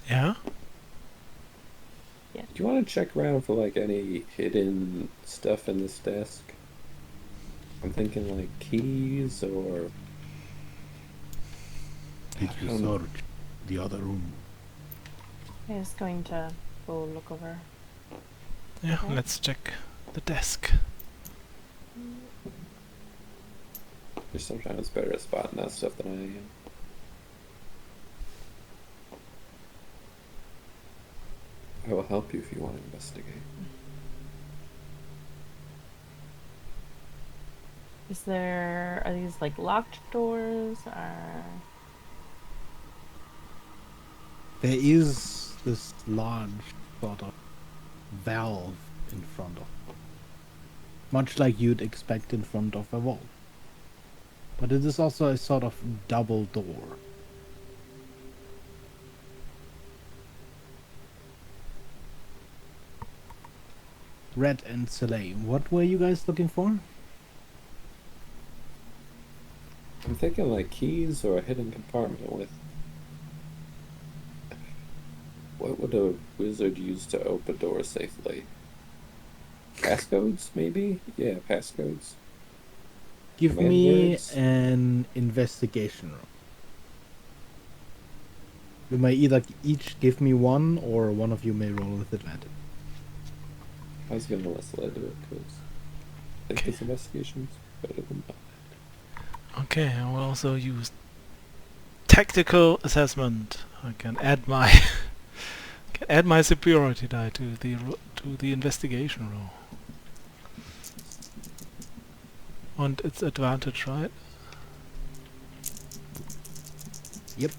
Yeah? Do you want to check around for like any hidden stuff in this desk? I'm thinking like keys or. Did you search the other room? I'm just going to go look over. Yeah, Okay. let's check the desk. You're sometimes better at spotting that stuff than I am. I will help you if you want to investigate. Are these like locked doors or? There is this large sort of valve in front of it, much like you'd expect in front of a vault. But it is also a sort of double door. Red and Soleil, what were you guys looking for? I'm thinking like keys or a hidden compartment with. What would a wizard use to open doors safely? Passcodes, maybe? Yeah, passcodes. Give Command me words? an investigation roll. You may either each give me one, or one of you may roll with advantage. I was gonna let Celeste do it because I think this investigation's better than mine. Okay, I will also use tactical assessment. I can add my superiority die to the investigation roll. And it's advantage, right? Yep.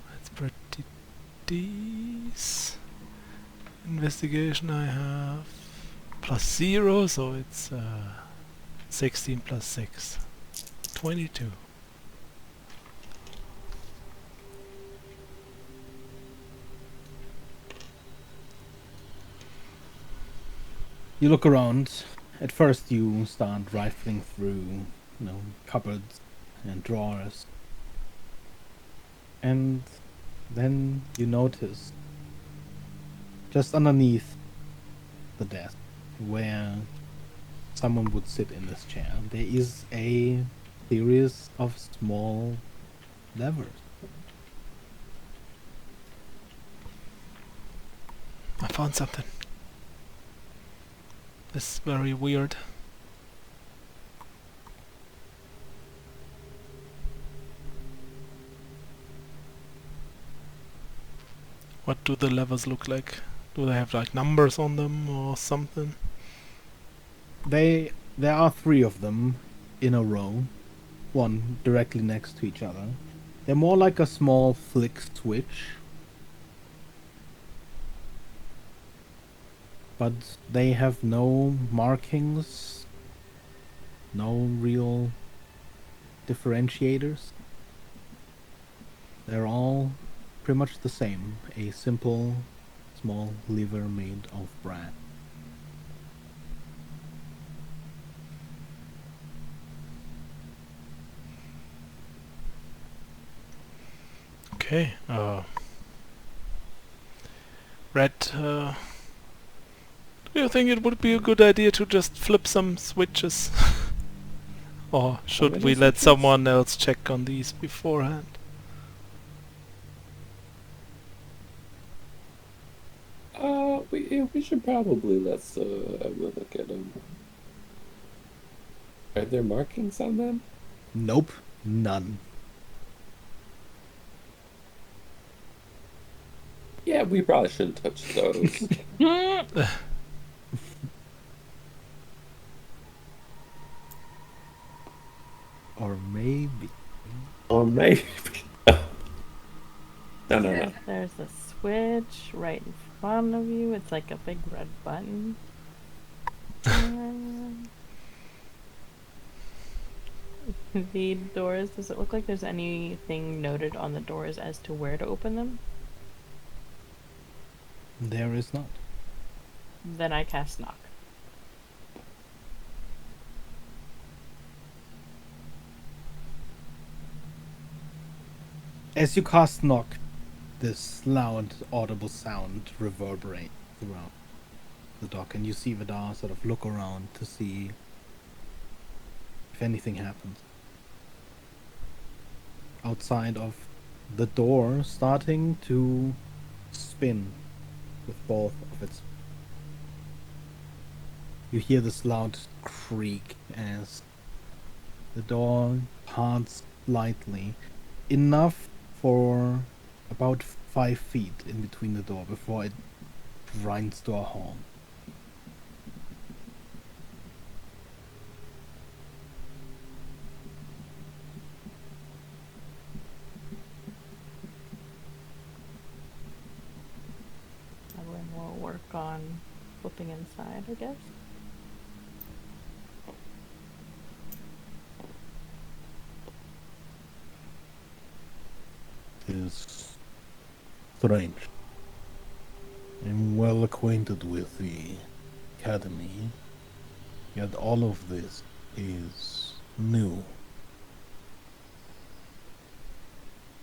That's pretty decent. Investigation I have +0, so it's 16 plus 6. 22. You look around. At first, you start rifling through, cupboards and drawers. And then you notice, just underneath the desk, where someone would sit in this chair, there is a series of small levers. I found something. This is very weird. What do the levers look like? Do they have like numbers on them or something? There are 3 of them in a row, one directly next to each other. They're more like a small flick switch, but they have no markings, no real differentiators. They're all pretty much the same, a simple small lever made of brass. Okay. Red, do you think it would be a good idea to just flip some switches? Or should many we let switches? someone else check on these beforehand? We should probably let's have a look at them. Are there markings on them? Nope, none. Yeah, we probably shouldn't touch those. Or maybe. Or maybe. No, no, no. There's a switch right in front of you. It's like a big red button. The doors, does it look like there's anything noted on the doors as to where to open them? There is not. Then I cast knock. As you cast knock, this loud, audible sound reverberates throughout the dock, and you see Vidar sort of look around to see if anything happens. Outside of the door, starting to spin with both of its. You hear this loud creak as the door parts slightly, enough for about 5 feet in between the door before it grinds to a halt. Everyone will work on flipping inside, I guess. Is strange. I'm well acquainted with the academy, yet all of this is new.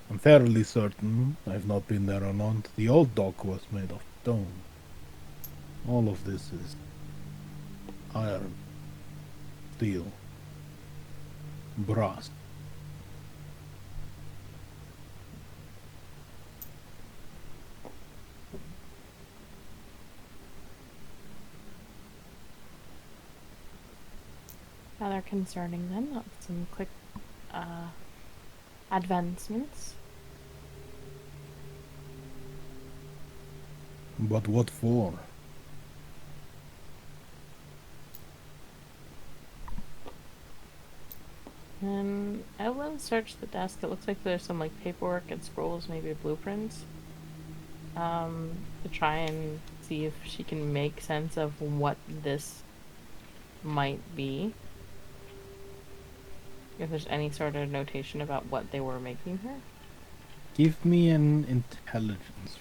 I'm fairly certain, I've not been there or not, the old dock was made of stone. All of this is iron, steel, brass. Rather concerning then. Some quick advancements. But what for? Evelyn searched the desk. It looks like there's some like paperwork and scrolls, maybe blueprints. To try and see if she can make sense of what this might be. If there's any sort of notation about what they were making here. Give me an intelligence.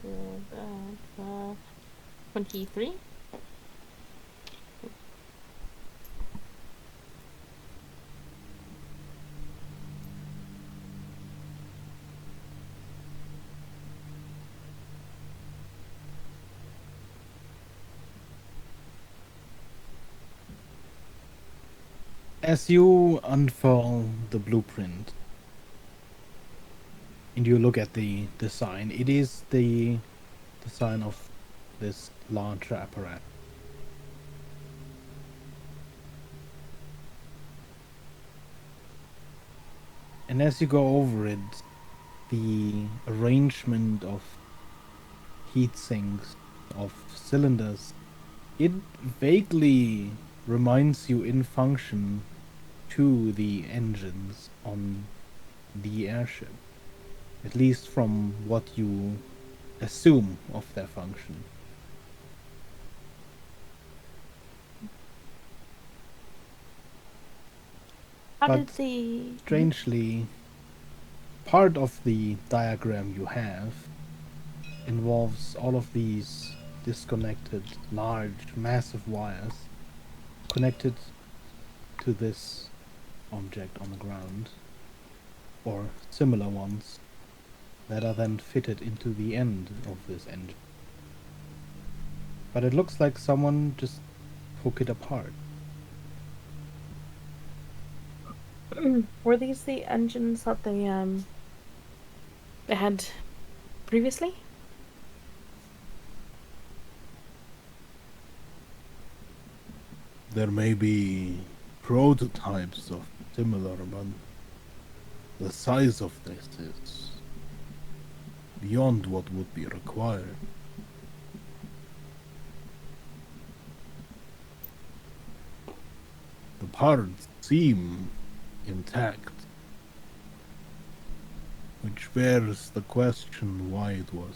Good. 23. As you unfurl the blueprint and you look at the design, it is the design of this large apparatus. And as you go over it, the arrangement of heat sinks, of cylinders, it vaguely reminds you in function to the engines on the airship. At least from what you assume of their function. How But did the Strangely, part of the diagram you have involves all of these disconnected, large, massive wires connected to this object on the ground, or similar ones that are then fitted into the end of this engine. But it looks like someone just took it apart. Were these the engines that they had previously? There may be prototypes of similar, but the size of this is beyond what would be required. The parts seem intact, which bears the question why it was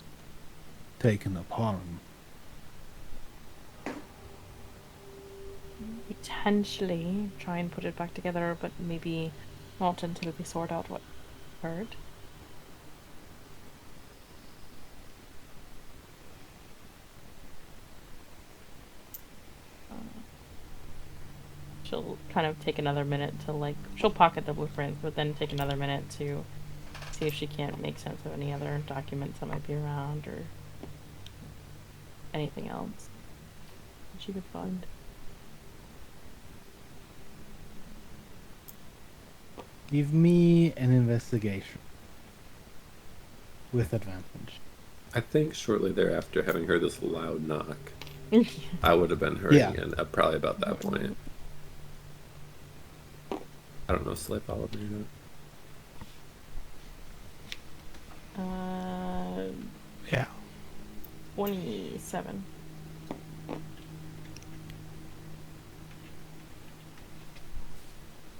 taken apart. Potentially try and put it back together, but maybe not until we sort out what occurred. She'll kind of take another minute to she'll pocket the blueprint, but then take another minute to see if she can't make sense of any other documents that might be around or anything else that she could find. Give me an investigation with advantage. I think shortly thereafter, having heard this loud knock, I would have been hurrying in probably about that point. I don't know, Slip, I'll agree Yeah. 27.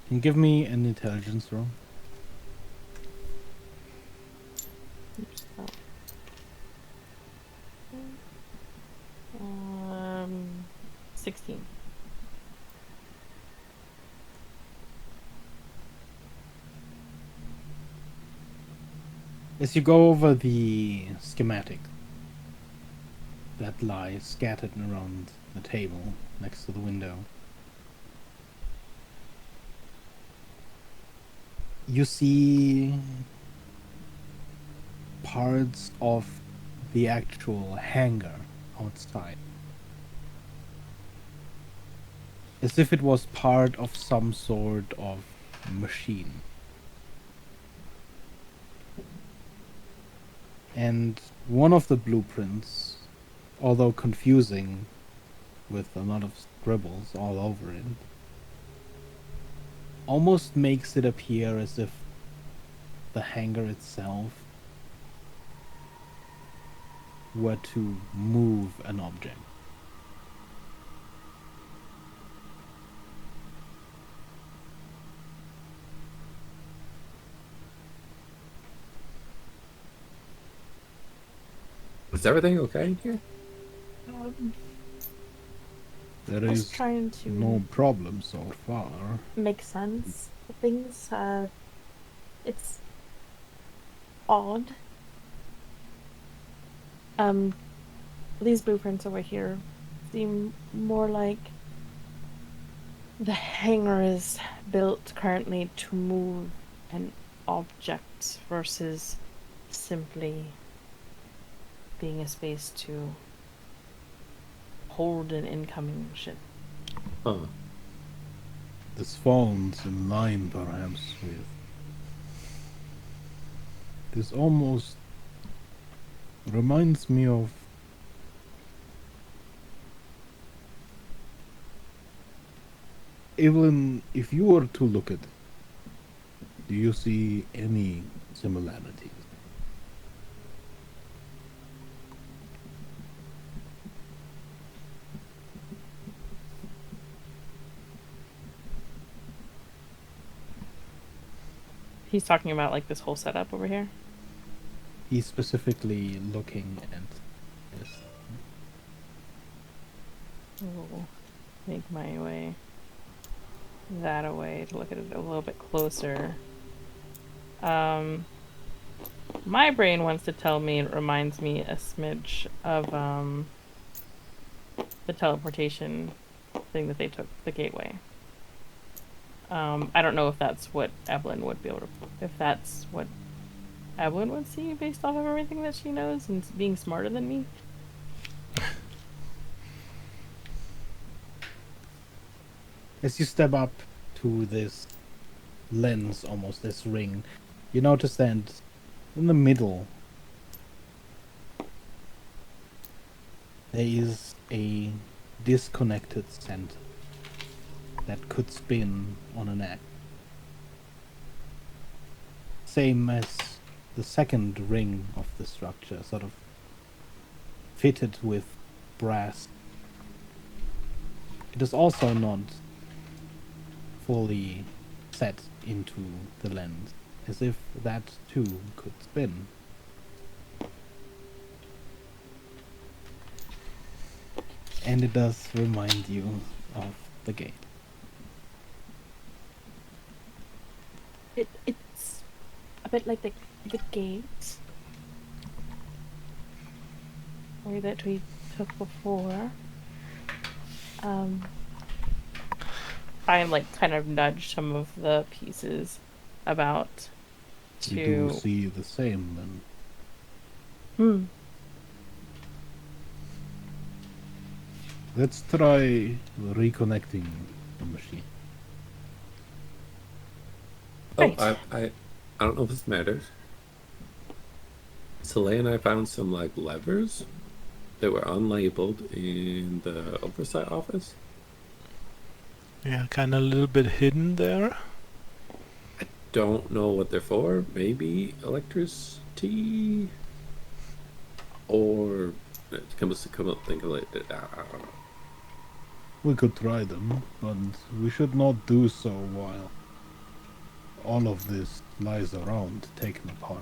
Can you give me an intelligence roll? Oops, oh. 16. As you go over the schematic that lies scattered around the table next to the window, you see parts of the actual hangar outside. As if it was part of some sort of machine. And one of the blueprints, although confusing with a lot of scribbles all over it, almost makes it appear as if the hangar itself were to move an object. Is everything okay in here? There Just is trying to no problem so far. make sense of things. It's odd. These blueprints over here seem more like the hangar is built currently to move an object versus simply being a space to hold an incoming ship. Huh. This falls in line perhaps with this almost reminds me of even if you were to look at it, do you see any similarities? He's talking about like this whole setup over here. He's specifically looking at this. I'll make my way that away to look at it a little bit closer. My brain wants to tell me it reminds me a smidge of the teleportation thing that they took, the gateway. I don't know if that's what Evelyn would be able to, if that's what Evelyn would see based off of everything that she knows and being smarter than me. As you step up to this lens, almost this ring, you notice that in the middle there is a disconnected center that could spin on an axis. Same as the second ring of the structure, sort of fitted with brass. It is also not fully set into the lens, as if that too could spin. And it does remind you of the gate. It's a bit like the gate way that we took before. I like kind of nudge some of the pieces about We do see the same then. Hmm. Let's try reconnecting the machine. Oh, Right. I don't know if this matters. Soleil and I found some like levers that were unlabeled in the oversight office. Yeah, kind of a little bit hidden there. Don't know what they're for. Maybe electricity, or come up think of it. I don't know. We could try them, but we should not do so while all of this lies around taken apart.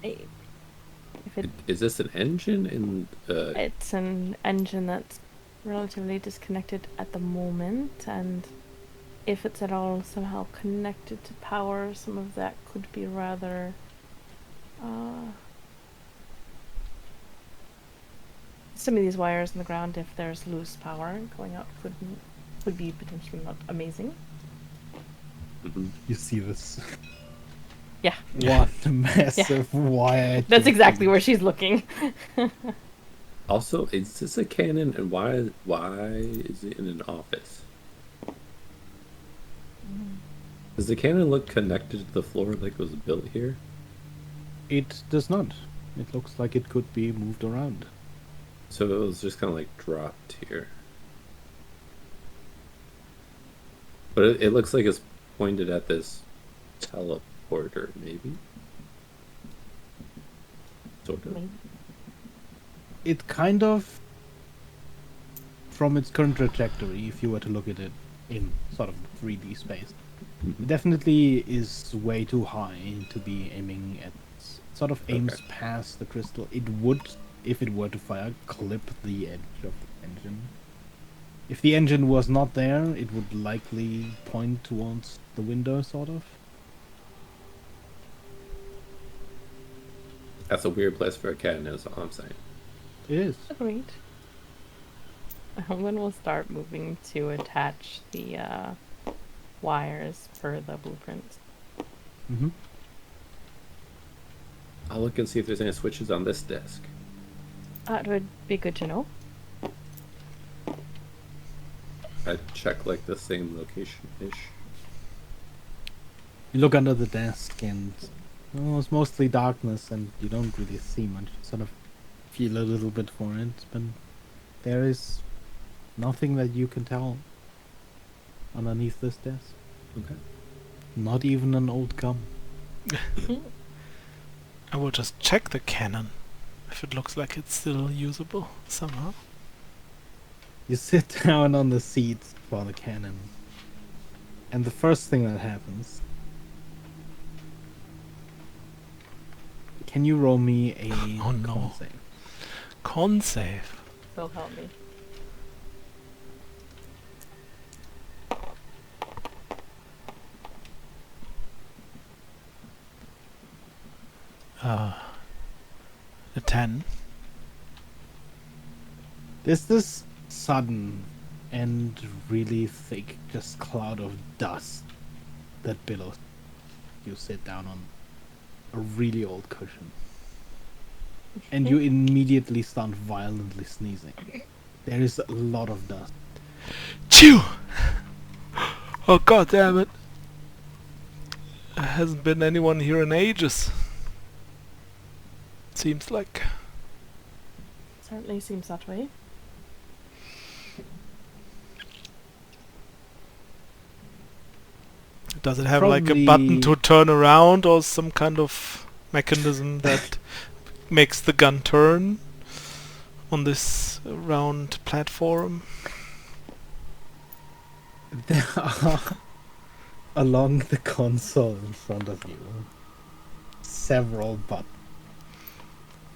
If Is this an engine in? it's an engine that's relatively disconnected at the moment, and if it's at all somehow connected to power, some of that could be rather some of these wires in the ground, if there's loose power going out, could be potentially not amazing. Mhm. You see this Yeah, one massive wire. that's exactly where she's looking. Also, is this a cannon, and why is it in an office? Does the cannon look connected to the floor like it was built here? It does not. It looks like it could be moved around. So it was just kind of like dropped here. But it looks like it's pointed at this teleporter, maybe? Sort of. Maybe. It kind of, from its current trajectory, if you were to look at it in sort of 3D space, it definitely is way too high to be aiming at. It sort of aims Okay. past the crystal. It would, if it were to fire, clip the edge of the engine. If the engine was not there, it would likely point towards the window, sort of. That's a weird place for a cannon, is all I'm saying. It is. Agreed. When we'll start moving to attach the wires for the blueprints. Mm-hmm. I'll look and see if there's any switches on this desk. It would be good to know. I'd check like the same location-ish. You look under the desk and it's mostly darkness and you don't really see much. You sort of feel a little bit for it, but there is nothing that you can tell underneath this desk. Okay. Not even an old gum. I will just check the cannon if it looks like it's still usable somehow. You sit down on the seat for the cannon, and the first thing that happens. Can you roll me a Oh, no. con save? Con save. They'll help me. A 10. There's this sudden and really thick just cloud of dust that billows. You sit down on a really old cushion. And you immediately start violently sneezing. There is a lot of dust. Chew! Oh god damn it. There hasn't been anyone here in ages. Seems like. Certainly seems that way. Does it have like a button to turn around or some kind of mechanism that makes the gun turn on this round platform? There are, along the console in front of you, several buttons.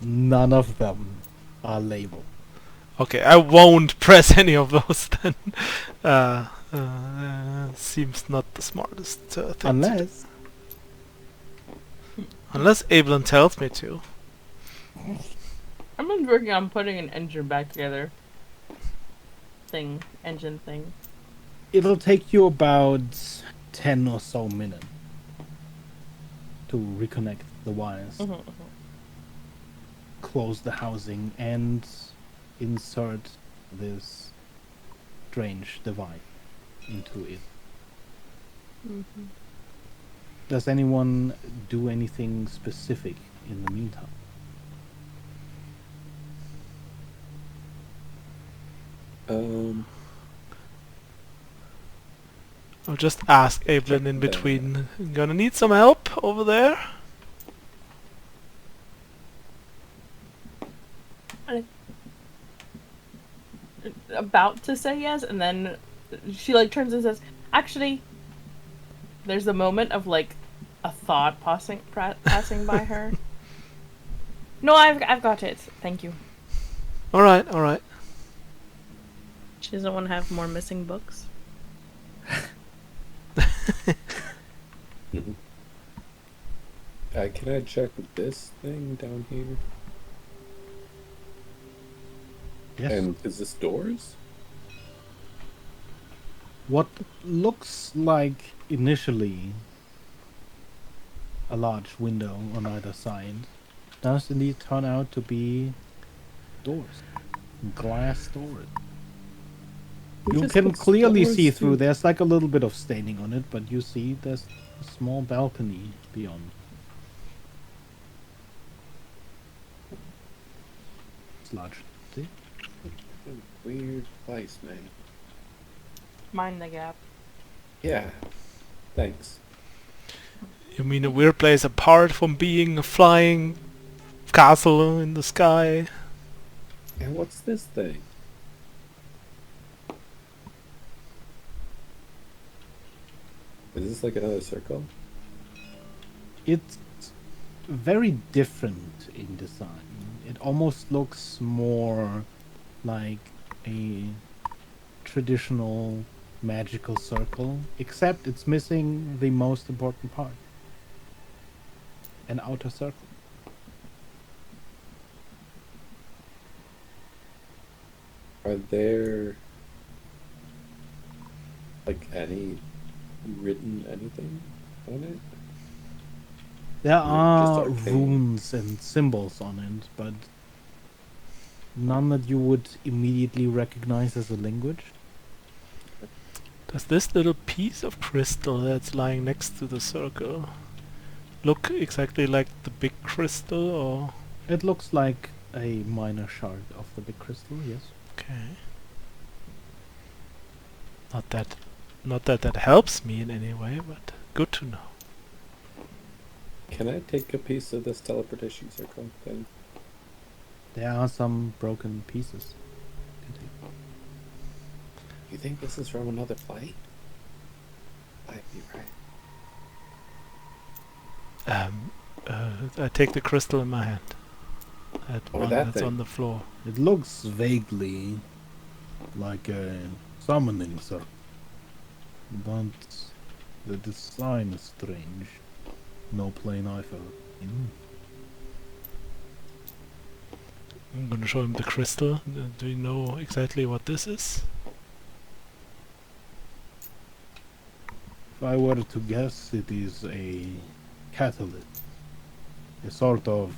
None of them are labeled. Okay, I won't press any of those then. Seems not the smartest thing to do. Unless Abelin tells me to. I've been working on putting an engine back together. Engine thing. It'll take you about 10 or so minutes to reconnect the wires, close the housing, and insert this strange device into it. Does anyone do anything specific in the meantime? I'll just ask Abelin in between. Gonna need some help over there? About to say yes, and then she like turns and says, "Actually," there's a moment of like a thought passing by her. No, I've got it. Thank you. All right. She doesn't want to have more missing books. Can I check this thing down here? Yes. And is this doors? What looks like initially a large window on either side does indeed turn out to be doors. Glass doors. You can clearly see through. There's like a little bit of staining on it, but you see there's a small balcony beyond. It's large. See? Weird place, man. Mind the gap. Yeah. Thanks. You mean a weird place apart from being a flying castle in the sky? And what's this thing? Is this like another circle? It's very different in design. It almost looks more like a traditional magical circle, except it's missing the most important part. An outer circle. Are there like any written anything on it? There Just are arcane. runes and symbols on it, but none that you would immediately recognize as a language. Does this little piece of crystal that's lying next to the circle look exactly like the big crystal, or? It looks like a minor shard of the big crystal, yes. Okay. Not that that helps me in any way, but good to know. Can I take a piece of this teleportation circle thing? There are some broken pieces. You think this is from another flight? Might be right. I take the crystal in my hand. That Or one that that's thing. on the floor. It looks vaguely like a summoning circle, but the design is strange. No plane I've ever seen. I'm gonna show him the crystal. Do you know exactly what this is? If I were to guess, it is a catalyst. A sort of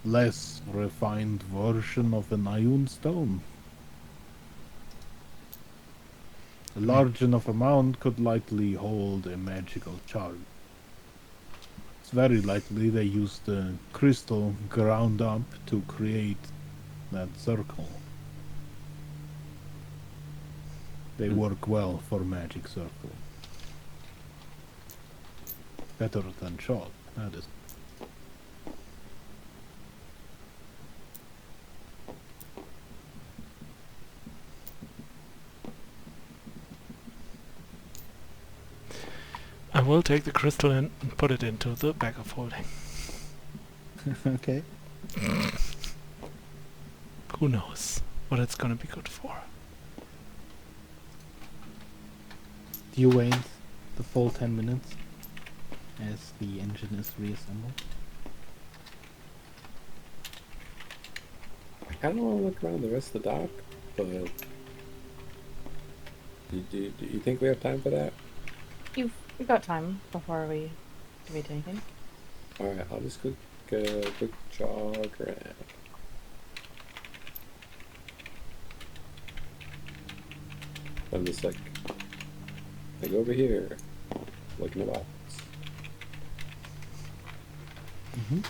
less refined version of an ion stone. A large enough amount could likely hold a magical charge. It's very likely they used the crystal ground up to create that circle. They work well for magic circle. Better than chalk, that is. I will take the crystal and put it into the bag of holding. Okay. Who knows what it's gonna be good for. Do you wait the full 10 minutes as the engine is reassembled? I kind of want to look around the rest of the dock, but do you think we have time for that? You've got time before we do anything. All right, I'll just quick jog around. I'm just like over here, looking at the box. Mm-hmm.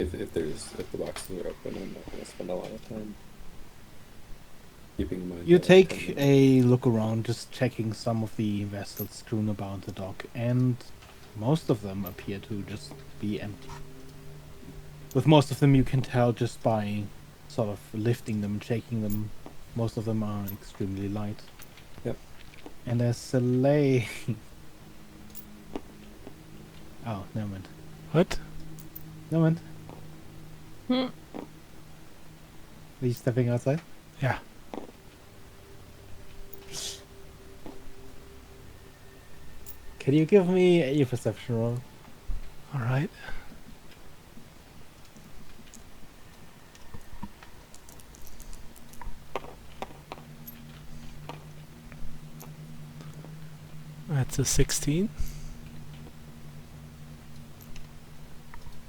If the boxes are open, I'm not gonna spend a lot of time keeping in mind. You that take 10 minutes. a look around, just checking some of the vessels strewn about the dock, and most of them appear to just be empty. With most of them, you can tell just by sort of lifting them, shaking them. Most of them are extremely light. Yep. And there's Soleil. Oh, never mind. What? Never mind. Hmm. Are you stepping outside? Yeah. Can you give me a perception roll? Alright. That's a 16.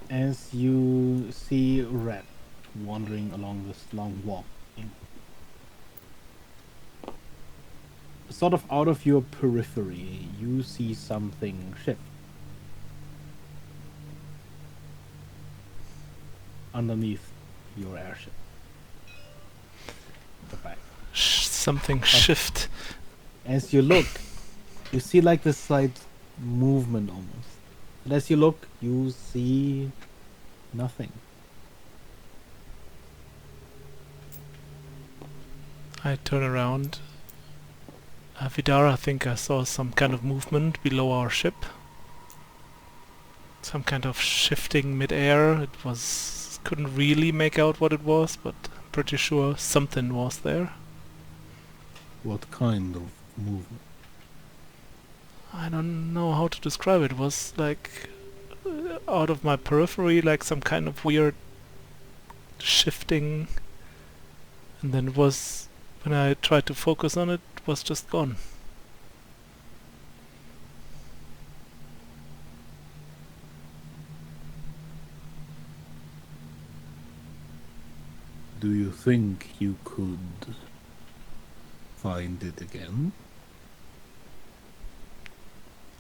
As you see Red wandering along this long walk, sort of out of your periphery, you see something shift. Underneath your airship. The back. Something shift. As you look, you see like this slight movement almost. And as you look, you see nothing. I turn around. Vidara, I think I saw some kind of movement below our ship. Some kind of shifting mid-air. It was... couldn't really make out what it was, but pretty sure something was there. What kind of movement? I don't know how to describe it. It was like out of my periphery, like some kind of weird shifting, and then it was, when I tried to focus on it, it was just gone. Do you think you could find it again?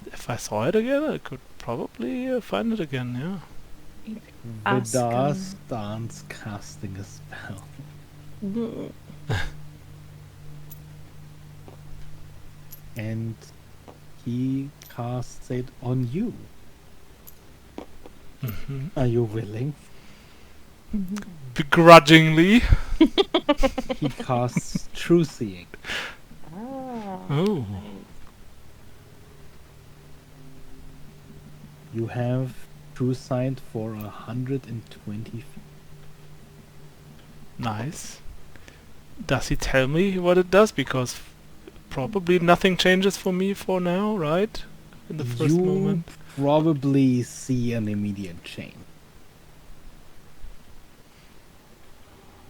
If I saw it again, I could probably find it again, yeah. Ask Vidar him. starts casting a spell. Mm. And he casts it on you. Hmm. Are you willing? Begrudgingly. He casts True Seeing. Ah, Oh. nice. You have True Sight for 120 feet. Nice. Does he tell me what it does? Because probably nothing changes for me for now, right? In the first You moment. probably see an immediate change.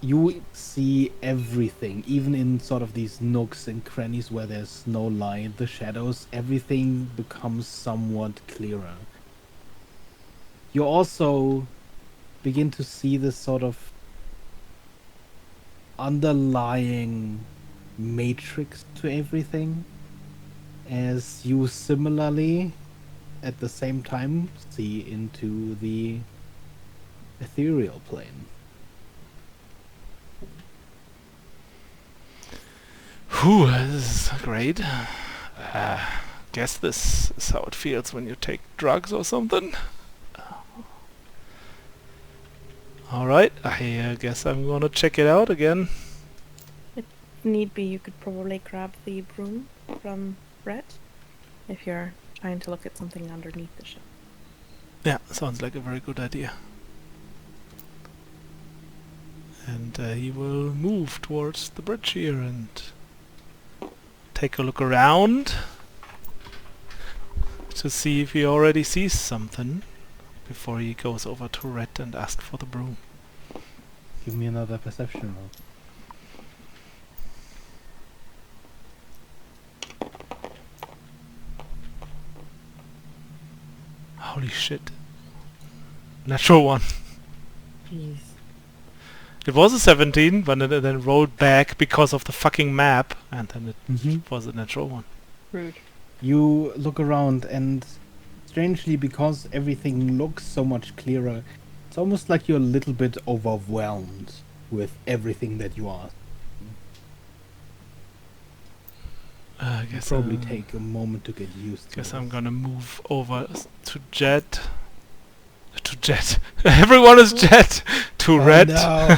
You see everything, even in sort of these nooks and crannies where there's no light, the shadows, everything becomes somewhat clearer. You also begin to see this sort of underlying matrix to everything, as you similarly, at the same time, see into the ethereal plane. Whew, this is great. Guess this is how it feels when you take drugs or something. Alright, I guess I'm gonna check it out again. If need be, you could probably grab the broom from Brett if you're trying to look at something underneath the ship. Yeah, sounds like a very good idea. And he will move towards the bridge here and take a look around to see if he already sees something before he goes over to Red and asks for the broom. Give me another perception roll. Holy shit. Natural one. Jeez. It was a 17, but it then rolled back because of the fucking map, and then it Mm-hmm. was a natural one. Rude. You look around, and strangely, because everything looks so much clearer, it's almost like you're a little bit overwhelmed with everything that you are. I It'll guess probably take a moment to get used to. Guess I'm this. gonna move over to Jet. To Jet. Everyone is Jet. To Oh, Red. No.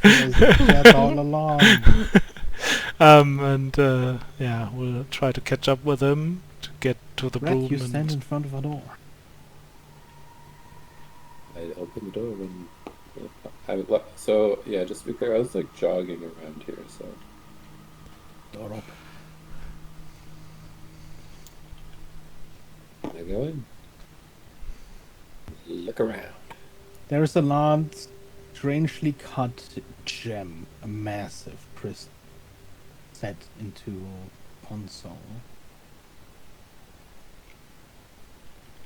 It was Jet all along. And yeah, we'll try to catch up with him to get to the Red, broom. you stand in And front of a door. I opened the door when. So yeah, just to be clear, I was like jogging around here, so Door open. I go in. Look around. There is a large, strangely cut gem, a massive crystal, set into console.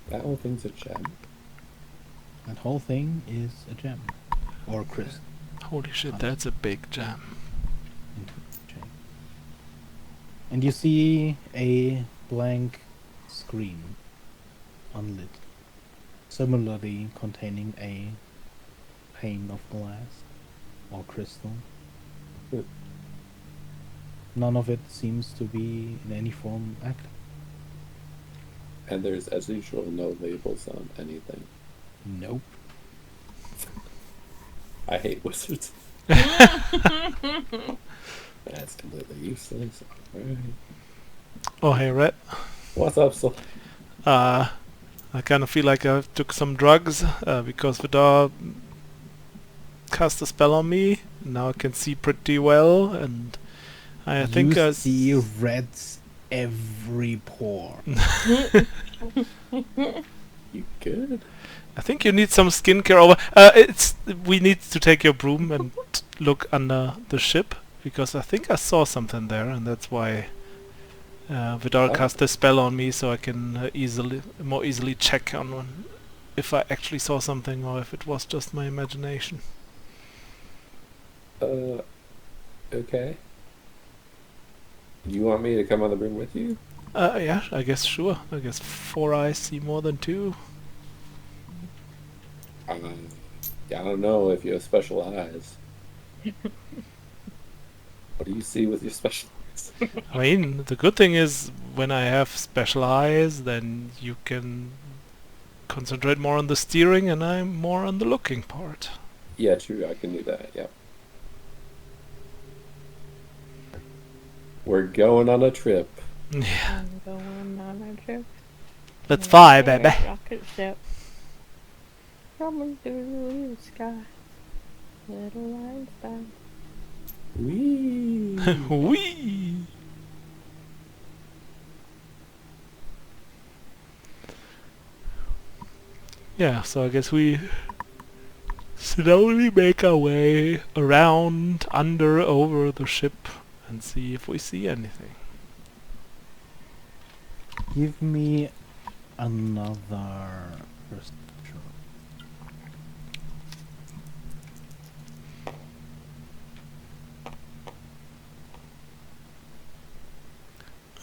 That whole thing's a gem. That whole thing is a gem, or crystal. holy shit, that's a big jam. Into the chain. And you see a blank screen, unlit, similarly containing a pane of glass or crystal. Good. None of it seems to be in any form active. And there's, as usual, no labels on anything. Nope. I hate wizards. That's completely useless. Alright. Oh, hey, Red. What's up, Sol? I kind of feel like I took some drugs because Vidar cast a spell on me. Now I can see pretty well, and I think you I see red's every pore. You good? I think you need some skincare over. We need to take your broom and look under the ship because I think I saw something there, and that's why Vidar Oh. cast a spell on me, so I can more easily check on if I actually saw something or if it was just my imagination. Okay. Do you want me to come on the broom with you? Yeah, I guess sure. I guess 4 eyes see more than 2. Yeah, I don't know if you have special eyes. What do you see with your special eyes? I mean, the good thing is when I have special eyes, then you can concentrate more on the steering and I'm more on the looking part. Yeah, true, I can do that, yep. We're going on a trip. Yeah. I'm going on a trip. Let's fly, Favorite baby. Rocket ship. Coming through the sky. Little lines down. Whee! Whee! Yeah, so I guess we slowly make our way around, under, over the ship and see if we see anything. Give me another perception.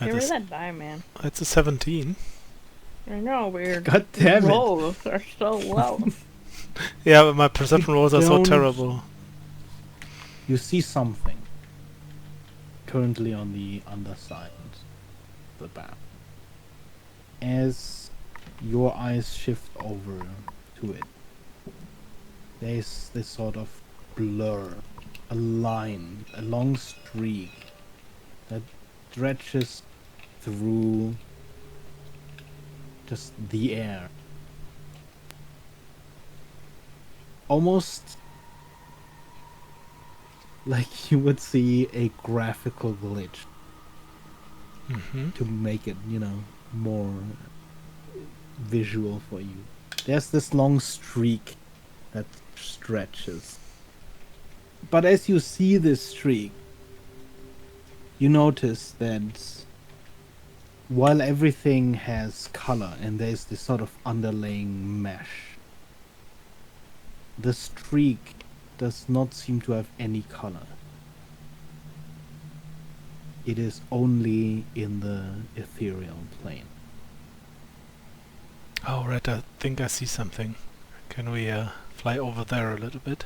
Get rid of that die, man. It's a 17. I know, but your God damn it. rolls are so low. Yeah, but my perception rolls are so don't- terrible. You see something currently on the underside of the bow. As your eyes shift over to it, there's this sort of blur, a line, a long streak that stretches through just the air. Almost like you would see a graphical glitch Mm-hmm. to make it, more visual for you. There's this long streak that stretches. But as you see this streak, you notice that while everything has color and there's this sort of underlaying mesh, the streak does not seem to have any color. It is only in the ethereal plane. Oh, right, I think I see something. Can we fly over there a little bit?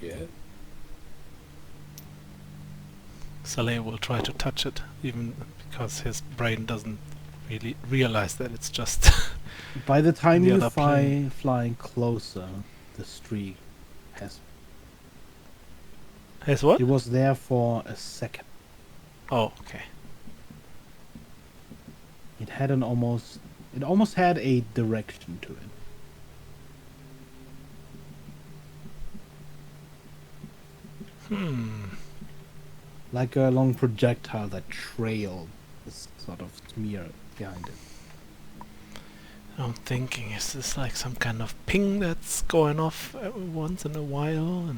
Yeah. Saleh will try to touch it, even because his brain doesn't really realize that it's just... By the time The you other plane. fly closer, the streak has... Has what? It was there for a second. Oh, okay. It had an almost... It almost had a direction to it. Like a long projectile that trailed this sort of smear behind it. I'm thinking, is this like some kind of ping that's going off once in a while?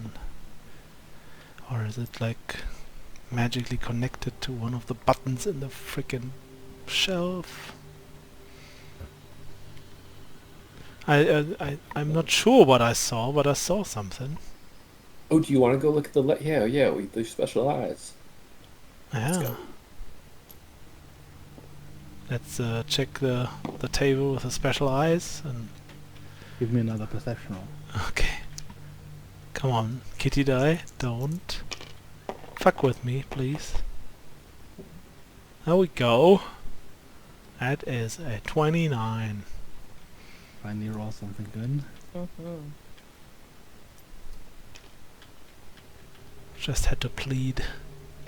Or is it like magically connected to one of the buttons in the frickin' shelf? I'm not sure what I saw, but I saw something. Oh, do you want to go look at the... yeah, with the special eyes. Yeah. Let's check the table with the special eyes and... Give me another perception roll. Okay. Come on, kitty die, don't fuck with me, please. There we go. That is a 29. Finally roll something good. Just had to plead.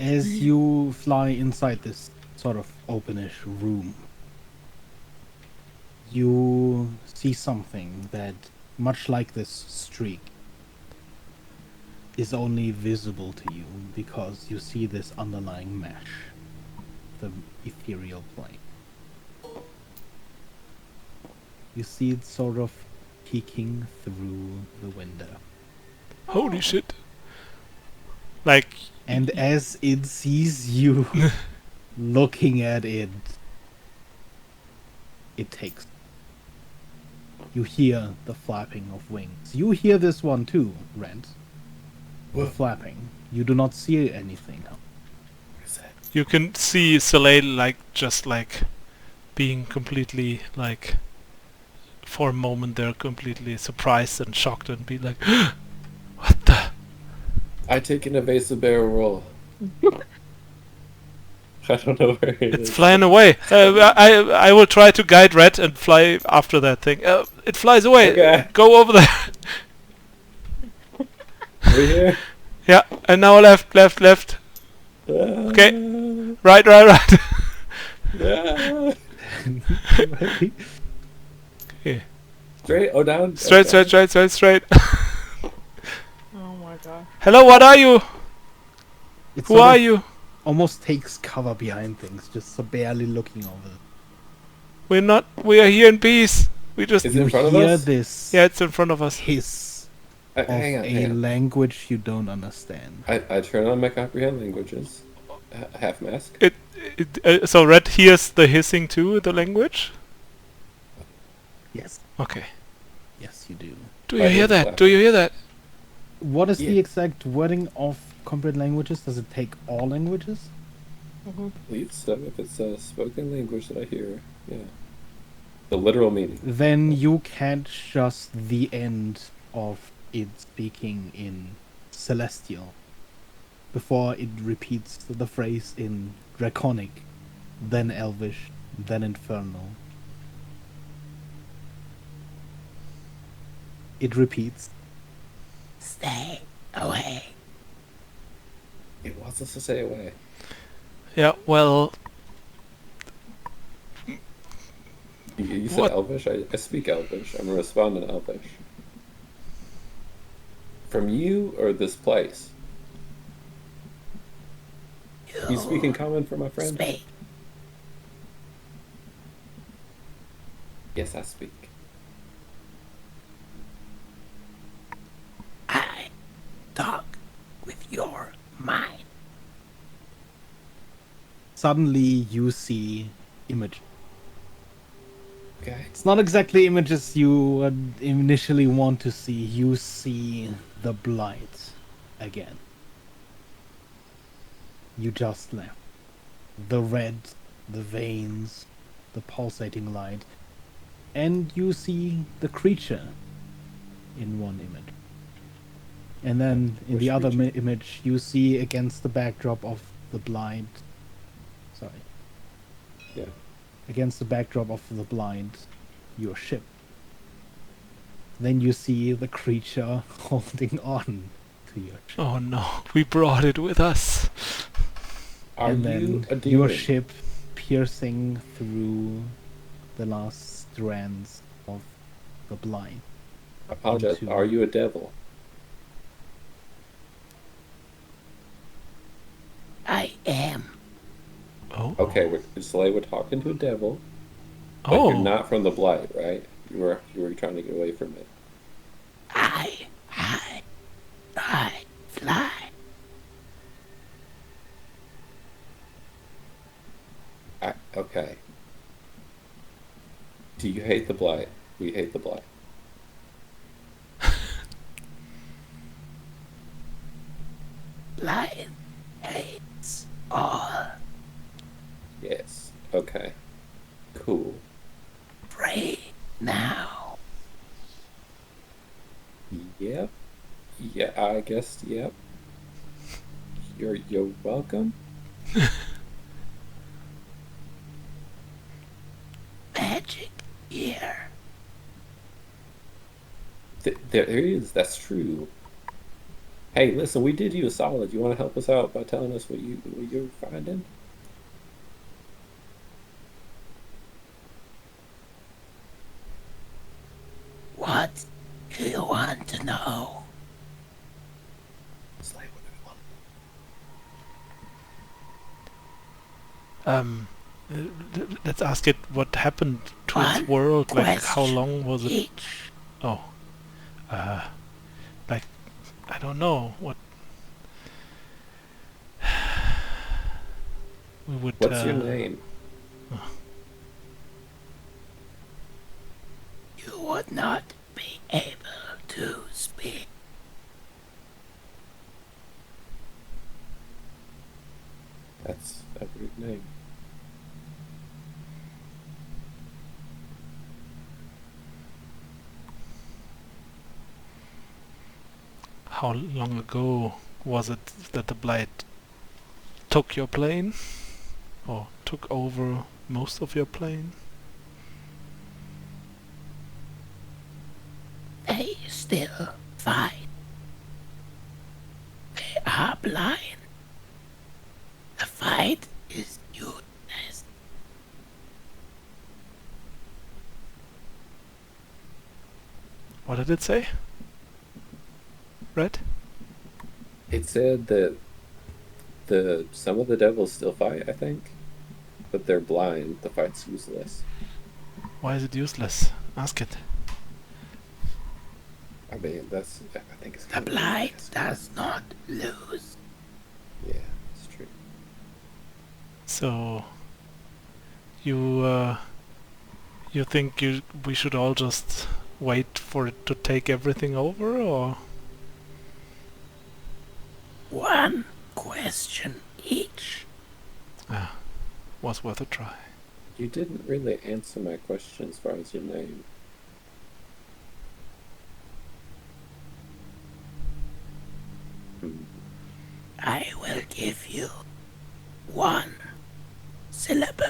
As you fly inside this sort of openish room, you see something that, much like this streak, is only visible to you because you see this underlying mesh, the ethereal plane. You see it sort of peeking through the window. Holy shit. Like, And as it sees you looking at it, it takes. You hear the flapping of wings. You hear this one too, Rent. The flapping. You do not see anything. you can see Soleil like just like being completely like for a moment they're completely surprised and shocked and be like, what the? I take an evasive barrel roll. I don't know where it It's is. flying away. I will try to guide Red and fly after that thing. It flies away. Okay. Go over there. Over here. Yeah, and now left. Okay. Right. Okay. Straight? Oh, down? Straight. Oh my god. Hello, what are you? It Who sort are of you? almost takes cover behind things, just so barely looking over. We're not. We are here in peace. We just. Is it You in front of hear us? this Yeah, it's in front of us. hiss of Hang on, a hang on. language you don't understand. I turn on my comprehend languages. Half mask. So Red hears the hissing too, the language? Yes. Okay. Yes, you do. Do I you hear hear that? clapping. Do you hear that? What is the Yeah. exact wording of comprehend languages? Does it take all languages? I believe so. If it's a spoken language that I hear, yeah. The literal meaning. Then you catch just the end of it speaking in Celestial before it repeats the phrase in Draconic, then Elvish, then Infernal. It repeats. Stay away. It wants us to stay away. Yeah, well, You said What? Elvish? I speak Elvish. I'm gonna respond in Elvish. From you or this place? You speak in common for my friend? Speak. Yes, I speak. I talk with your mind. Suddenly you see image. Okay. It's not exactly images you would initially want to see. You see the blight again. You just left. The red, the veins, the pulsating light. And you see the creature in one image. And then in Which the other creature? image, you see against the backdrop of the blind. Sorry. Yeah. Against the backdrop of the blind, your ship. Then you see the creature holding on to your ship. oh no, we brought it with us. Are And you a then demon? your ship piercing through the last strands of the blind. I apologize. into- Are you a devil? I am. Oh. Okay, we're talking to a devil, but Oh. you're not from the blight, right? You were trying to get away from it. I fly. Okay. Do you hate the blight? We hate the blight. Blind hates all. Yes. Okay. Cool. Pray now. Yep. Yeah, I guess. Yep. You're welcome. Magic here. There is. That's true. Hey, listen. We did you a solid. You want to help us out by telling us what you're finding? What do you want to know? Slay, what do we want? Let's ask it what happened to its One world. Like, how question long was it? Each. Oh. Like, I don't know. What. We would. What's your name? You would not be able to speak. That's a weird name. How long ago was it that the blight took your plane? Or took over most of your plane? They still fight. They are blind. The fight is useless. What did it say? Red? It said that some of the devils still fight, I think, but they're blind. The fight's useless. Why is it useless? Ask it. I mean, I think it's The kind of blight biased. does not lose. Yeah, it's true. So, you think we should all just wait for it to take everything over, or? One question each. Ah, was worth a try. You didn't really answer my question as far as your name. I will give you one syllable.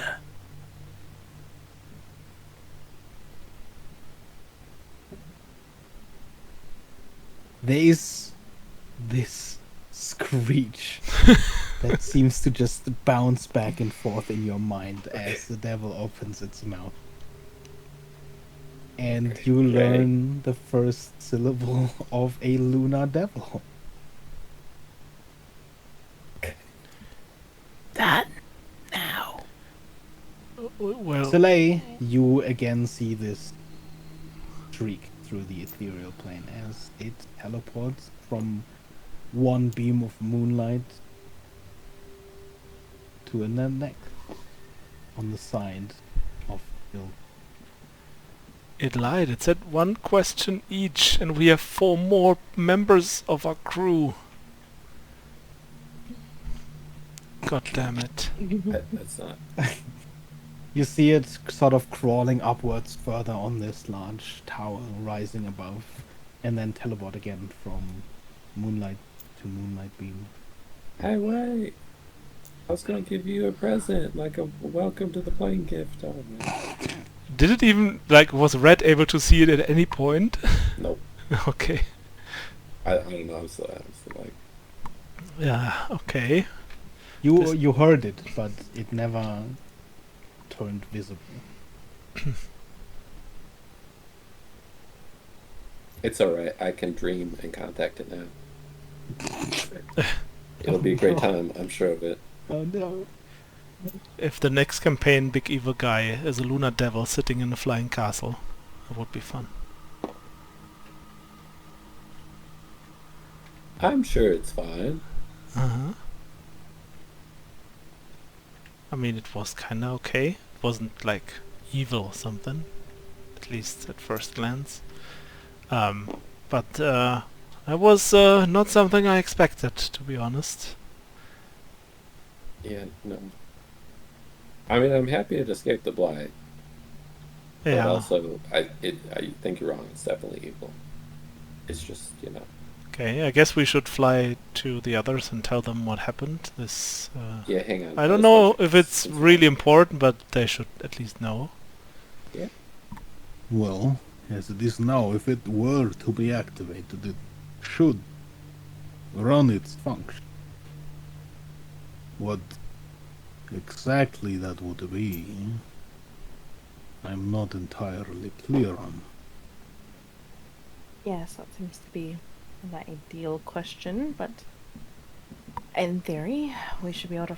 There is this screech that seems to just bounce back and forth in your mind as the devil opens its mouth. And you Okay. learn the first syllable of a lunar devil. That now. Well, Soleil, you again see this streak through the ethereal plane as it teleports from one beam of moonlight to another neck on the side of the hill. it lied. It said one question each, and we have 4 more members of our crew. God damn it. That's not. You see it sort of crawling upwards further on this large tower rising above, and then teleport again from moonlight to moonlight beam. Hey, wait! I was gonna give you a present, like a welcome to the plane gift. Oh man. Did it even, was Red able to see it at any point? Nope. Okay. I don't know. I was like, Yeah, okay. You heard it, but it never turned visible. it's alright. I can dream and contact it now. It'll be a great time. I'm sure of it. Oh no. If the next campaign Big Evil Guy is a lunar devil sitting in a flying castle, it would be fun. I'm sure it's fine. Uh-huh. I mean, it was kinda okay. It wasn't, evil or something. At least at first glance. But that was not something I expected, to be honest. Yeah, no. I mean, I'm happy it escaped the blight, but Yeah. also, I think you're wrong. It's definitely evil. It's just, Okay, I guess we should fly to the others and tell them what happened. This. Yeah, hang on. I don't know if it's really important, but they should at least know. Yeah. Well, as it is now, if it were to be activated, it should run its function. What exactly that would be, I'm not entirely clear on. Yes, that seems to be the ideal question, but in theory, we should be able to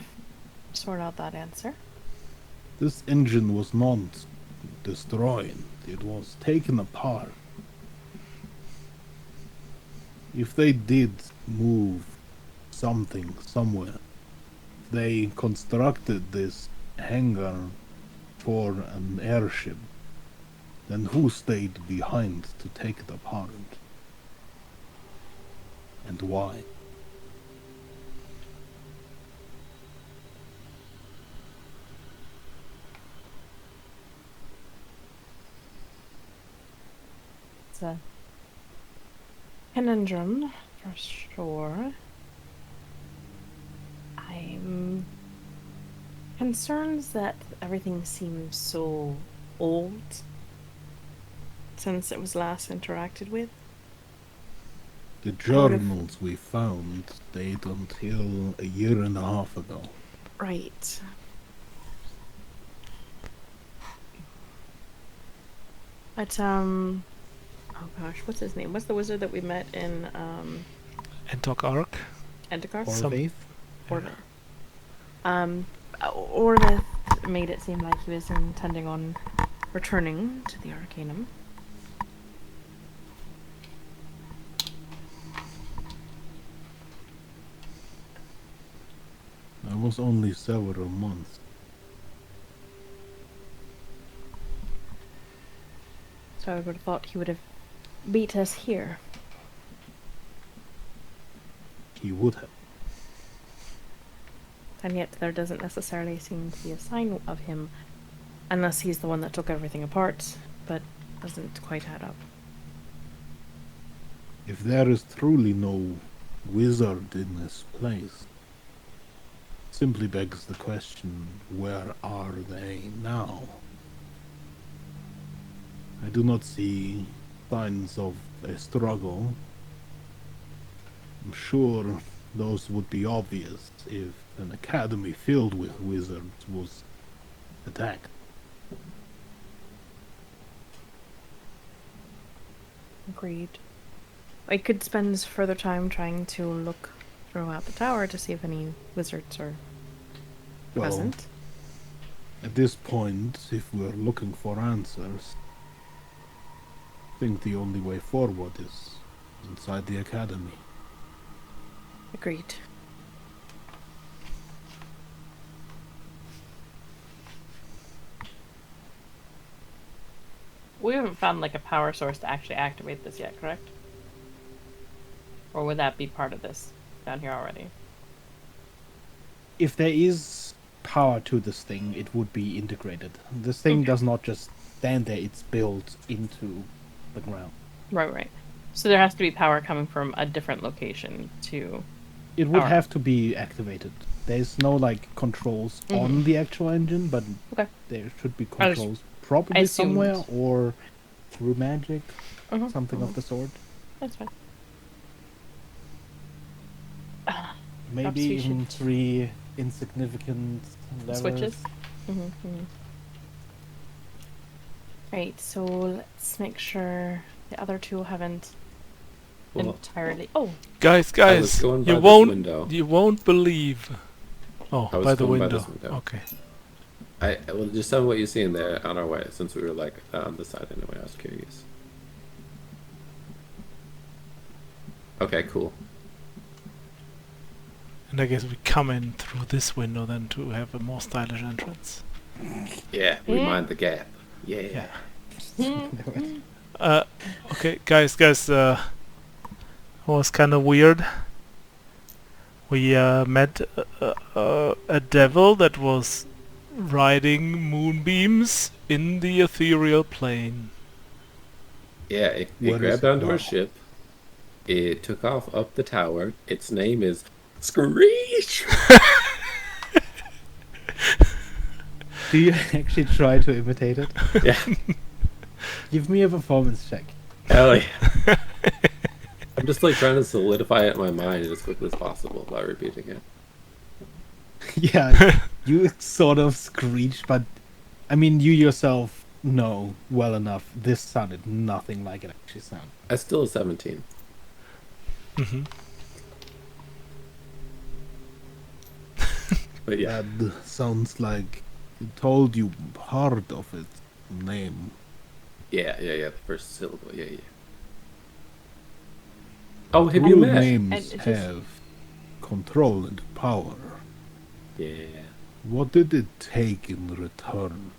sort out that answer. This engine was not destroyed, it was taken apart. If they did move something somewhere, they constructed this hangar for an airship, then who stayed behind to take it apart? And why? It's a conundrum for sure. I'm concerned that everything seems so old since it was last interacted with. The journals we found date until a year and a half ago. Right. But oh gosh, what's his name? What's the wizard that we met in Entok Arc. Endicott? Orvaith? Orvaith. Orvaith made it seem like he was intending on returning to the Arcanum. That was only several months. So I would have thought he would have beat us here. He would have. And yet there doesn't necessarily seem to be a sign of him, unless he's the one that took everything apart, but doesn't quite add up. If there is truly no wizard in this place, simply begs the question, where are they now? I do not see signs of a struggle. I'm sure those would be obvious if an academy filled with wizards was attacked. Agreed. I could spend further time trying to look throughout the tower to see if any wizards are Well, present. at this point, if we're looking for answers, I think the only way forward is inside the academy. Agreed. We haven't found like a power source to actually activate this yet, correct? Or would that be part of this down here already? If there is power to this thing, it would be integrated. This thing Okay. does not just stand there, it's built into the ground. Right. So there has to be power coming from a different location to... It would Power. have to be activated. There's no like controls on the actual engine, but Okay. there should be I just- controls probably assumed. somewhere or through magic, Mhm, something of the sort. That's fine. Maybe we even should- 3 insignificant levers. Switches? Right, so let's make sure the other two haven't Well, entirely... Oh, Guys, I was going by you this won't, window. you won't believe. Oh, I was by the going by window. this window. Okay. Well, just tell me what you see in there on our way, since we were like on the side anyway. I was curious. Okay, cool. And I guess we come in through this window then to have a more stylish entrance. Yeah, we Yeah. mind the gap. Yeah. Okay, guys, it was kind of weird. We met a devil that was riding moonbeams in the ethereal plane. Yeah, it What is grabbed it onto our now? ship. It took off up the tower. Its name is Screech. Do you actually try to imitate it? Yeah, Give me a performance check. hell yeah. I'm just like trying to solidify it in my mind as quickly as possible by repeating it. Yeah, you sort of screech, but I mean, you yourself know well enough. This sounded nothing like it actually sounded. I still a 17. Mm-hmm. But yeah, That sounds like he told you part of its name. yeah. The first syllable. Yeah. Oh, have you All met? names And it just- have control and power. Yeah. What did it take in return?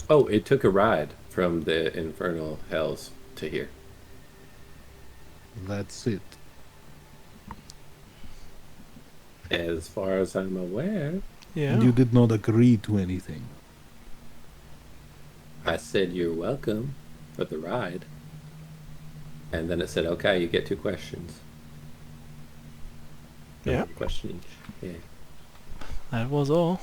Oh, it took a ride from the infernal hells to here. That's it. As far as I'm aware, Yeah. And you did not agree to anything. I said you're welcome for the ride. And then it said, okay, you get 2 questions. Yeah. Question each. Yeah. That was all.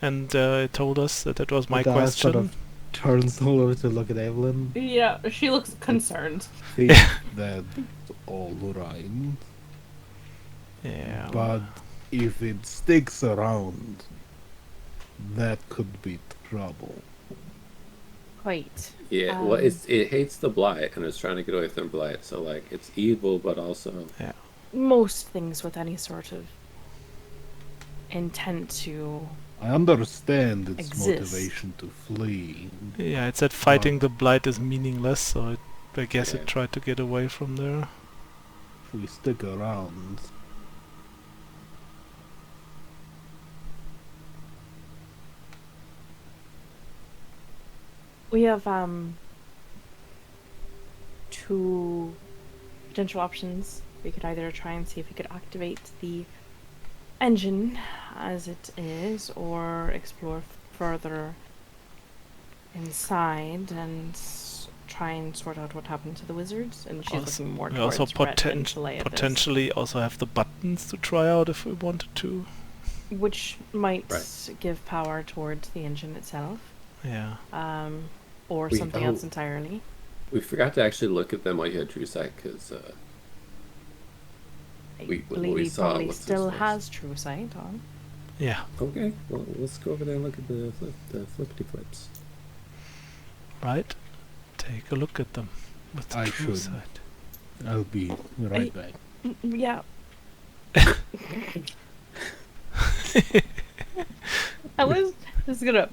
And it told us that that was my The guy question. sort of turns over to look at Evelyn. yeah, she looks concerned. Think that's all right. Yeah. But if it sticks around, that could be trouble. Quite. Yeah, well, it hates the blight and it's trying to get away from blight. So, like, it's evil, but also... Most things with any sort of intent to I understand its Exists. motivation to flee. Yeah, it said fighting the blight is meaningless, so I guess Yeah. it tried to get away from there. If we stick around, We have two potential options. We could either try and see if we could activate the engine as it is, or explore further inside and try and sort out what happened to the wizards. And she's Also, looking more we towards also Rhett than Soleil at this, potentially also have the buttons to try out if we wanted to. which might Right. give power towards the engine itself, Yeah. or We- something oh. else entirely. We forgot to actually look at them while you had True Sight, because I We- what believe we he saw, probably what's his still face? has true sight on. Yeah. okay, well, let's go over there and look at the flippity flips. Right. Take a look at them with the I true should. sight. I'll be right back. Yeah. I was just gonna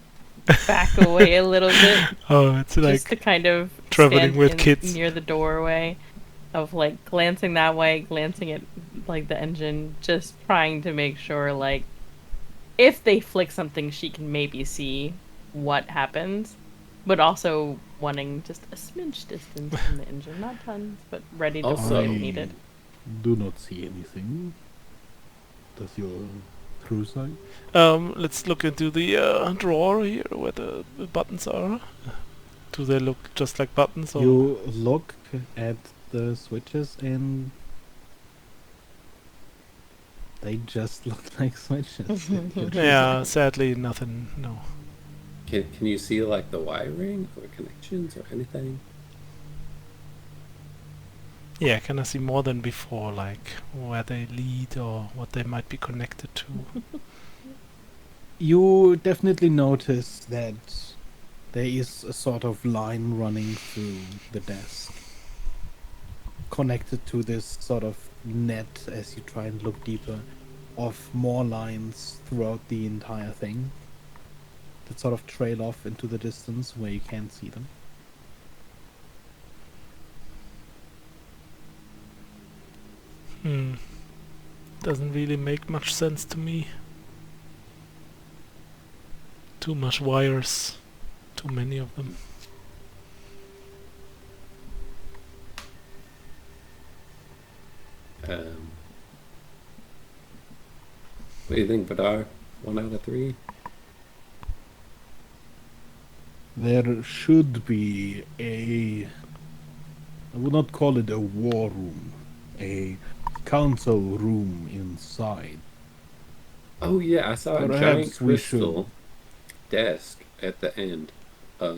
back away a little bit, Oh, it's like just to kind of traveling stand with kids. near the doorway, of like glancing that way, glancing at like the engine, just trying to make sure like if they flick something, she can maybe see what happens, but also wanting just a smidge distance from the engine, not tons, but ready to Also- pull I if needed. do not see anything. Does your true sight? Let's look into the drawer here where the buttons are. Do they look just like buttons or You look at the switches and they just look like switches. yeah, sadly nothing, no. Can you see like the wiring or connections or anything? Yeah, can I see more than before, like where they lead or what they might be connected to? You definitely notice that there is a sort of line running through the desk, connected to this sort of net as you try and look deeper, of more lines throughout the entire thing that sort of trail off into the distance where you can't see them. Doesn't really make much sense to me. Too much wires. Too many of them. What do you think, Vidar? 1 out of 3? There should be I would not call it a war room, a council room inside. Oh yeah, I saw a giant Perhaps we should. crystal desk at the end. That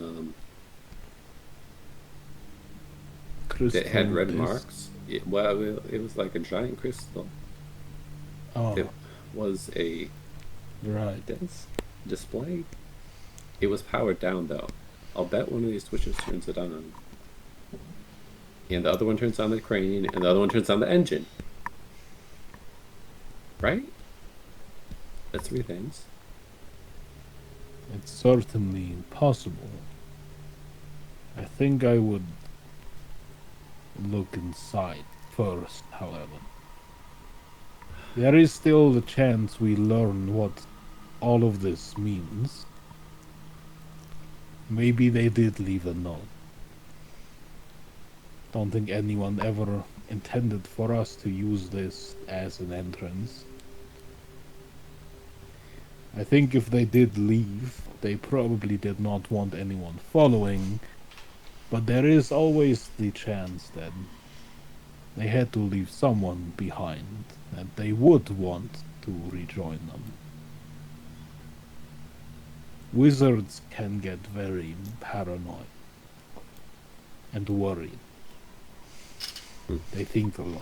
had red Crystal marks. Well, it was like a giant crystal. Oh, It was a right. display. It was powered down though. I'll bet one of these switches turns it on. And the other one turns on the crane, and the other one turns on the engine. Right? That's 3 things. It's certainly possible. I think I would look inside first, however. There is still the chance we learn what all of this means. Maybe they did leave a note. Don't think anyone ever intended for us to use this as an entrance. I think if they did leave, they probably did not want anyone following, but there is always the chance that they had to leave someone behind, that they would want to rejoin them. Wizards can get very paranoid and worried. They think a lot.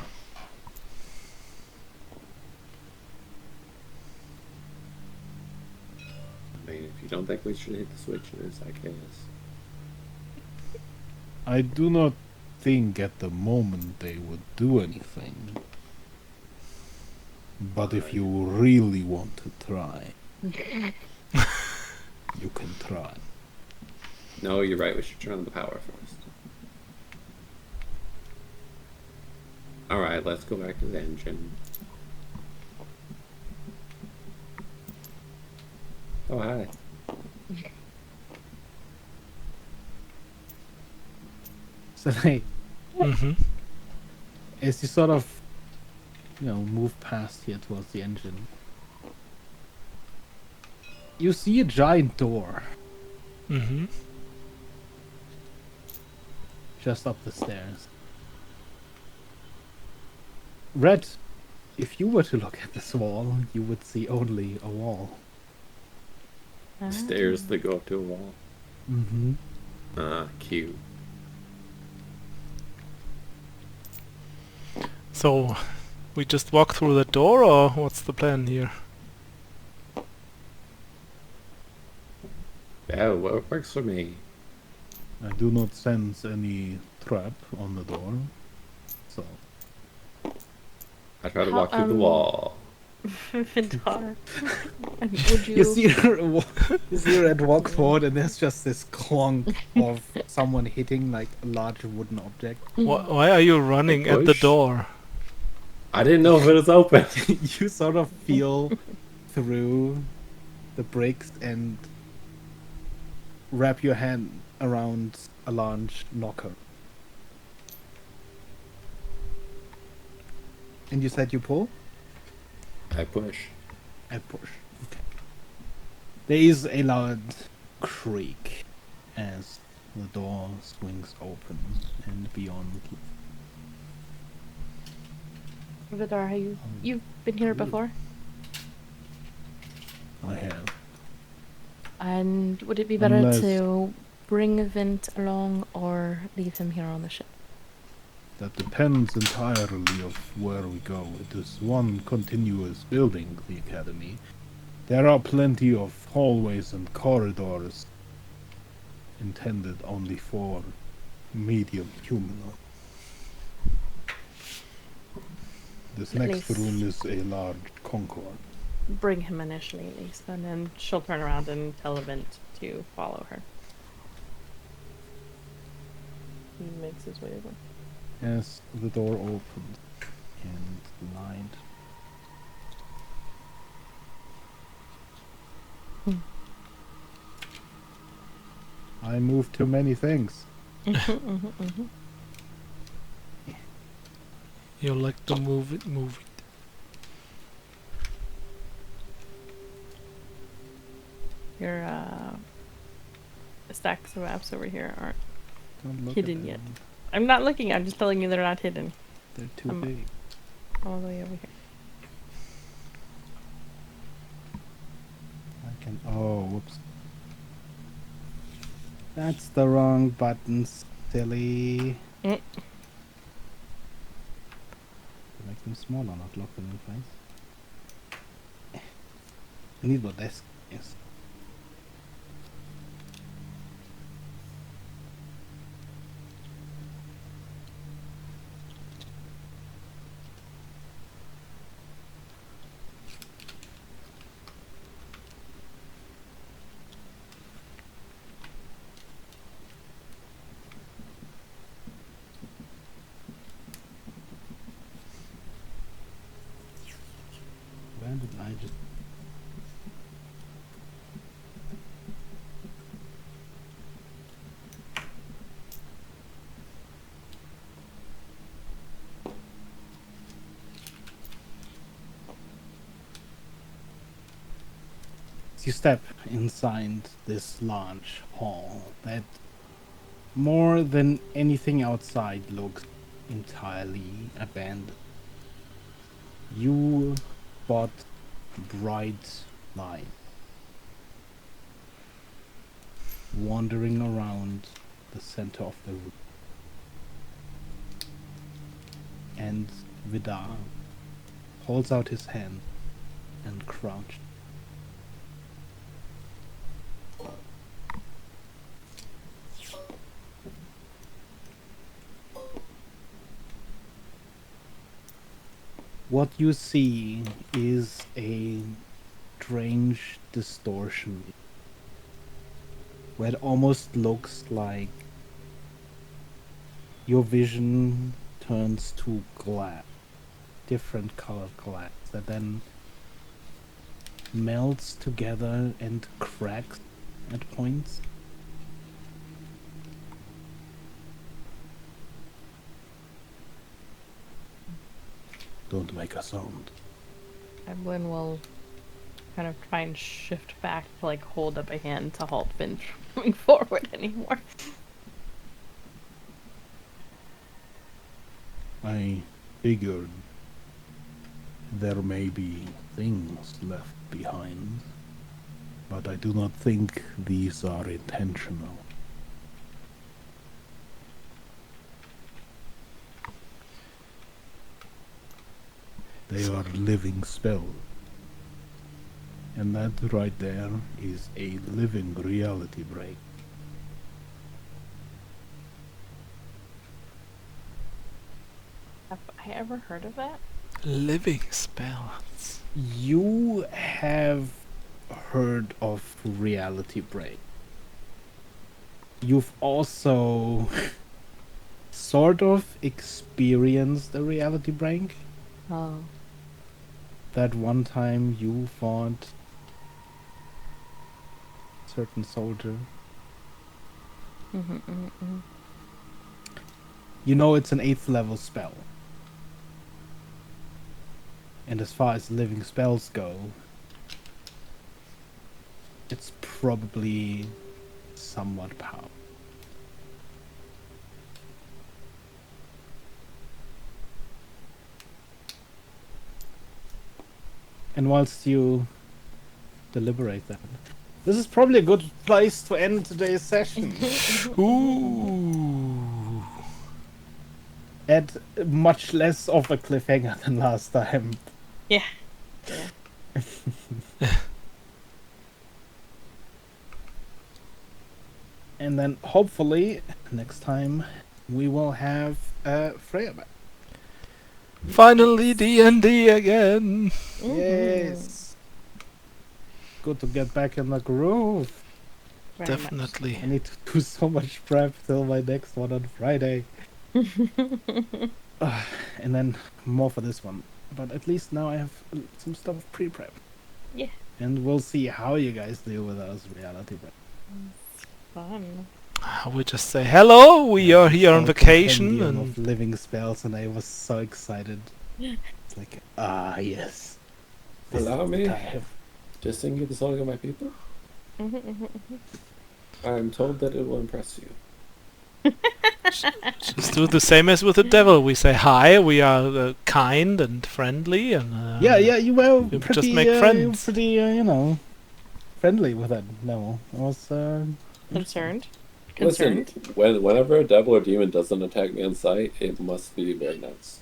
I mean, if you don't think we should hit the switches, I guess. I do not think at the moment they would do anything. But if you really want to try, You can try. No, you're right. We should turn on the power first. All right, let's go back to the engine. Oh, hi. So like, Mm-hmm. as you sort of, move past here towards the engine, you see a giant door Mm-hmm. just up the stairs. Red, if you were to look at this wall, you would see only a wall. Stairs that go up to a wall. Mm-hmm. Cute. So, we just walk through the door, or what's the plan here? Yeah, well, it works for me. I do not sense any trap on the door. So, I try to How, walk through the wall. Vidar, would You you? see you see Red walk forward, and there's just this clonk of someone hitting like a large wooden object. Why are you running at the push. door? I didn't know if it was open. You sort of feel through the bricks and wrap your hand around a large knocker. And you said you pull? I push. I push. Okay. There is a loud creak as the door swings open and beyond. Vidar, you've been here before? I have. And would it be better Unless- to bring Vint along or leave him here on the ship? That depends entirely of where we go. It is one continuous building, the academy. There are plenty of hallways and corridors intended only for medium humanoid. This At next least- room is a large concord. Bring him initially, at least, and then she'll turn around and tell Vint to follow her. He makes his way over. As the door opens and light. I move too many things. You like to move it, move it. Your stacks of apps over here aren't Don't look hidden at yet. them. I'm not looking, I'm just telling you they're not hidden. They're too Um, big. All the way over here. I can. Oh, whoops. That's the wrong button, silly. Mm. Make them smaller, not lock them in place. I need more desk. Yes. Where did I just... As you step inside this large hall that more than anything outside looks entirely abandoned, you spot bright light wandering around the center of the room. And Vidar holds out his hand and crouched. What you see is a strange distortion where it almost looks like your vision turns to glass, different colored glass, that then melts together and cracks at points. Don't make a sound. Evelyn will kind of try and shift back to like hold up a hand to halt Finn from moving forward anymore. I figured there may be things left behind, but I do not think these are intentional. They are living spells. And that right there is a living reality break. Have I ever heard of that? Living spells. You have heard of reality break. You've also sort of experienced a reality break. Oh. That one time you fought a certain soldier. You know it's an 8th level spell. And as far as living spells go, it's probably somewhat powerful. And whilst you deliberate that, this is probably a good place to end today's session. Ooh. At much less of a cliffhanger than last time. Yeah. And then hopefully next time we will have Freya back. Finally D&D again. Yes. Good to get back in the groove. Very much. Definitely. I need to do so much prep till my next one on Friday. And then more for this one. But at least now I have some stuff pre-prep. Yeah. And we'll see how you guys deal with us reality prep. Fun. We just say hello. We are here on So vacation, compendium and of living spells, and I was so excited. It's like, yes. This Allow is the me time. to sing you the song of my people. I'm told that it will impress you. just do the same as with the devil. We say hi. We are kind and friendly, and Yeah, you were we pretty, just make you were friends. pretty, friendly with that. No, I was Concerned. Listen, whenever a devil or demon doesn't attack me on sight, it must be very nice.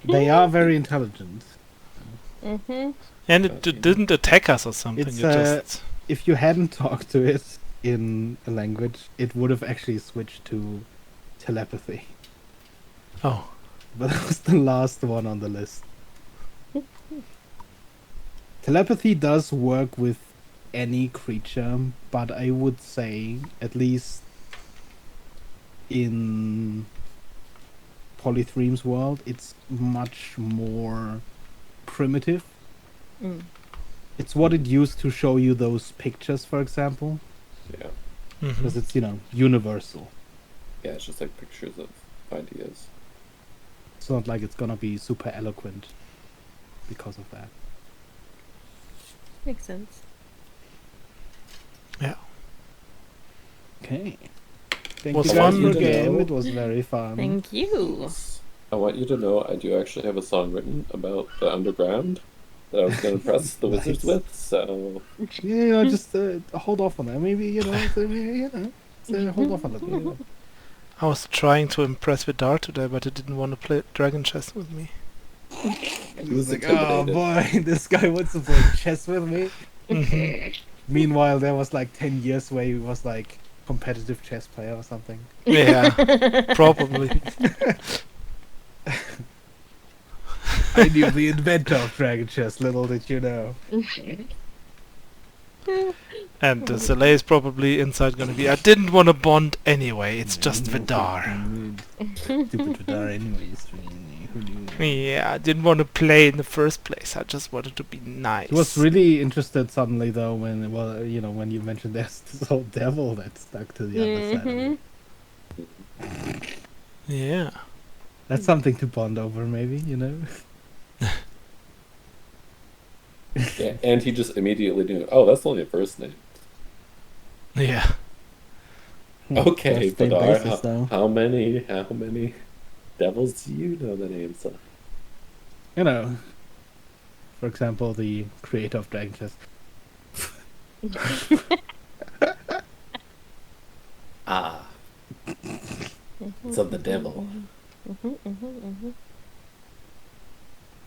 They are very intelligent. Mm-hmm. And it didn't attack us or something. It's, It just If you hadn't talked to it in a language, it would have actually switched to telepathy. oh, But that was the last one on the list. Telepathy does work with any creature, but I would say, at least in Polythreme's world, it's much more primitive. Mm. It's what it used to show you those pictures, for example, Yeah. because it's, universal. Yeah, it's just like pictures of ideas. It's not like it's gonna be super eloquent because of that. Makes sense. yeah. Okay. Thank Was you guys fun. for To the game. know. It was very fun. Thank you. I want you to know I do actually have a song written about the underground that I was going to impress the wizards Nice. with, so... Yeah, just hold off on that. Maybe, hold off on that. I was trying to impress Vidar today, but he didn't want to play Dragon Chess with me. He was like, oh intimidated. boy, this guy wants to play chess with me. Mhm. Meanwhile, there was like 10 years where he was like competitive chess player or something. Yeah, probably. I knew the inventor of Dragon Chess, little did you know. And Soleil is probably inside gonna be, I didn't want to bond anyway, it's just Vidar. Stupid Vidar anyways. Who knew? Yeah, I didn't want to play in the first place, I just wanted to be nice. He was really interested suddenly though when, well, you know, when you mentioned there's this whole devil that stuck to the other side of it. Yeah. That's something to bond over, maybe, you know? Yeah, and he just immediately knew, oh, that's only a first name. Yeah. Okay, First name Vidar, basis, though. how many devils do you know the names of? You know, for example, the creator of Dragon Quest. Ah, it's of the devil.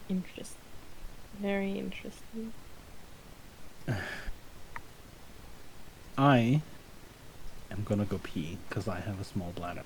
Interesting. Very interesting. I am gonna go pee, because I have a small bladder.